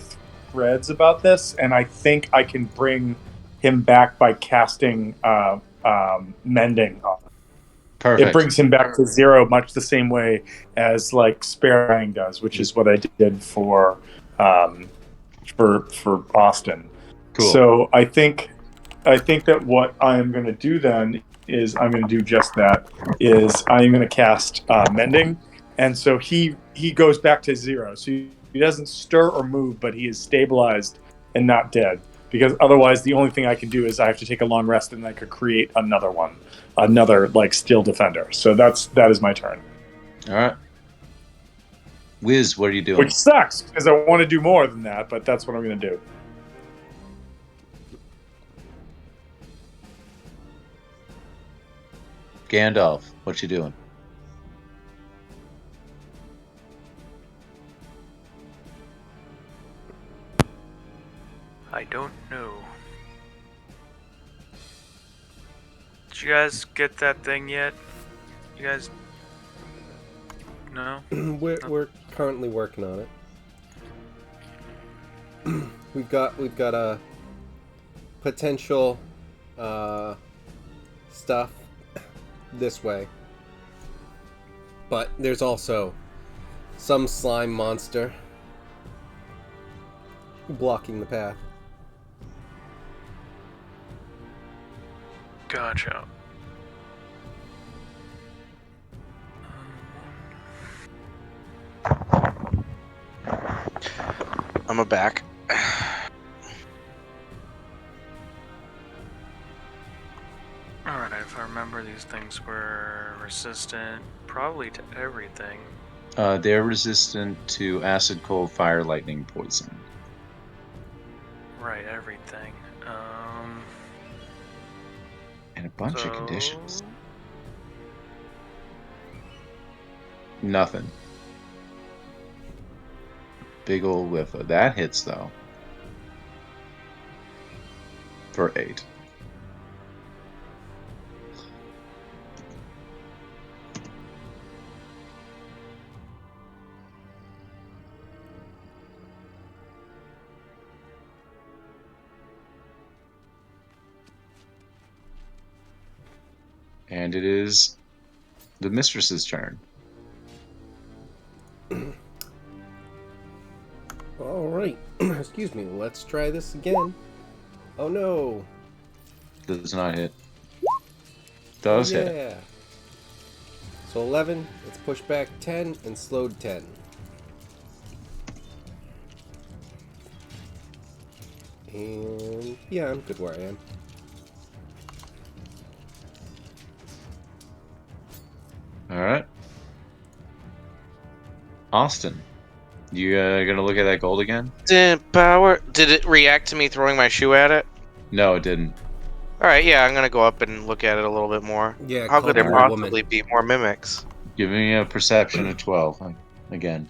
threads about this, and I think I can bring him back by casting mending on him. Perfect. It brings him back to 0, much the same way as like Sparrowing does, which is what I did for Austin. Cool. So I think that what I'm going to do then is I'm going to do just that. Is I'm going to cast mending, and so he goes back to 0. So he doesn't stir or move, but he is stabilized and not dead. Because otherwise, the only thing I can do is I have to take a long rest, and I could create another one, another like steel defender. So that is my turn, All right. Wiz, what are you doing? which sucks because I want to do more than that, but that's what I'm going to do. Gandalf, what you doing? I don't know. Did you guys get that thing yet? You guys? No? We're currently working on it. we've got a potential stuff this way, but there's also some slime monster blocking the path. Gotcha. I'm a back. Alright, if I remember, these things were resistant probably to everything. They're resistant to acid, cold, fire, lightning, poison. Right, everything. And a bunch of So- conditions. Nothing. Big old whiff of that hits though. For 8. And it is the mistress's turn. All right, excuse me. Let's try this again. Oh no! Does not hit. Does hit. Yeah. So 11. It's pushed back 10 and slowed 10. And yeah, I'm good where I am. Alright. Austin, you gonna look at that gold again? Power. Did it react to me throwing my shoe at it? No, it didn't. All right, yeah, I'm gonna go up and look at it a little bit more. Yeah. How call could there her a possibly woman. be more mimics? Give me a perception of 12 again.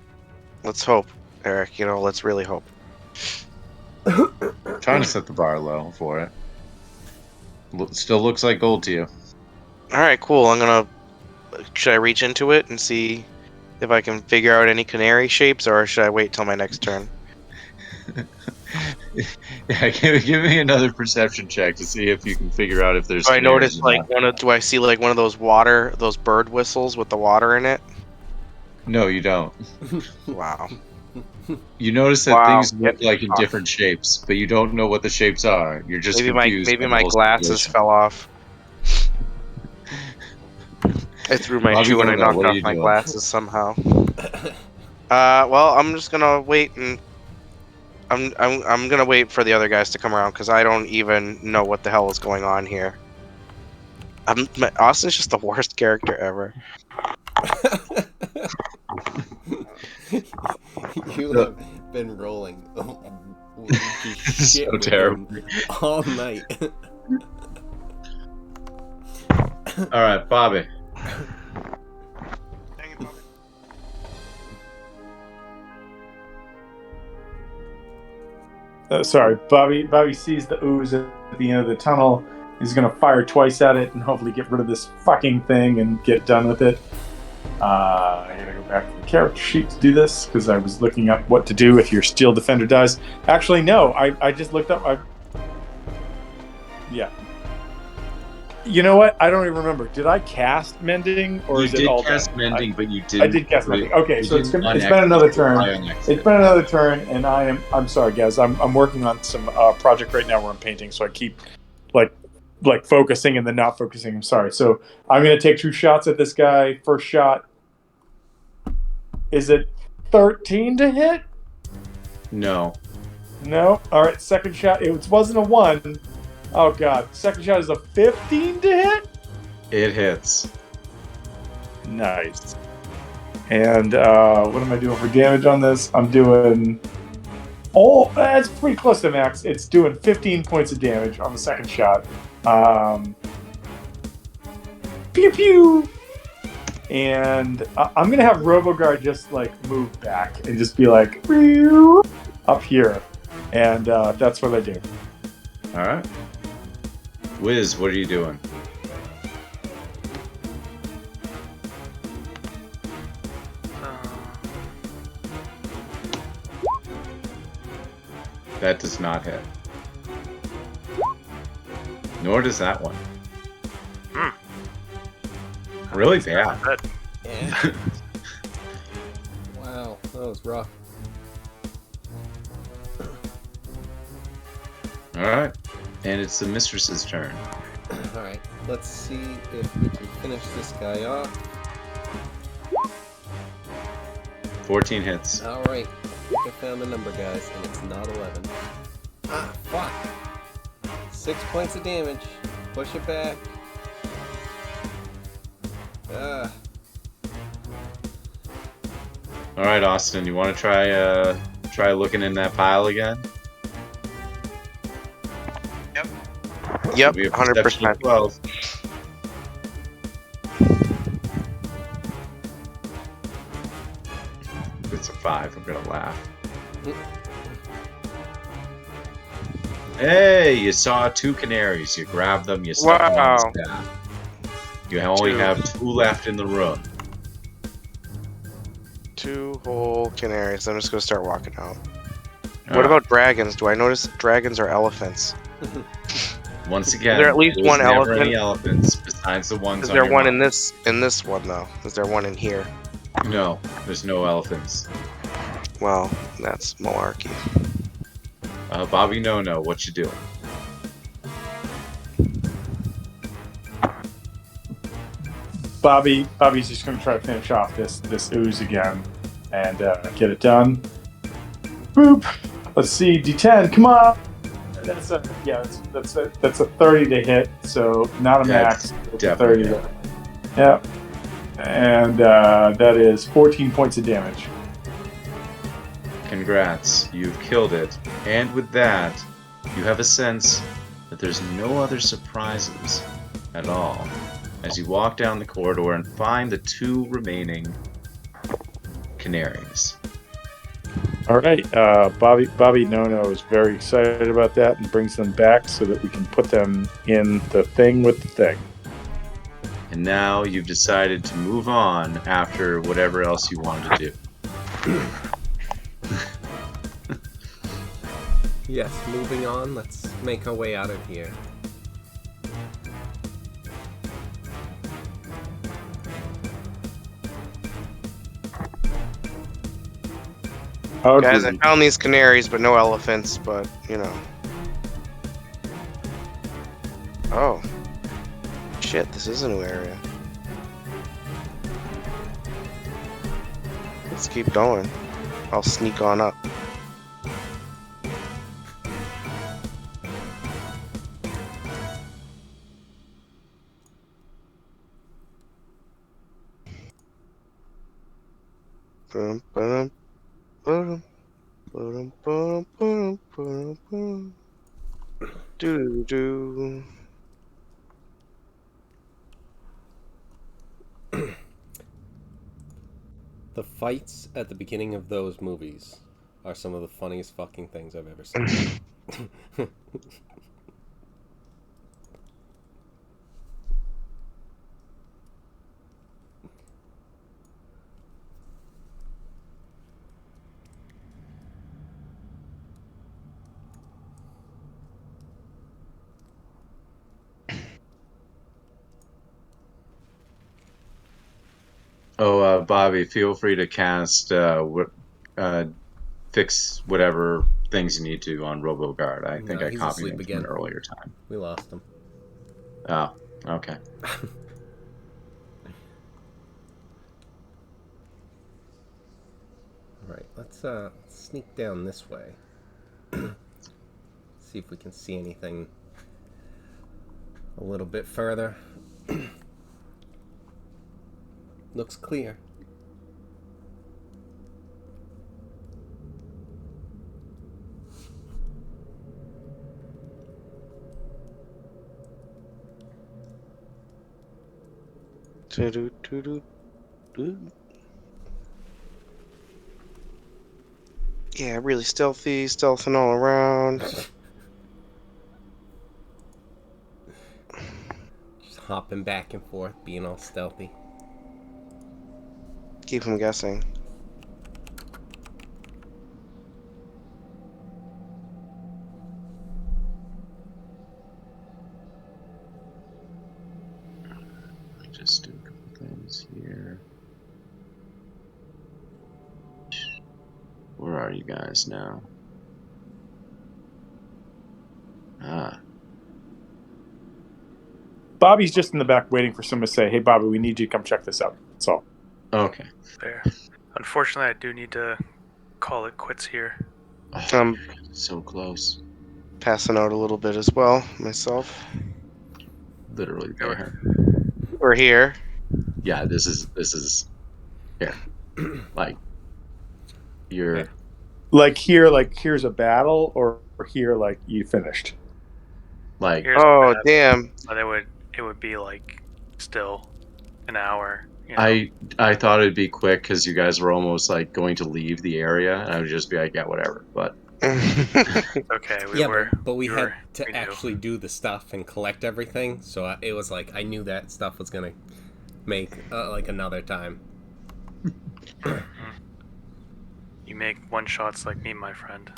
Let's hope, Eric. You know, let's really hope. Trying to set the bar low for it. Still looks like gold to you. All right, cool. I'm gonna. Should I reach into it and see if I can figure out any canary shapes, or should I wait till my next turn? Yeah, give me another perception check to see if you can figure out if there's. Do I canaries notice or like not. do I see like one of those bird whistles with the water in it? No, you don't. Wow. You notice that Wow, things look yep. like in different shapes, but you don't know what the shapes are. You're just Maybe confused. by the my whole glasses situation. fell off. I threw my Bobby shoe and I Luna, knocked what are off you my doing? glasses somehow. Well, I'm just gonna wait and I'm gonna wait for the other guys to come around because I don't even know what the hell is going on here. Austin's just the worst character ever. You have been rolling shit So with terrible. him all night. All right, Bobby. Dang it, Bobby. Sorry, Bobby sees the ooze at the end of the tunnel. He's gonna fire twice at it and hopefully get rid of this fucking thing and get done with it. I gotta go back to the character sheet to do this because I was looking up what to do if your Steel Defender dies. Actually, no, I just looked up. Yeah. You know what? I don't even remember. Did I cast Mending or You is it did all cast done? Mending, but you didn't. I did cast Mending. Okay, you so it's didn't been unactivate another it, turn. unactivate It's been another turn, and I'm sorry, guys. I'm working on some project right now where I'm painting, so I keep like focusing and then not focusing. I'm sorry. So I'm gonna take 2 shots at this guy. First shot. Is it 13 to hit? No. No. All right. Second shot. It wasn't a 1. Oh god. Second shot is a 15 to hit. It hits. Nice. And what am I doing for damage on this? I'm doing. Oh, that's pretty close to max. It's doing 15 points of damage on the second shot. Pew pew. And I'm gonna have Roboguard just like move back and just be like up here, and that's what I do. All right. Wiz, what are you doing? That does not hit. Nor does that one. Really bad. Yeah. Wow, that was rough. Alright. And it's the mistress's turn. Alright, let's see if we can finish this guy off. 14 hits. Alright, I think I found the number, guys, and it's not 11. Ah, fuck! 6 points of damage. Push it back. Ah. Alright, Austin, you want to try looking in that pile again? Yep, We have perception 100%. of 12. If it's a 5, I'm gonna laugh. Hey, you saw 2 canaries. You grabbed them, you stuck them on Wow. the staff. You only 2. have 2 left in the room. 2 whole canaries. I'm just gonna start walking out. What Alright. about dragons? Do I notice dragons are elephants? Once again, there at least there's one never elephant? any elephants besides the ones Is on there your one map. in this one though? Is there one in here? No, there's no elephants. Well, that's malarkey. Bobby No, what you doing? Bobby's just going to try to finish off this ooze again and get it done. Boop. Let's see, D10. Come on. That's a 30 to hit. So not a That's max. It's a definitely 30 to, yeah. And that is 14 points of damage. Congrats, you've killed it. And with that, you have a sense that there's no other surprises at all as you walk down the corridor and find the 2 remaining canaries. All right, Bobby No is very excited about that and brings them back so that we can put them in the thing with the thing. And now you've decided to move on after whatever else you wanted to do. Yes, moving on. Let's make our way out of here. Guys, I found these canaries, but no elephants, but, you know. Oh. Shit, this is a new area. Let's keep going. I'll sneak on up. Doo doo. The fights at the beginning of those movies are some of the funniest fucking things I've ever seen. Oh, Bobby, feel free to cast fix whatever things you need to on RoboGuard. I think No, I he's copied asleep him from again. an earlier time. We lost him. Oh, okay. Alright, let's sneak down this way. See if we can see anything a little bit further. Looks clear. Doo-doo-doo-doo-doo. Yeah, really stealthing all around. Just hopping back and forth, being all stealthy. Keep him guessing. Just do a couple things here. Where are you guys now? Ah, Bobby's just in the back waiting for someone to say, "Hey, Bobby, we need you to come check this out." That's all. okay. There. Unfortunately, I do need to call it quits here. Oh, so close. Passing out a little bit as well, myself. Literally there. We're here. Yeah, this is here. Like you're Okay. Like here's a battle, or here, like you finished. like Here's Oh, bad, damn. but it would be like still an hour. You know? I thought it'd be quick because you guys were almost like going to leave the area, and I would just be like, yeah, whatever. But Okay, we Yeah, were. but we we had were- to we knew. actually do the stuff and collect everything, so it was like I knew that stuff was gonna make like another time. You make one shots like me, my friend.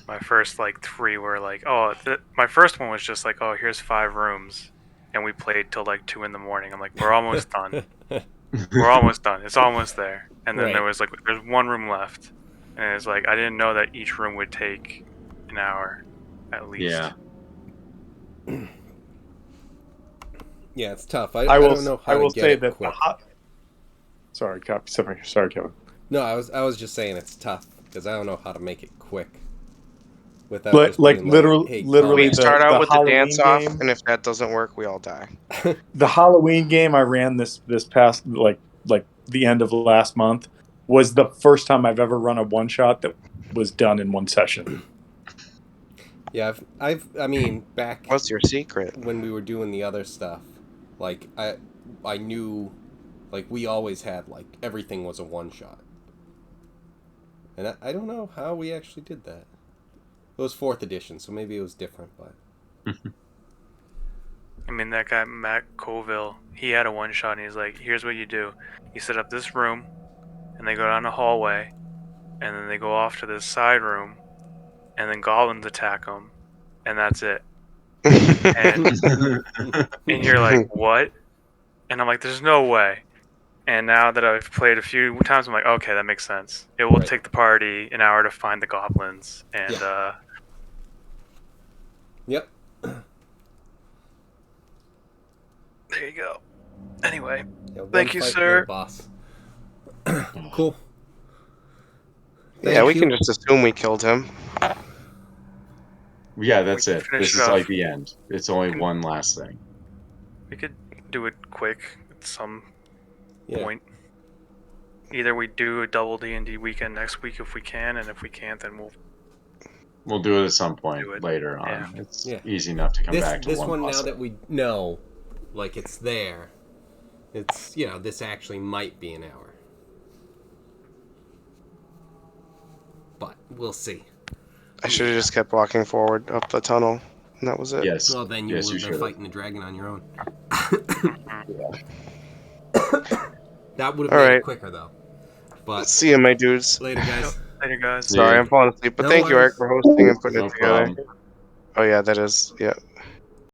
My first like 3 were like, oh, my first one was just like, oh, here's 5 rooms, and we played till like 2 in the morning. I'm like, we're almost done. We're almost done. It's almost there. And then Right. there was like, there's 1 room left, and it's like I didn't know that each room would take an hour, at least. yeah, Yeah, it's tough. I I will. don't know how I to will get say it that. quick. Sorry, Kevin. No, I was just saying it's tough because I don't know how to make it quick. Without just Like being literally, hey, literally We call start out the with the Halloween dance off, game. and if that doesn't work, we all die. The Halloween game I ran this past like the end of last month was the first time I've ever run a one shot that was done in one session. Yeah, I mean, back What's your secret? when we were doing the other stuff, like I knew, like we always had like everything was a one shot, and I don't know how we actually did that. It was 4th edition, so maybe it was different, but I mean, that guy Matt Colville, he had a one shot, and he's like, here's what you do: you set up this room, and they go down the hallway, and then they go off to this side room, and then goblins attack them, and that's it. And you're like, what? And I'm like, there's no way. And now that I've played a few times, I'm like, okay, that makes sense. It will Right. take the party an hour to find the goblins, and Yep. there you go. Anyway, Yeah, one Thank you, fight, sir. no boss. Cool. Yeah, Thank we you. can just assume we killed him. Yeah, that's We it. can finish This it is off. like the end. It's only Can- one last thing. we could do it quick at some Yeah. point. Either we do a double D&D weekend next week if we can, and if we can't, then We'll do it at some point Do it. later on. Yeah. It's Yeah. easy enough to come This back to this one one plus now it. that we know, like it's there. It's this actually might be an hour, but we'll see. I should have just kept walking forward up the tunnel, and that was it. Yes. Well, then you Yes, would you have been should've. fighting the dragon on your own. That would have All made right. it quicker though. But See you, my dudes. later, guys. later, guys. Yeah. Sorry, I'm falling asleep, but No thank you, worries. Eric, for hosting and putting No it together. problem. Oh yeah, that is. Yeah.